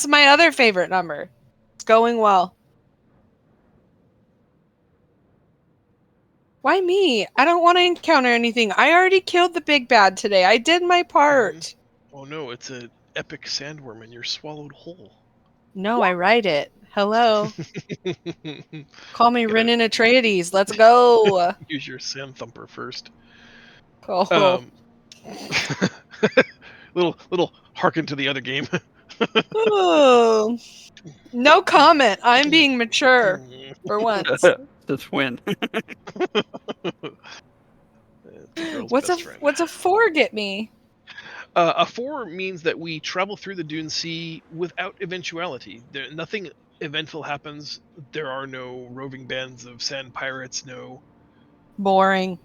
S4: my other favorite number. It's going well. Why me? I don't want to encounter anything. I already killed the big bad today. I did my part.
S2: Oh no, it's an epic sandworm and you're swallowed whole.
S4: No, I write it. Hello. Call me
S2: Gotta-
S4: Renan Atreides. Let's go.
S2: Use your sand thumper first.
S4: Oh.
S2: Little harken to the other game.
S4: Oh. No comment. I'm being mature for once.
S3: That's win.
S2: It's a girl's
S4: What's
S2: best friend.
S4: a 4 get me?
S2: A 4 means that we travel through the Dune Sea without eventuality. Nothing eventful happens. There are no roving bands of sand pirates, no
S4: Boring.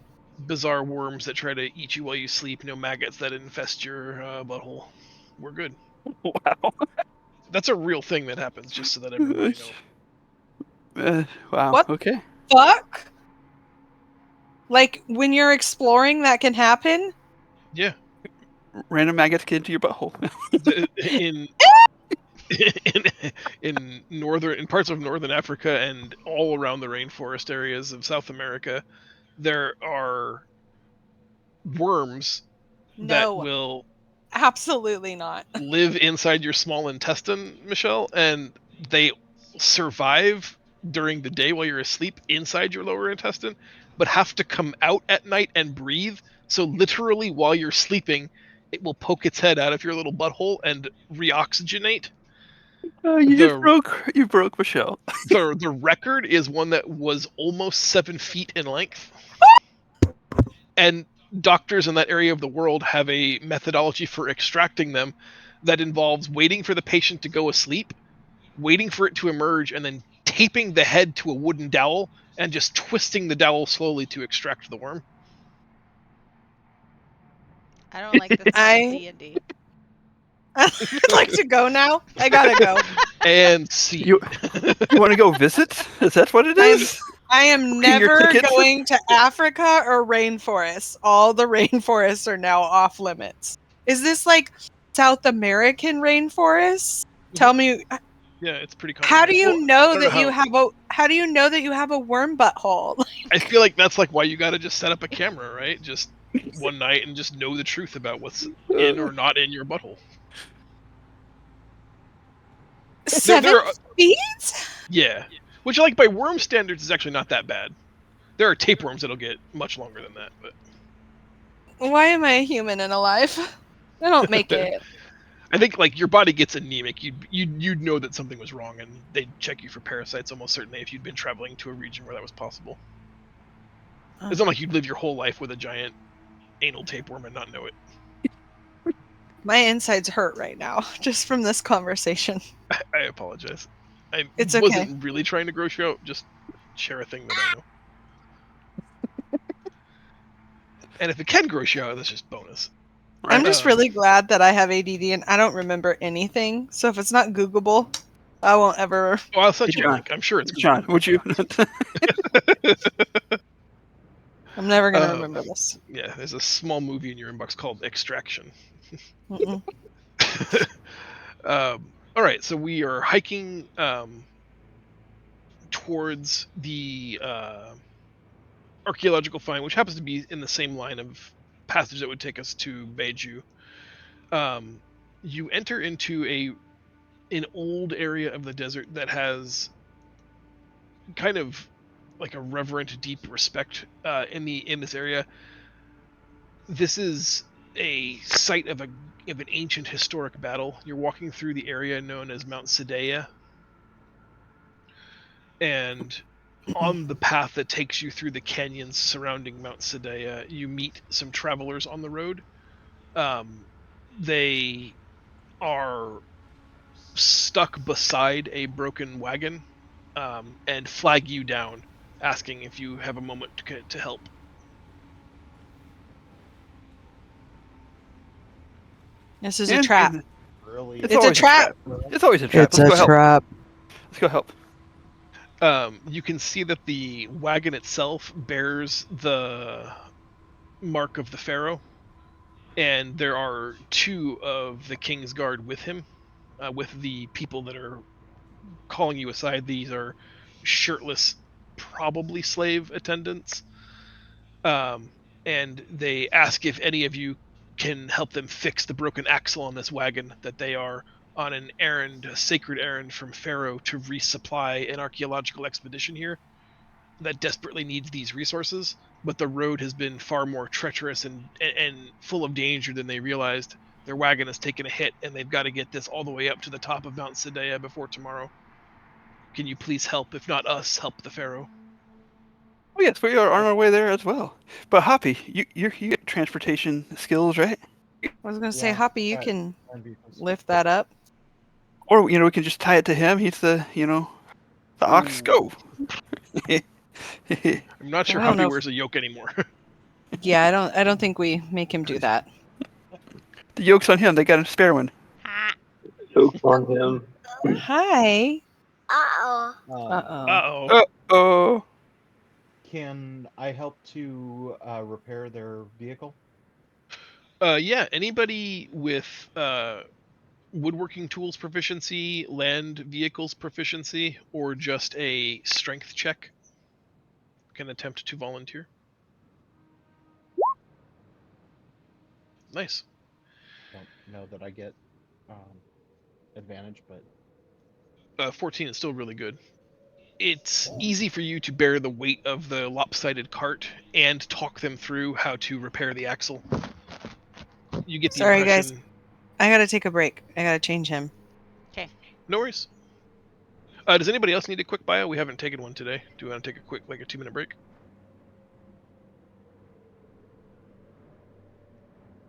S2: bizarre worms that try to eat you while you sleep, no maggots that infest your butthole. We're good.
S3: Wow.
S2: That's a real thing that happens, just so that everybody knows.
S3: Wow.
S4: What?
S3: Okay.
S4: Fuck? Like when you're exploring that can happen?
S2: Yeah.
S3: Random maggots get into your butthole.
S2: In parts of northern Africa and all around the rainforest areas of South America, there are worms that
S4: No,
S2: will
S4: absolutely not.
S2: live inside your small intestine, Michelle, and they survive during the day while you're asleep inside your lower intestine, but have to come out at night and breathe. So literally while you're sleeping, it will poke its head out of your little butthole and reoxygenate.
S3: You broke Michelle.
S2: The record is one that was almost 7 feet in length. And doctors in that area of the world have a methodology for extracting them that involves waiting for the patient to go asleep, waiting for it to emerge, and then taping the head to a wooden dowel and just twisting the dowel slowly to extract the worm.
S5: I don't like this part of D&D.
S4: I'd like to go now. I gotta go.
S2: And see.
S3: You want to go visit? Is that what it is?
S4: I am
S3: Booking your
S4: never
S3: tickets?
S4: going to Africa or rainforests. All the rainforests are now off limits. Is this like South American rainforests. Tell me,
S2: Yeah, it's pretty common.
S4: how do
S2: there.
S4: you
S2: Well, I
S4: know
S2: don't
S4: that
S2: how-
S4: you have a how do you know that you have a worm butthole?
S2: I feel like that's like why you got to just set up a camera, right? Just one night and just know the truth about what's in or not in your butthole.
S4: 7
S2: there are,
S4: feet?
S2: yeah, which like by worm standards is actually not that bad. There are tapeworms that'll get much longer than that, but
S4: Why am I a human and alive? I don't make it.
S2: I think like your body gets anemic. You'd know that something was wrong, and they'd check you for parasites almost certainly if you'd been traveling to a region where that was possible. It's not like you'd live your whole life with a giant anal tapeworm and not know it.
S4: My insides hurt right now just from this conversation.
S2: I apologize. I
S4: It's okay.
S2: wasn't really trying to gross you out. Just share a thing that I know. And if it can gross you out, that's just bonus.
S4: I'm just really glad that I have ADD and I don't remember anything. So if it's not Googleable, I won't ever.
S2: Oh, I'll send
S3: Hey,
S2: you a
S3: John.
S2: link. I'm sure it's
S3: John, would you?
S4: I'm never gonna remember this.
S2: Yeah, there's a small movie in your inbox called Extraction.
S4: Mm-mm.
S2: All right, so we are hiking towards the archaeological find, which happens to be in the same line of passage that would take us to Beiju. You enter into an old area of the desert that has kind of like a reverent, deep respect in this area. This is a site of an ancient historic battle. You're walking through the area known as Mount Sidea, and on the path that takes you through the canyons surrounding Mount Sidea, you meet some travelers on the road. They are stuck beside a broken wagon and flag you down, asking if you have a moment to help.
S4: This is a trap.
S6: Really?
S3: It's
S4: It's a
S3: always
S4: trap.
S3: It's always a trap.
S4: It's
S3: Let's go
S4: a
S3: help.
S4: trap.
S3: Let's go help.
S2: You can see that the wagon itself bears the mark of the pharaoh, and there are two of the king's guard with him, with the people that are calling you aside. These are shirtless, probably slave attendants, and they ask if any of you can help them fix the broken axle on this wagon, that they are on an errand, a sacred errand from Pharaoh to resupply an archaeological expedition here that desperately needs these resources, but the road has been far more treacherous and full of danger than they realized. Their wagon has taken a hit, and they've got to get this all the way up to the top of Mount Sidea before tomorrow. Can you please help? If not us, help the Pharaoh.
S3: Oh yes, we are on our way there as well. But Hoppy, you get transportation skills, right?
S4: I was gonna say,
S6: Yeah,
S4: Hoppy, you
S6: that-
S4: can
S6: that'd be for
S4: lift that up.
S3: Or we can just tie it to him. He's the the ox
S6: Ooh.
S3: go.
S2: I'm not sure
S4: I don't
S2: Humpy
S4: know if-
S2: wears a yoke anymore.
S4: Yeah, I don't think we make him do that.
S3: The yoke's on him. They got a spare one.
S5: Ha.
S1: Joke's on him.
S4: Hi.
S7: Uh-oh.
S4: Uh-oh.
S2: Uh-oh.
S3: Oh,
S6: Can I help to repair their vehicle?
S2: Yeah, anybody with woodworking tools proficiency, land vehicles proficiency, or just a strength check can attempt to volunteer. Nice.
S6: Don't know that I get advantage, but
S2: 14 is still really good. It's easy for you to bear the weight of the lopsided cart and talk them through how to repair the axle. You get the
S4: Sorry, guys.
S2: impression.
S4: I gotta take a break. I gotta change him.
S2: No worries. Does anybody else need a quick bio? We haven't taken one today. Do we want to take a quick, like a 2-minute break?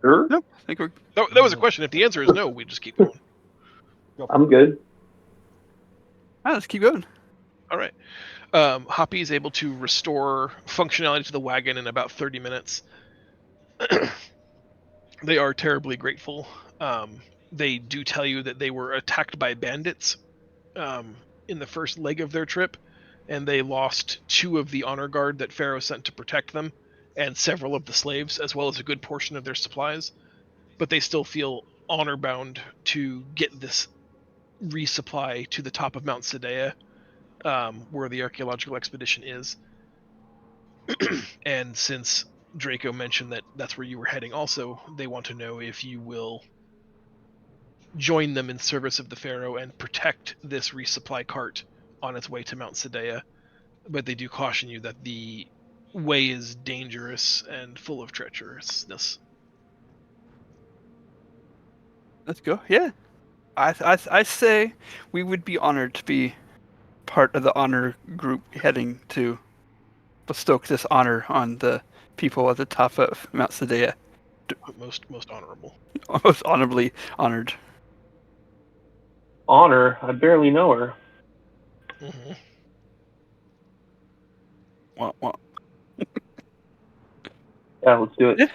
S1: Sure,
S3: nope. I think we're.
S2: That was a question. If the answer is no, we just keep going.
S6: go for
S1: I'm
S6: it.
S1: good.
S3: Let's keep going.
S2: All right. Hoppy is able to restore functionality to the wagon in about 30 minutes. They are terribly grateful. They do tell you that they were attacked by bandits in the first leg of their trip, and they lost 2 of the honor guard that Pharaoh sent to protect them, and several of the slaves, as well as a good portion of their supplies. But they still feel honor bound to get this resupply to the top of Mount Sedea, where the archaeological expedition is. And since Draco mentioned that that's where you were heading also, they want to know if you will join them in service of the Pharaoh and protect this resupply cart on its way to Mount Sedea. But they do caution you that the way is dangerous and full of treacherousness.
S3: Let's go. Yeah. I say we would be honored to be part of the honor group heading to bestow this honor on the people at the top of Mount Sedea.
S2: Most honorable.
S3: Most honorably honored.
S1: Honor? I barely know her.
S2: Mm-hmm.
S3: Well,
S1: Yeah, let's do it.
S3: yeah.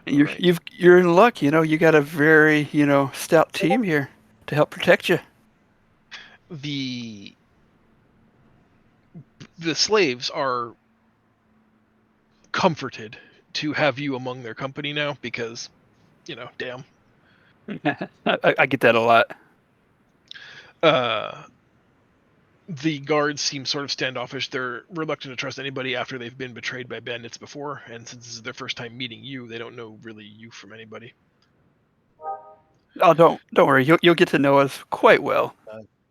S2: Right.
S3: You're in luck. You got a very stout team here to help protect you.
S2: The slaves are comforted to have you among their company now because, damn.
S3: I get that a lot.
S2: The guards seem sort of standoffish. They're reluctant to trust anybody after they've been betrayed by bandits before, and since this is their first time meeting you, they don't know really you from anybody.
S3: Oh, don't worry. You'll get to know us quite well.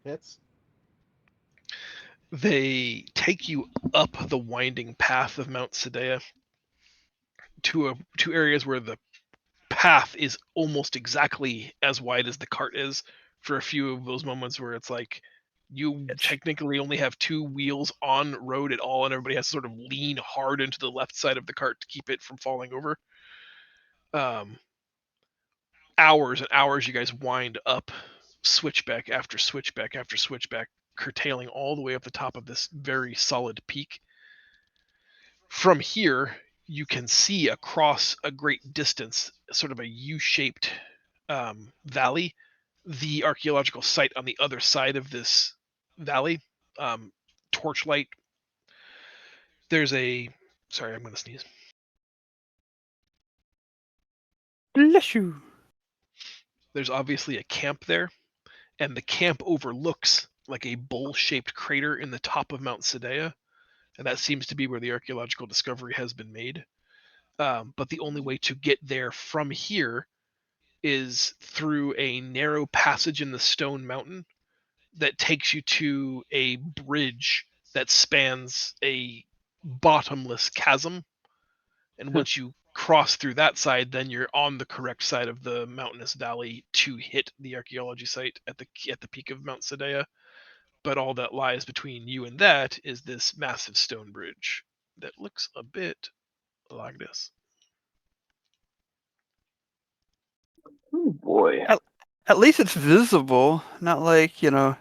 S6: Hits.
S2: They take you up the winding path of Mount Sedea to areas where the path is almost exactly as wide as the cart is, for a few of those moments where it's like you technically only have two wheels on road at all, and everybody has to sort of lean hard into the left side of the cart to keep it from falling over. Hours and hours you guys wind up switchback after switchback after switchback, curtailing all the way up the top of this very solid peak. From here, you can see across a great distance, sort of a U-shaped valley, the archaeological site on the other side of this valley. Torchlight. There's a. Sorry, I'm going to sneeze.
S3: Bless you.
S2: There's obviously a camp there, and the camp overlooks like a bowl-shaped crater in the top of Mount Sedea, and that seems to be where the archaeological discovery has been made. But the only way to get there from here is through a narrow passage in the stone mountain that takes you to a bridge that spans a bottomless chasm. And once you cross through that side, then you're on the correct side of the mountainous valley to hit the archaeology site at the peak of Mount Sedea. But all that lies between you and that is this massive stone bridge that looks a bit like this.
S1: Oh boy.
S3: At least it's visible, not like ooh,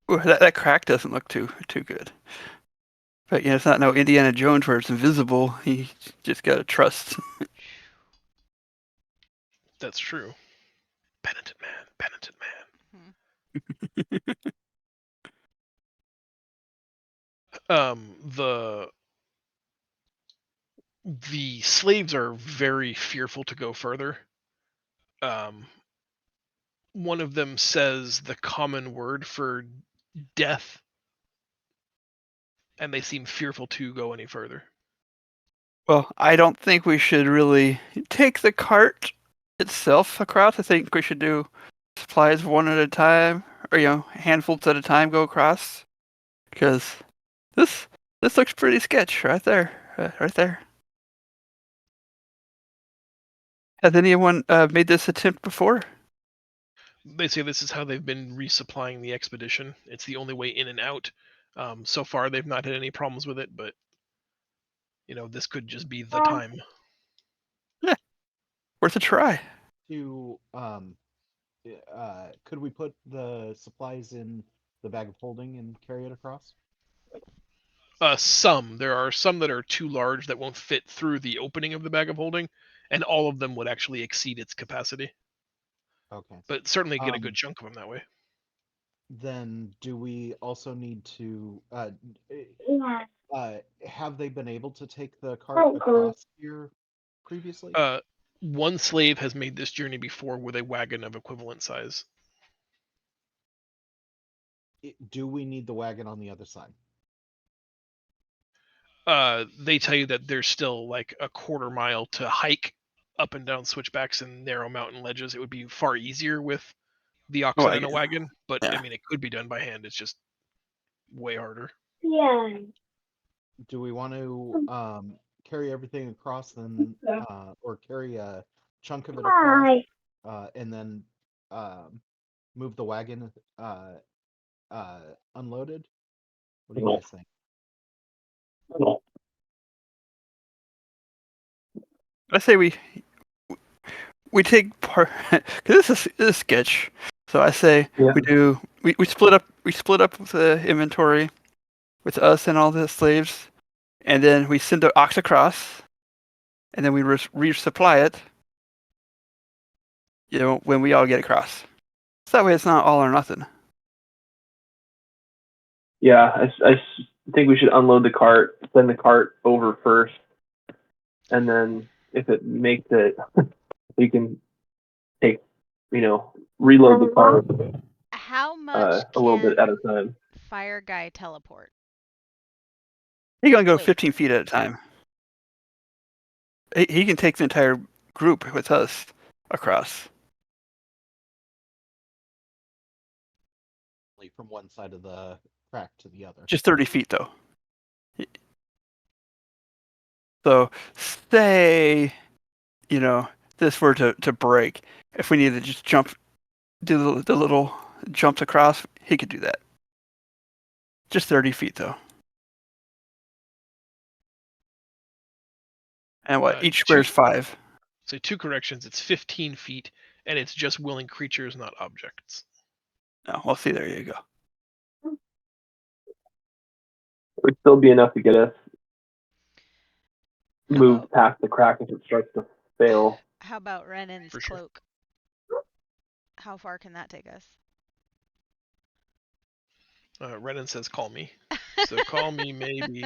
S3: that crack doesn't look too good. But it's not no Indiana Jones where it's invisible. You just gotta trust.
S2: That's true. Penitent man, penitent
S5: Mhm.
S2: man. The slaves are very fearful to go further. One of them says the common word for death, and they seem fearful to go any further.
S3: Well, I don't think we should really take the cart itself across. I think we should do supplies one at a time, or handfuls at a time go across. Because this looks pretty sketch right there, right there. Has anyone made this attempt before?
S2: They say this is how they've been resupplying the expedition. It's the only way in and out. So far, they've not had any problems with it, but this could just be the time.
S3: Yeah, worth a try.
S6: Could we put the supplies in the bag of holding and carry it across?
S2: There are some that are too large that won't fit through the opening of the bag of holding, and all of them would actually exceed its capacity.
S6: Okay.
S2: But certainly get a good chunk of them that way.
S6: Then do we also need to Have they been able to take the cart across here previously?
S2: One slave has made this journey before with a wagon of equivalent size.
S6: Do we need the wagon on the other side?
S2: They tell you that there's still like a quarter mile to hike up and down switchbacks and narrow mountain ledges. It would be far easier with the oxen and a wagon, but
S3: Yeah.
S2: I mean, it could be done by hand. It's just way harder.
S7: Yeah.
S6: Do we want to carry everything across then, or carry a chunk of it across, and then move the wagon unloaded? What do you guys think?
S3: I say we take part because this is sketch. So I say
S1: Yeah.
S3: we split up the inventory with us and all the slaves, and then we send the ox across, and then we resupply it. When we all get across. So that way it's not all or nothing.
S1: Yeah, I think we should unload the cart, send the cart over first, and then if it makes it, we can take, reload the cart
S5: How much
S1: a little bit at
S5: can
S1: a time.
S5: Fire Guy teleport?
S3: He can go
S5: Wait.
S3: 15 feet at a time. He can take the entire group with us across.
S6: From one side of the crack to the other.
S3: Just 30 feet, though. So, say, this were to break. If we needed to just do the little jumps across, he could do that. Just 30 feet, though. And what? Each square is 5.
S2: So 2 corrections. It's 15 feet, and it's just willing creatures, not objects.
S3: No, well, see, there you go.
S1: It would still be enough to get us
S5: How
S1: moved
S5: about,
S1: past the crack if it starts to fail.
S5: how about Renan's
S2: For sure.
S5: cloak? How far can that take us?
S2: Renan says, "Call me." So call me, maybe.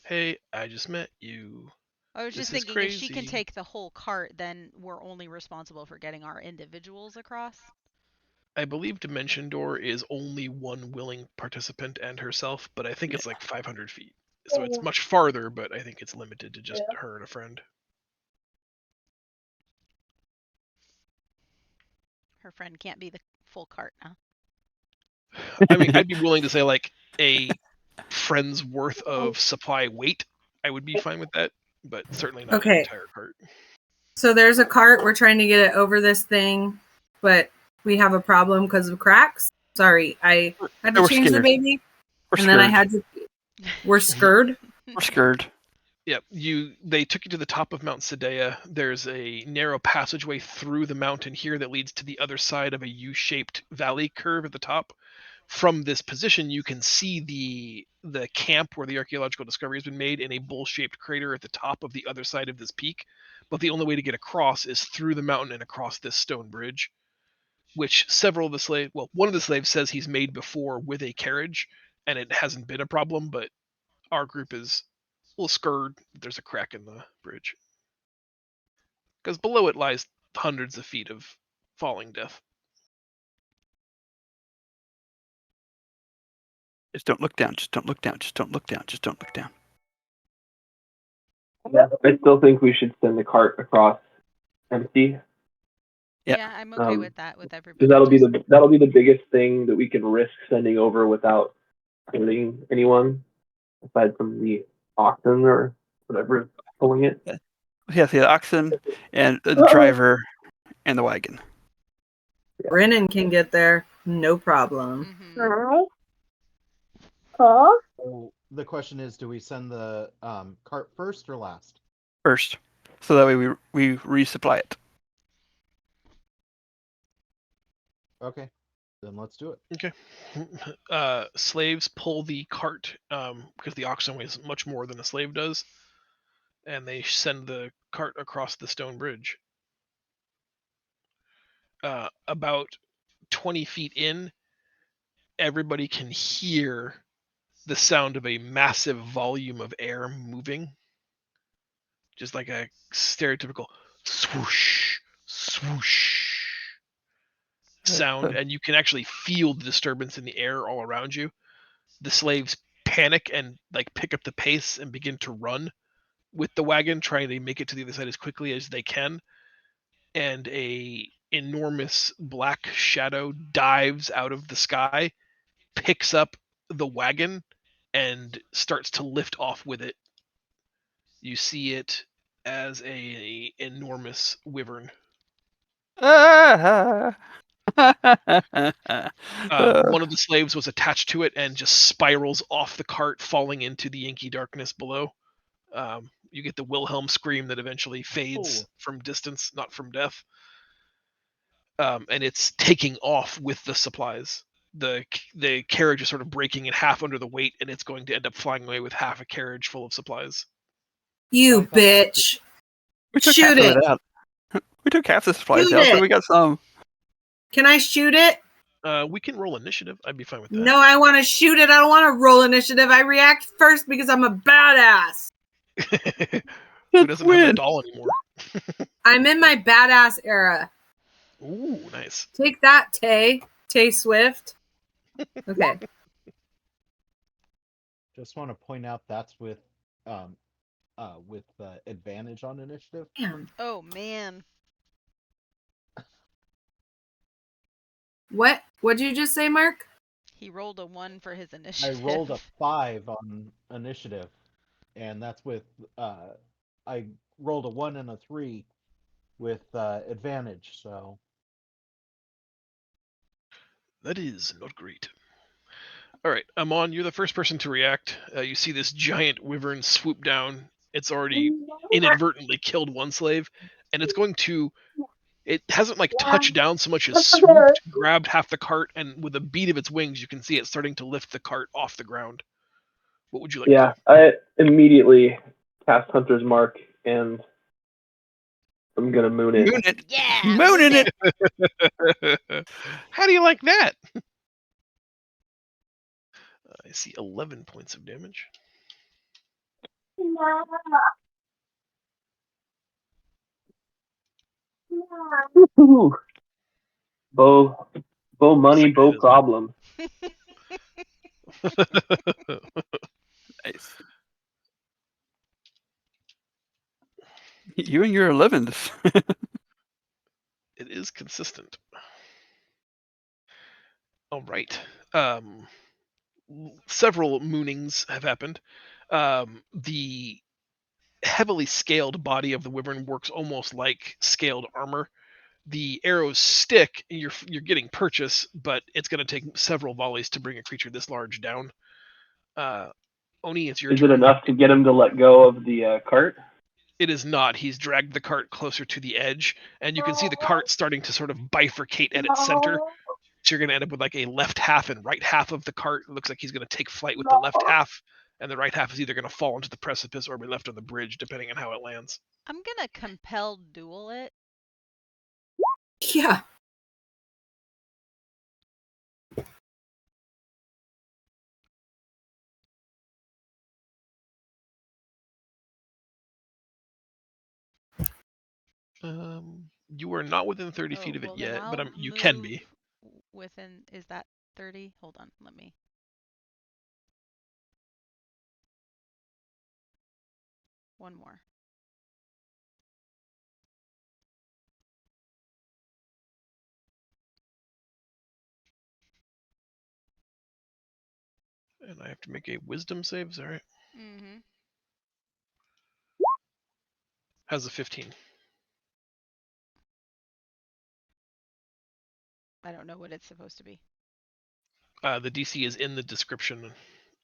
S2: Hey, I just met you.
S5: I was
S2: This
S5: just
S2: is
S5: thinking, if she can
S2: crazy.
S5: take the whole cart, then we're only responsible for getting our individuals across.
S2: I believe Dimension Door is only one willing participant and herself, but I think it's like 500 feet. So it's much farther, but I think it's limited to just her and a friend.
S5: Her friend can't be the full cart, huh?
S2: I mean, I'd be willing to say like a friend's worth of supply weight. I would be fine with that, but certainly not an
S4: Okay.
S2: entire cart.
S4: So there's a cart. We're trying to get it over this thing, but we have a problem because of cracks. Sorry, I had to
S3: We're
S4: change the
S3: scared.
S4: baby,
S3: We're
S4: and then I
S3: scared.
S4: had to. We're scared.
S3: We're scared.
S2: Yeah, they took you to the top of Mount Sedea. There's a narrow passageway through the mountain here that leads to the other side of a U-shaped valley curve at the top. From this position, you can see the camp where the archaeological discovery has been made in a bowl-shaped crater at the top of the other side of this peak. But the only way to get across is through the mountain and across this stone bridge, which one of the slaves says he's made before with a carriage, and it hasn't been a problem, but our group is a little scared that there's a crack in the bridge. Because below it lies hundreds of feet of falling death.
S3: Just don't look down. Just don't look down. Just don't look down. Just don't look down.
S1: Yeah, I still think we should send the cart across empty,
S3: Yeah.
S5: Yeah, I'm okay with that with everybody.
S1: because that'll
S5: just-
S1: be the biggest thing that we can risk sending over without hurting anyone, aside from the oxen or whatever is pulling it.
S3: Yeah, the oxen and the driver and the wagon.
S4: Brennan can get there, no problem.
S5: Mhm.
S6: So the question is, do we send the cart first or last?
S3: First, so that way we resupply it.
S6: Okay, then let's do it.
S2: Okay. Slaves pull the cart because the oxen weighs much more than a slave does, and they send the cart across the stone bridge. About 20 feet in, everybody can hear the sound of a massive volume of air moving, just like a stereotypical swoosh, swoosh sound, and you can actually feel the disturbance in the air all around you. The slaves panic and like pick up the pace and begin to run with the wagon, trying to make it to the other side as quickly as they can. And a enormous black shadow dives out of the sky, picks up the wagon, and starts to lift off with it. You see it as a enormous wyvern.
S3: Ah!
S2: One of the slaves was attached to it and just spirals off the cart, falling into the inky darkness below. You get the Wilhelm scream that eventually fades from distance, not from death. And it's taking off with the supplies. The carriage is sort of breaking in half under the weight, and it's going to end up flying away with half a carriage full of supplies.
S8: You bitch.
S3: We took
S8: Shoot
S3: half of
S8: it.
S3: it out. We took half the supplies
S8: Shoot
S3: out, so
S8: it.
S3: we got some.
S8: Can I shoot it?
S2: We can roll initiative. I'd be fine with that.
S8: No, I want to shoot it. I don't want to roll initiative. I react first because I'm a badass.
S2: Who doesn't have a doll anymore?
S8: I'm in my badass era.
S2: Ooh, nice.
S8: Take that, Tay Swift. Okay.
S6: Just want to point out that's with advantage on initiative.
S8: Damn.
S5: Oh man.
S8: What'd you just say, Mark?
S5: He rolled a 1 for his
S6: I
S5: initiative.
S6: rolled a 5 on initiative, and that's with I rolled a 1 and a 3 with advantage. So
S2: That is not great. All right, Amon, you're the first person to react. You see this giant wyvern swoop down. It's already inadvertently killed one slave, and it's going to. It hasn't like touched down so much as swooped, grabbed half the cart, and with a beat of its wings, you can see it starting to lift the cart off the ground. What would you like to do?
S1: I immediately cast Hunter's Mark, and I'm gonna moon it.
S3: Moon it.
S5: Yeah.
S3: Mooning
S5: moon
S3: it.
S2: How do you like that? I see 11 points of damage.
S1: Woo-hoo. Bow money,
S2: Second
S1: bow
S2: hit is-
S1: problem.
S3: Nice. You and your 11th.
S2: It is consistent. All right. Several moonings have happened. The heavily scaled body of the wyvern works almost like scaled armor. The arrows stick. You're getting purchase, but it's going to take several volleys to bring a creature this large down. Oni, it's your
S1: Is
S2: turn.
S1: it enough to get him to let go of the cart?
S2: It is not. He's dragged the cart closer to the edge, and you can see the cart starting to sort of bifurcate at its center. So you're going to end up with like a left half and right half of the cart. It looks like he's going to take flight with the left half, and the right half is either going to fall into the precipice or be left on the bridge, depending on how it lands.
S5: I'm gonna compel duel it.
S8: Yeah.
S2: You are not within 30 feet of it yet, but you can be.
S5: Within, is that 30? Hold on, let me. One more.
S2: And I have to make a wisdom save, is that right?
S5: Mm-hmm.
S2: Has a 15.
S5: I don't know what it's supposed to be.
S2: The DC is in the description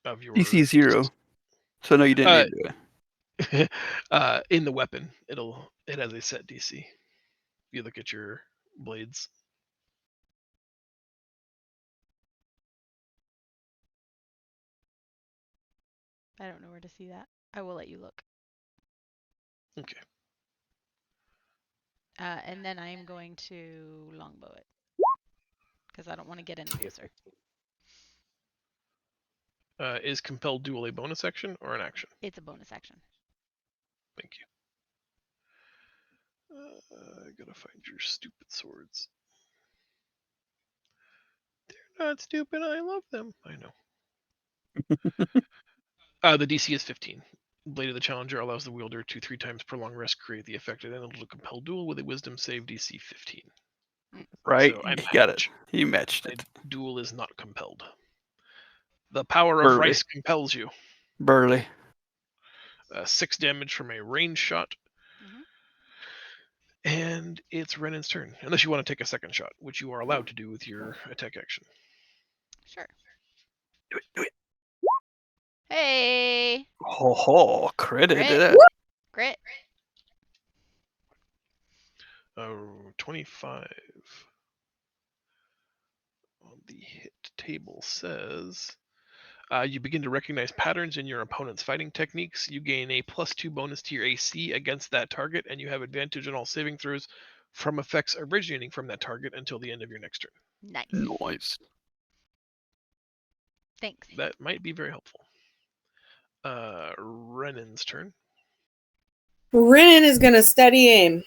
S2: of your
S3: DC 0. So no, you didn't need to do it.
S2: in the weapon. It has a set DC. If you look at your blades.
S5: I don't know where to see that. I will let you look.
S2: Okay.
S5: And then I am going to longbow it because I don't want to get any closer.
S2: Is compelled duel a bonus action or an action?
S5: It's a bonus action.
S2: Thank you. I gotta find your stupid swords. They're not stupid. I love them. I know. The DC is 15. Blade of the Challenger allows the wielder to 3 times prolong rest create the effect and it'll compel duel with a Wisdom save DC 15.
S3: Right?
S2: So I
S3: You got it.
S2: match.
S3: You matched
S2: A
S3: it.
S2: duel is not compelled. The power of
S3: Burly.
S2: Rice compels you.
S3: Burly.
S2: 6 damage from a range shot.
S5: Mhm.
S2: And it's Renan's turn. Unless you want to take a second shot, which you are allowed to do with your attack action.
S5: Sure.
S3: Do it. Do it.
S5: Hey.
S3: Ho ho. Credit
S5: Crit.
S3: to that.
S5: Grit.
S2: 25. On the hit table says you begin to recognize patterns in your opponent's fighting techniques. You gain a +2 bonus to your AC against that target, and you have advantage on all saving throws from effects originating from that target until the end of your next turn.
S5: Nice.
S3: Noise.
S5: Thanks.
S2: That might be very helpful. Renan's turn.
S8: Renan is gonna steady aim.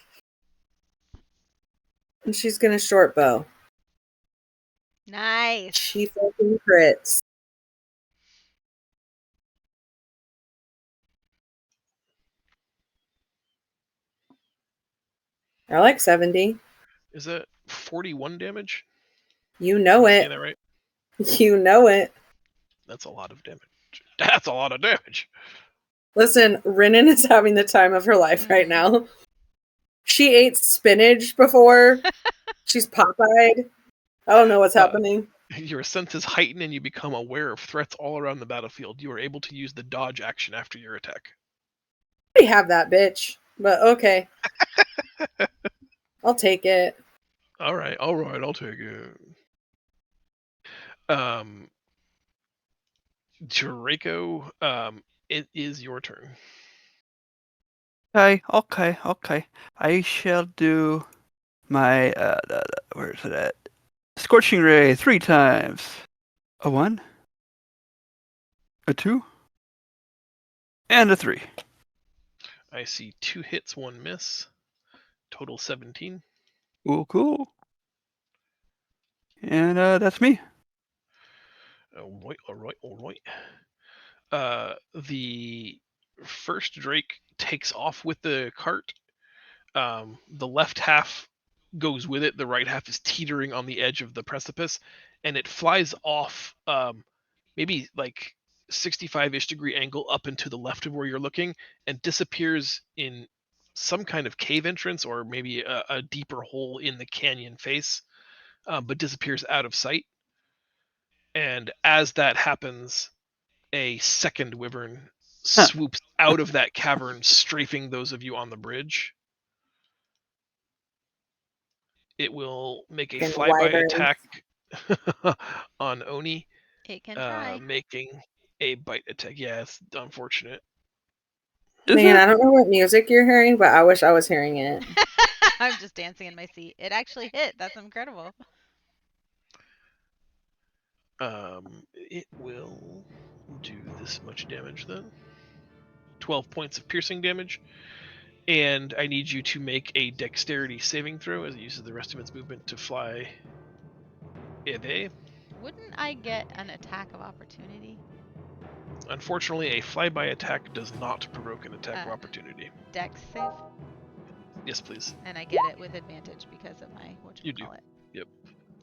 S8: And she's gonna short bow.
S5: Nice.
S8: She fucking crits. I like 70.
S2: Is that 41 damage?
S8: You know
S2: Am I saying
S8: it.
S2: that right?
S8: You know it.
S2: That's a lot of damage. That's a lot of damage.
S8: Listen, Renan is having the time of her life right
S5: Mhm.
S8: now. She ate spinach before. She's pop-eyed. I don't know what's happening.
S2: Your senses heighten and you become aware of threats all around the battlefield. You are able to use the dodge action after your attack.
S8: We have that bitch, but okay. I'll take it.
S2: All right, I'll take it. Draco, it is your turn.
S3: Okay. I shall do my where is it at? Scorching Ray 3 times. A 1, a 2, and a 3.
S2: I see 2 hits, 1 miss. Total 17.
S3: Cool. And that's me.
S2: All right. The first Drake takes off with the cart. The left half goes with it. The right half is teetering on the edge of the precipice, and it flies off maybe like 65-ish degree angle up and to the left of where you're looking and disappears in some kind of cave entrance or maybe a deeper hole in the canyon face, but disappears out of sight. And as that happens, a second wyvern swoops out of that cavern, strafing those of you on the bridge. It will make a
S8: Fucking
S2: flyby
S8: wyvern.
S2: attack on Oni,
S5: It can try.
S2: making a bite attack. Yeah, it's unfortunate.
S3: Is
S8: Man,
S3: it?
S8: I don't know what music you're hearing, but I wish I was hearing it.
S5: I'm just dancing in my seat. It actually hit. That's incredible.
S2: It will do this much damage then. 12 points of piercing damage. And I need you to make a dexterity saving throw as it uses the rest of its movement to fly away.
S5: Wouldn't I get an attack of opportunity?
S2: Unfortunately, a flyby attack does not provoke an attack of
S5: Uh,
S2: opportunity.
S5: Dex save?
S2: Yes, please.
S5: And I get it with advantage because of my
S2: You do.
S5: whatchamacallit.
S2: Yep.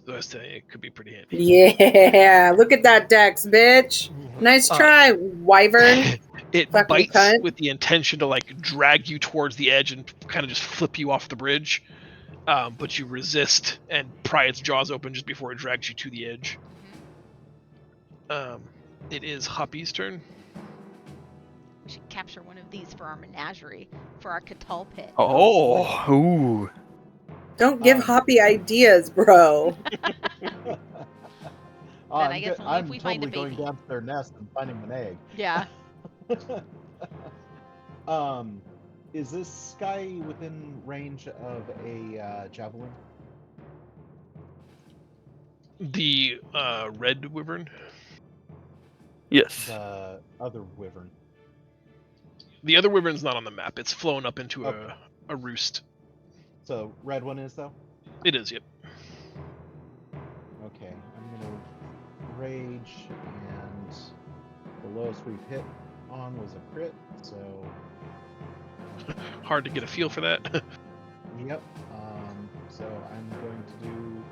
S2: So I was saying it could be pretty handy.
S8: Yeah, look at that Dex, bitch. Nice try, wyvern.
S2: It
S8: Fucking
S2: bites
S8: cunt.
S2: with the intention to like drag you towards the edge and kind of just flip you off the bridge. But you resist and pry its jaws open just before it drags you to the edge.
S5: Mhm.
S2: It is Hoppy's turn.
S5: We should capture one of these for our menagerie, for our Catal pit.
S3: Oh, ooh.
S8: Don't give
S6: Um,
S8: Hoppy ideas, bro.
S5: Then I guess only if
S6: I'm
S5: we find a
S6: totally going
S5: baby.
S6: down to their nest and finding an egg.
S5: Yeah.
S6: Is this guy within range of a javelin?
S2: The red wyvern.
S3: Yes.
S6: The other wyvern.
S2: The other wyvern's not on the map. It's flown up into
S6: Okay.
S2: a roost.
S6: So red one is though.
S2: It is, yep.
S6: Okay, I'm gonna rage, and the lowest we've hit on was a crit. So
S2: Hard to get a feel for that.
S6: yep. So I'm going to do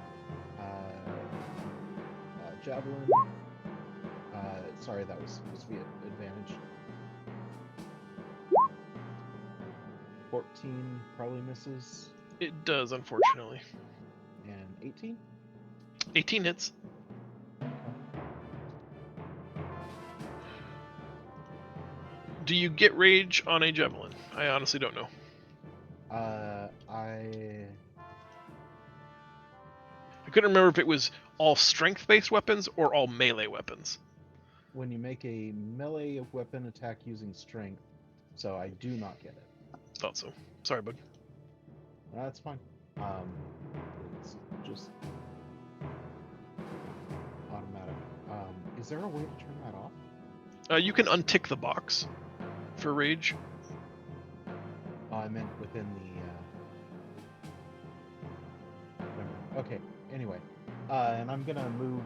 S6: javelin. Sorry, that was supposed to be an advantage. 14 probably misses,
S2: It does, unfortunately.
S6: and 18.
S2: 18 hits. Do you get rage on a javelin? I honestly don't know.
S6: I
S2: couldn't remember if it was all strength-based weapons or all melee weapons.
S6: When you make a melee weapon attack using strength, so I do not get it.
S2: Thought so. Sorry, bud.
S6: That's fine. It's just automatic. Is there a way to turn that off?
S2: You can untick the box for rage.
S6: Oh, I meant within the. Okay. Anyway, and I'm gonna move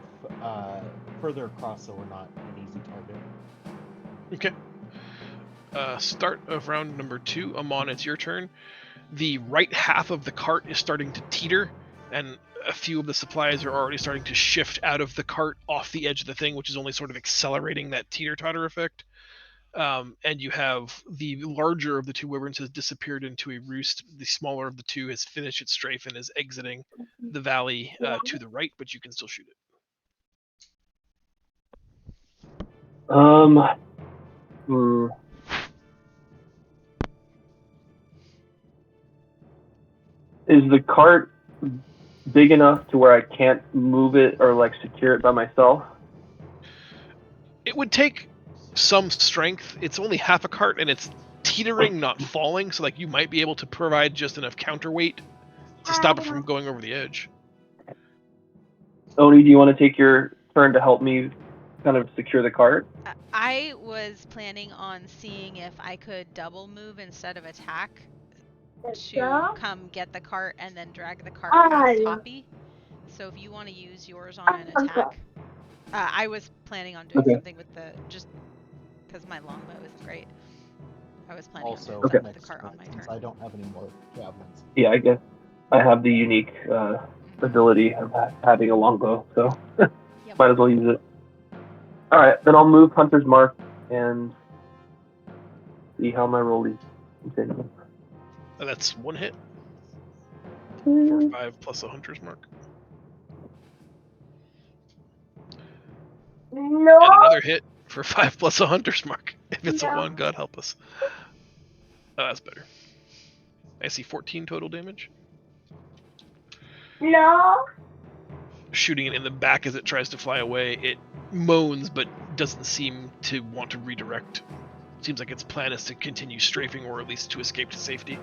S6: further across so we're not an easy target.
S2: Okay. Start of round number 2. Amon, it's your turn. The right half of the cart is starting to teeter, and a few of the supplies are already starting to shift out of the cart off the edge of the thing, which is only sort of accelerating that teeter-totter effect. And you have the larger of the two wyverns has disappeared into a roost. The smaller of the two has finished its strafe and is exiting the valley to the right, but you can still shoot it.
S1: Is the cart big enough to where I can't move it or like secure it by myself?
S2: It would take some strength. It's only half a cart and it's teetering, not falling, so like you might be able to provide just enough counterweight to stop it from going over the edge.
S1: Oni, do you want to take your turn to help me kind of secure the cart?
S5: I was planning on seeing if I could double move instead of attack to come get the cart and then drag the cart past Hoppy. So if you want to use yours on an attack, I was planning on doing something with the, just because my longbow isn't great. I was planning on doing something with the cart on my turn.
S6: I don't have any more javelins.
S1: Yeah, I guess I have the unique ability of having a longbow, so might as well use it. All right, then I'll move Hunter's Mark and see how my rollies continue.
S2: That's one hit for 5 plus a Hunter's Mark.
S7: No.
S2: And another hit for 5 plus a Hunter's Mark. If it's a 1, God help us. Oh, that's better. I see 14 total damage.
S7: No.
S2: Shooting it in the back as it tries to fly away, it moans but doesn't seem to want to redirect. Seems like its plan is to continue strafing or at least to escape to safety.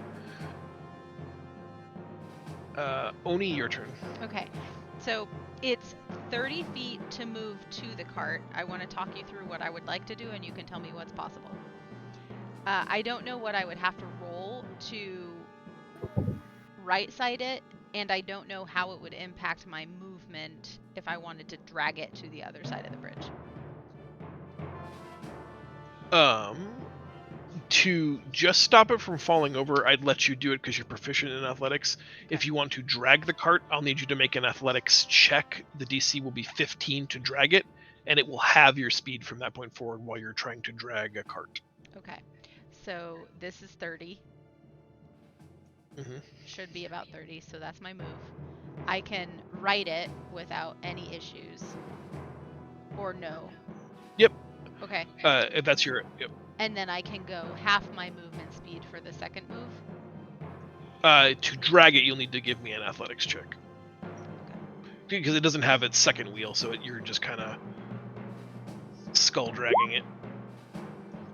S2: Oni, your turn.
S5: Okay, so it's 30 feet to move to the cart. I want to talk you through what I would like to do and you can tell me what's possible. I don't know what I would have to roll to right side it, and I don't know how it would impact my movement if I wanted to drag it to the other side of the bridge.
S2: To just stop it from falling over, I'd let you do it because you're proficient in athletics. Okay. If you want to drag the cart, I'll need you to make an athletics check. The DC will be 15 to drag it, and it will have your speed from that point forward while you're trying to drag a cart.
S5: Okay, so this is 30. Should be about 30, so that's my move. I can right it without any issues. Or no.
S2: Yep.
S5: Okay.
S2: If that's your... Yep.
S5: And then I can go half my movement speed for the second move?
S2: To drag it, you'll need to give me an athletics check.
S5: Okay.
S2: Because it doesn't have its second wheel, so you're just kind of skull dragging it.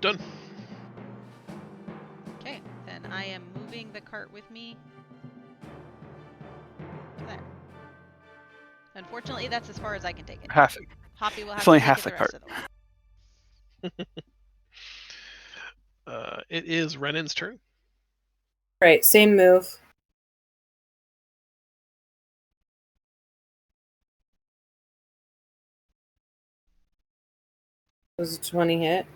S2: Done.
S5: Okay, then I am moving the cart with me to there. Unfortunately, that's as far as I can take it.
S3: Half it.
S5: Hoppy will have
S3: It's
S5: to
S3: only
S5: take
S3: half
S5: it
S3: the
S5: the
S3: cart.
S5: rest of the way.
S2: It is Renan's turn.
S8: Right, same move. Was it 20 hit?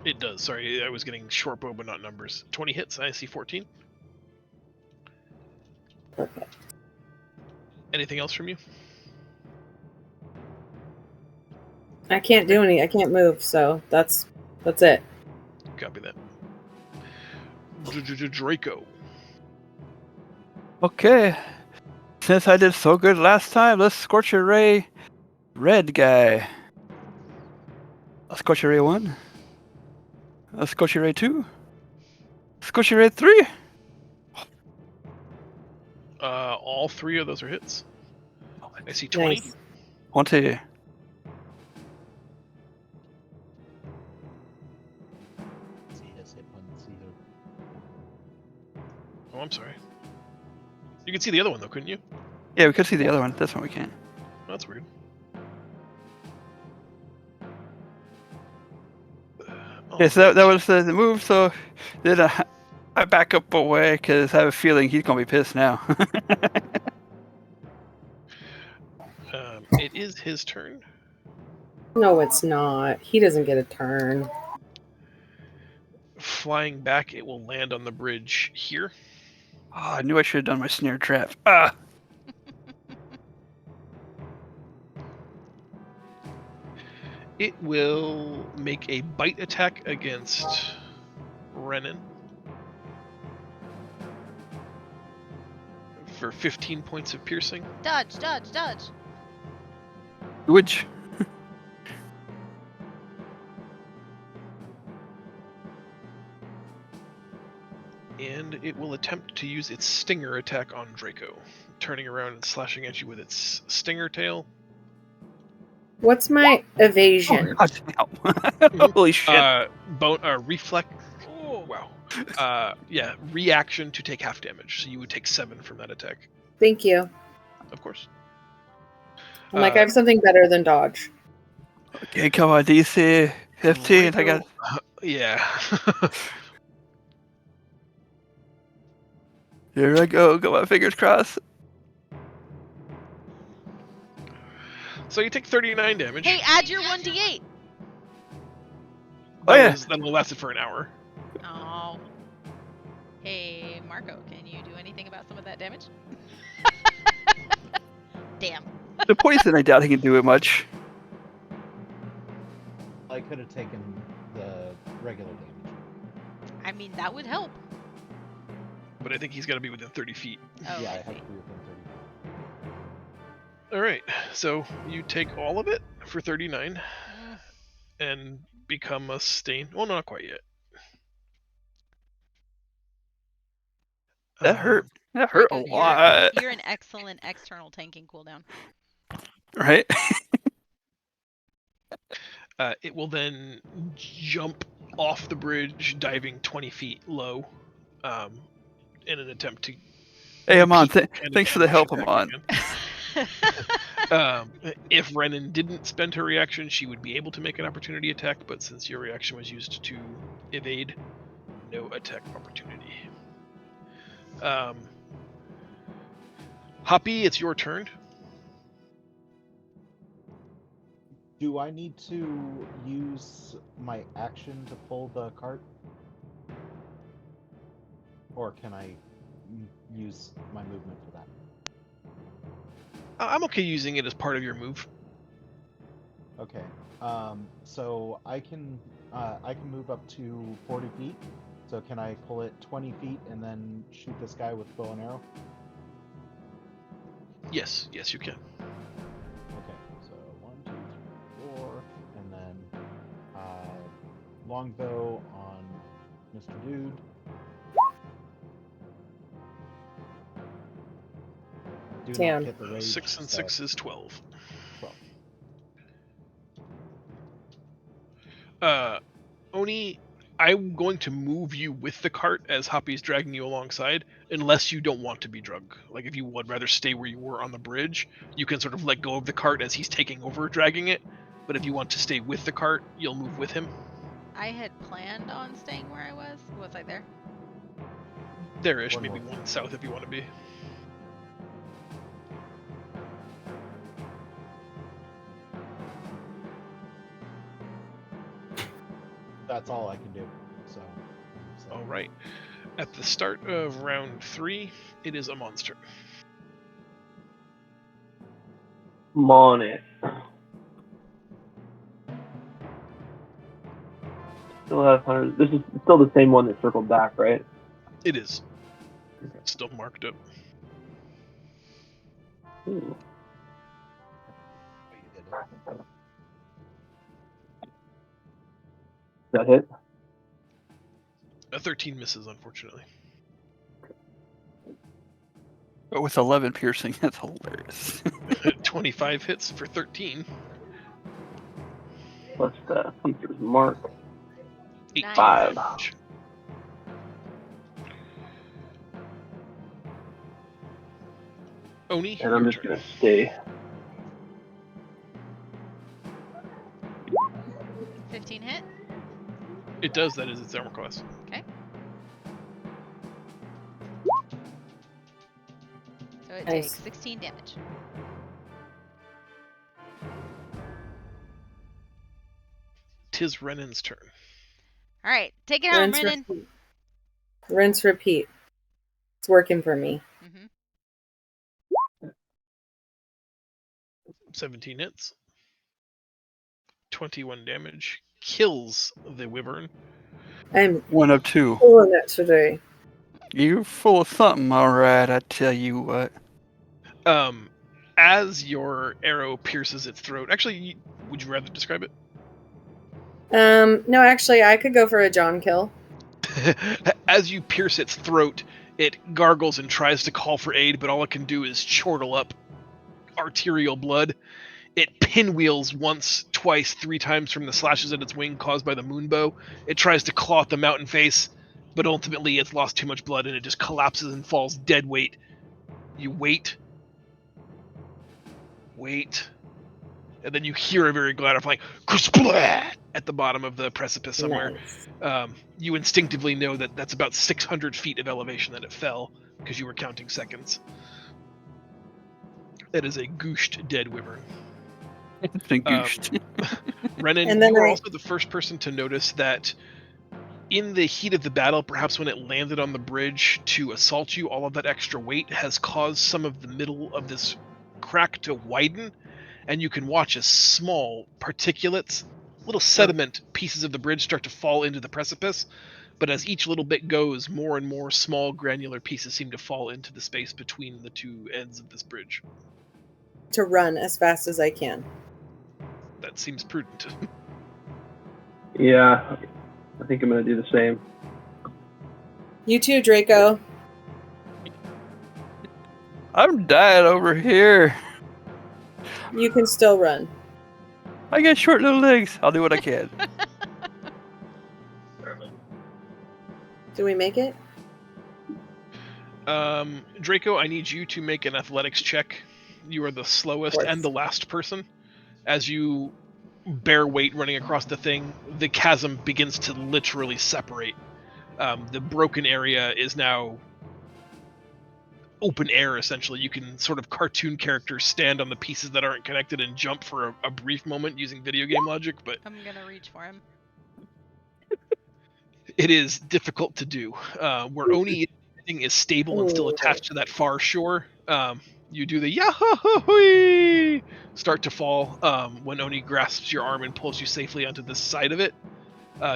S2: It does. Sorry, I was getting short bow but not numbers. 20 hits. I see 14.
S8: Okay.
S2: Anything else from you?
S8: I can't do any. I can't move, so that's it.
S2: Copy that. Draco.
S3: Okay. Since I did so good last time, let's Scorcher Ray red guy. A Scorcher Ray 1. A Scorcher Ray 2. Scorcher Ray 3.
S2: All 3 of those are hits. I see 20.
S8: Nice.
S3: 20.
S6: See his hit points either.
S2: Oh, I'm sorry. You could see the other one though, couldn't you?
S3: Yeah, we could see the other one. This one we can't.
S2: That's weird.
S3: Okay, so that was the move. So then I back up away because I have a feeling he's gonna be pissed now.
S2: It is his turn.
S8: No, it's not. He doesn't get a turn.
S2: Flying back, it will land on the bridge here.
S3: Oh, I knew I should have done my snare trap. Ah.
S2: It will make a bite attack against Renan for 15 points of piercing.
S5: Dodge, dodge, dodge.
S3: Which?
S2: And it will attempt to use its stinger attack on Draco, turning around and slashing at you with its stinger tail.
S8: What's my evasion?
S3: Oh, damn. Holy shit.
S2: Reflect. Oh, wow. Yeah, reaction to take half damage. So you would take 7 from that attack.
S8: Thank you.
S2: Of course.
S8: I'm like, I have something better than dodge.
S3: Okay, come on, DC 15. I got.
S2: Yeah.
S3: Here I go. Got my fingers crossed.
S2: So you take 39 damage.
S5: Hey, add your 1d8.
S3: Oh, yeah.
S2: That lasted for an hour.
S5: Oh. Hey, Marco, can you do anything about some of that damage? Damn.
S3: The poison, I doubt he can do it much.
S6: I could have taken the regular damage.
S5: I mean, that would help.
S2: But I think he's got to be within 30 feet.
S5: Oh,
S6: Yeah, I
S5: I
S6: have
S5: see.
S6: to be within 30.
S2: Alright, so you take all of it for 39
S5: Mm.
S2: and become a stain. Well, not quite yet.
S3: That hurt. That hurt a
S5: Draco,
S3: lot.
S5: You're an excellent external tanking cooldown.
S3: Right?
S2: It will then jump off the bridge, diving 20 feet low, in an attempt to.
S3: Hey, Amon,
S2: repeat kind of
S3: thanks for the
S2: ambush
S3: help,
S2: attack
S3: Amon.
S2: again. If Renan didn't spend her reaction, she would be able to make an opportunity attack, but since your reaction was used to evade, no attack opportunity. Hoppy, it's your turn.
S6: Do I need to use my action to pull the cart? Or can I use my movement for that?
S2: I'm okay using it as part of your move.
S6: Okay. So I can move up to 40 feet. So can I pull it 20 feet and then shoot this guy with bow and arrow?
S2: Yes, you can.
S6: Okay. So 1, 2, 3, 4, and then longbow on Mr. Dude. Do
S8: Damn.
S6: not hit the rage.
S2: 6 and
S6: so
S2: 6 is 12.
S6: 12.
S2: Oni, I'm going to move you with the cart as Hoppy's dragging you alongside, unless you don't want to be drug. Like, if you would rather stay where you were on the bridge, you can sort of let go of the cart as he's taking over dragging it, But if you want to stay with the cart, you'll move with him.
S5: I had planned on staying where I was. Was I there?
S2: There-ish,
S6: One
S2: maybe
S6: more.
S2: one south if you want to be.
S6: That's all I can do. So.
S2: All right. At the start of round 3, it is Amon's turn.
S1: Money. Still have 100. This is still the same one that circled back, right?
S2: It is. Still marked up.
S1: Ooh.
S6: You did it.
S1: That hit?
S2: A 13 misses, unfortunately.
S3: But with 11 piercing, that's hilarious.
S2: 25 hits for 13.
S1: Let's Hunter's mark.
S2: 8
S5: Nice.
S1: 5.
S2: damage. Oni,
S1: And I'm
S2: your
S1: just
S2: turn.
S1: gonna stay.
S5: 15 hit.
S2: It does, that is its armor class.
S5: Okay. So it
S8: Nice.
S5: takes 16 damage.
S2: Tis Renan's turn.
S5: All right, take it home,
S8: Rinse,
S5: Renan.
S8: repeat. Rinse, repeat. It's working for me.
S5: Mm-hmm.
S2: 17 hits. 21 damage. Kills the wyvern.
S8: I'm
S3: One of two.
S8: pulling it today.
S3: You're full of something, all right. I tell you what.
S2: As your arrow pierces its throat, actually, would you rather describe it?
S8: No, actually, I could go for a John kill.
S2: As you pierce its throat, it gargles and tries to call for aid, but all it can do is chortle up arterial blood. It pinwheels once, twice, 3 times from the slashes at its wing caused by the moonbow. It tries to claw at the mountain face, but ultimately it's lost too much blood and it just collapses and falls dead weight. You wait, and then you hear a very gratifying "Kersplat" at the bottom of the precipice somewhere.
S8: Nice.
S2: You instinctively know that that's about 600 feet of elevation that it fell, because you were counting seconds. That is a gooshed dead wyvern.
S3: It's been goosed.
S2: Renan,
S8: And
S2: you
S8: then
S2: were
S8: I-
S2: also the first person to notice that in the heat of the battle, perhaps when it landed on the bridge to assault you, all of that extra weight has caused some of the middle of this crack to widen, and you can watch as small particulates, little sediment pieces of the bridge start to fall into the precipice. But as each little bit goes, more and more small granular pieces seem to fall into the space between the two ends of this bridge.
S8: to run as fast as I can.
S2: That seems prudent.
S1: Yeah, I think I'm gonna do the same.
S8: You too, Draco.
S3: I'm dying over here.
S8: You can still run.
S3: I got short little legs. I'll do what I can.
S8: Do we make it?
S2: Draco, I need you to make an athletics check. You are the slowest
S8: course.
S2: and the last person. As you bear weight running across the thing, the chasm begins to literally separate. The broken area is now open air, essentially. You can sort of cartoon characters stand on the pieces that aren't connected and jump for a brief moment using video game logic, but
S5: I'm gonna reach for him.
S2: it is difficult to do. Where Oni is stable and still
S8: Ooh.
S2: attached to that far shore, you do the yahoo start to fall when Oni grasps your arm and pulls you safely onto the side of it.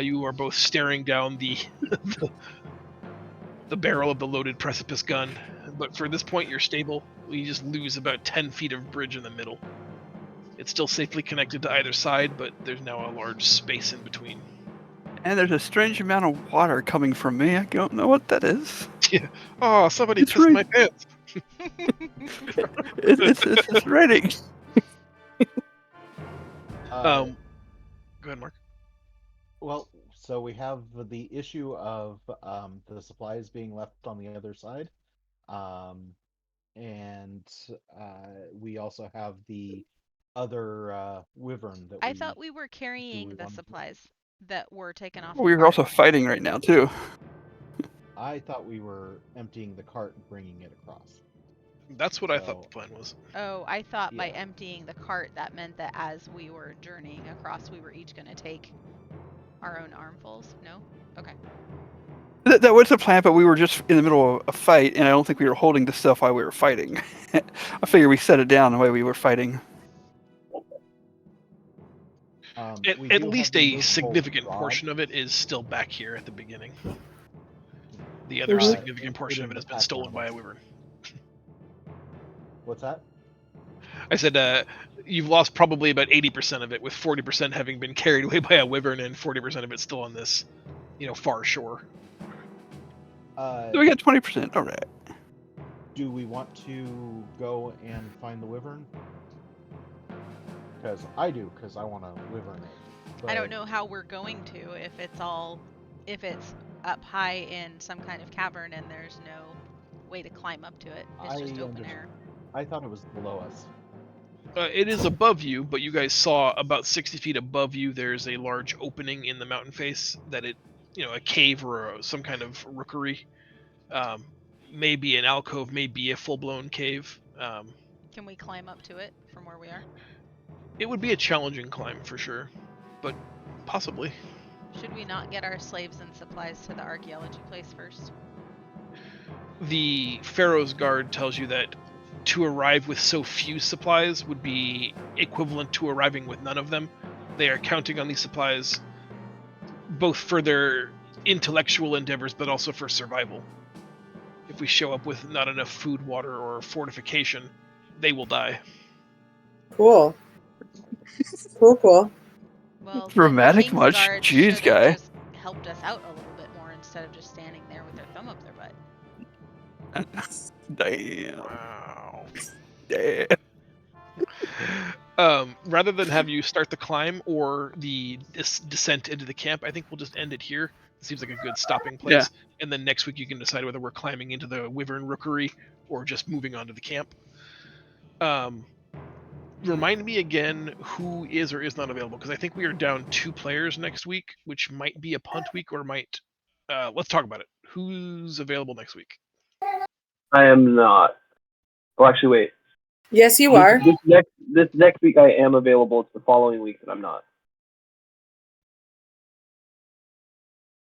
S2: You are both staring down the the barrel of the loaded precipice gun, but for this point you're stable. You just lose about 10 feet of bridge in the middle. It's still safely connected to either side, but there's now a large space in between.
S3: And there's a strange amount of water coming from me. I don't know what that is.
S2: Oh, somebody
S3: It's
S2: pissed my
S3: raining.
S2: pants.
S3: It's raining.
S2: Go ahead, Mark.
S6: Well, so we have the issue of the supplies being left on the other side, and we also have the other wyvern that
S5: I thought we were carrying the
S6: want to-
S5: supplies that were taken off.
S3: We
S5: the
S3: were also
S5: cart.
S3: fighting right now too.
S6: I thought we were emptying the cart and bringing it across.
S2: That's what I thought
S6: So-
S2: the plan was.
S5: Oh, I thought by
S6: Yeah.
S5: emptying the cart that meant that as we were journeying across, we were each going to take our own armfuls. No? Okay.
S3: That was the plan, but we were just in the middle of a fight, and I don't think we were holding the stuff while we were fighting. I figure we set it down the way we were fighting.
S6: We
S2: At
S6: do have
S2: least
S6: the
S2: a
S6: movable
S2: significant
S6: rod.
S2: portion of it is still back here at the beginning. The
S6: Uh,
S2: other significant portion of
S6: including
S2: it has
S6: the
S2: been
S6: pack
S2: stolen by a
S6: animals.
S2: wyvern.
S6: What's that?
S2: I said you've lost probably about 80% of it, with 40% having been carried away by a wyvern and 40% of it still on this, far shore.
S3: So we got 20%. All right.
S6: Do we want to go and find the wyvern? Because I do, because I want to wyvern it.
S5: I don't
S6: But
S5: know how we're going to if it's up high in some kind of cavern and there's no way to climb up to it. It's just open air.
S6: I thought it was below us.
S2: It is above you, but you guys saw about 60 feet above you. There's a large opening in the mountain face that a cave or some kind of rookery. Maybe an alcove, maybe a full-blown cave.
S5: Can we climb up to it from where we are?
S2: It would be a challenging climb for sure, but possibly.
S5: Should we not get our slaves and supplies to the archaeology place first?
S2: The Pharaoh's Guard tells you that to arrive with so few supplies would be equivalent to arriving with none of them. They are counting on these supplies both for their intellectual endeavors, but also for survival. If we show up with not enough food, water, or fortification, they will die.
S8: Cool. Cool.
S5: Well,
S3: Dramatic
S5: the King's
S3: much?
S5: Guards
S3: Jeez,
S5: should
S3: guy.
S5: have just helped us out a little bit more instead of just standing there with their thumb up their butt.
S3: Damn.
S2: Wow.
S3: Damn.
S2: Rather than have you start the climb or the descent into the camp, I think we'll just end it here. It seems like a good stopping place. And then next week you can decide whether we're climbing into the Wyvern Rookery or just moving on to the camp. Remind me again who is or is not available, because I think we are down 2 players next week, which might be a punt week or might. Let's talk about it. Who's available next week?
S1: I am not. Oh, actually, wait.
S8: Yes, you are.
S1: This next week I am available. It's the following week that I'm not.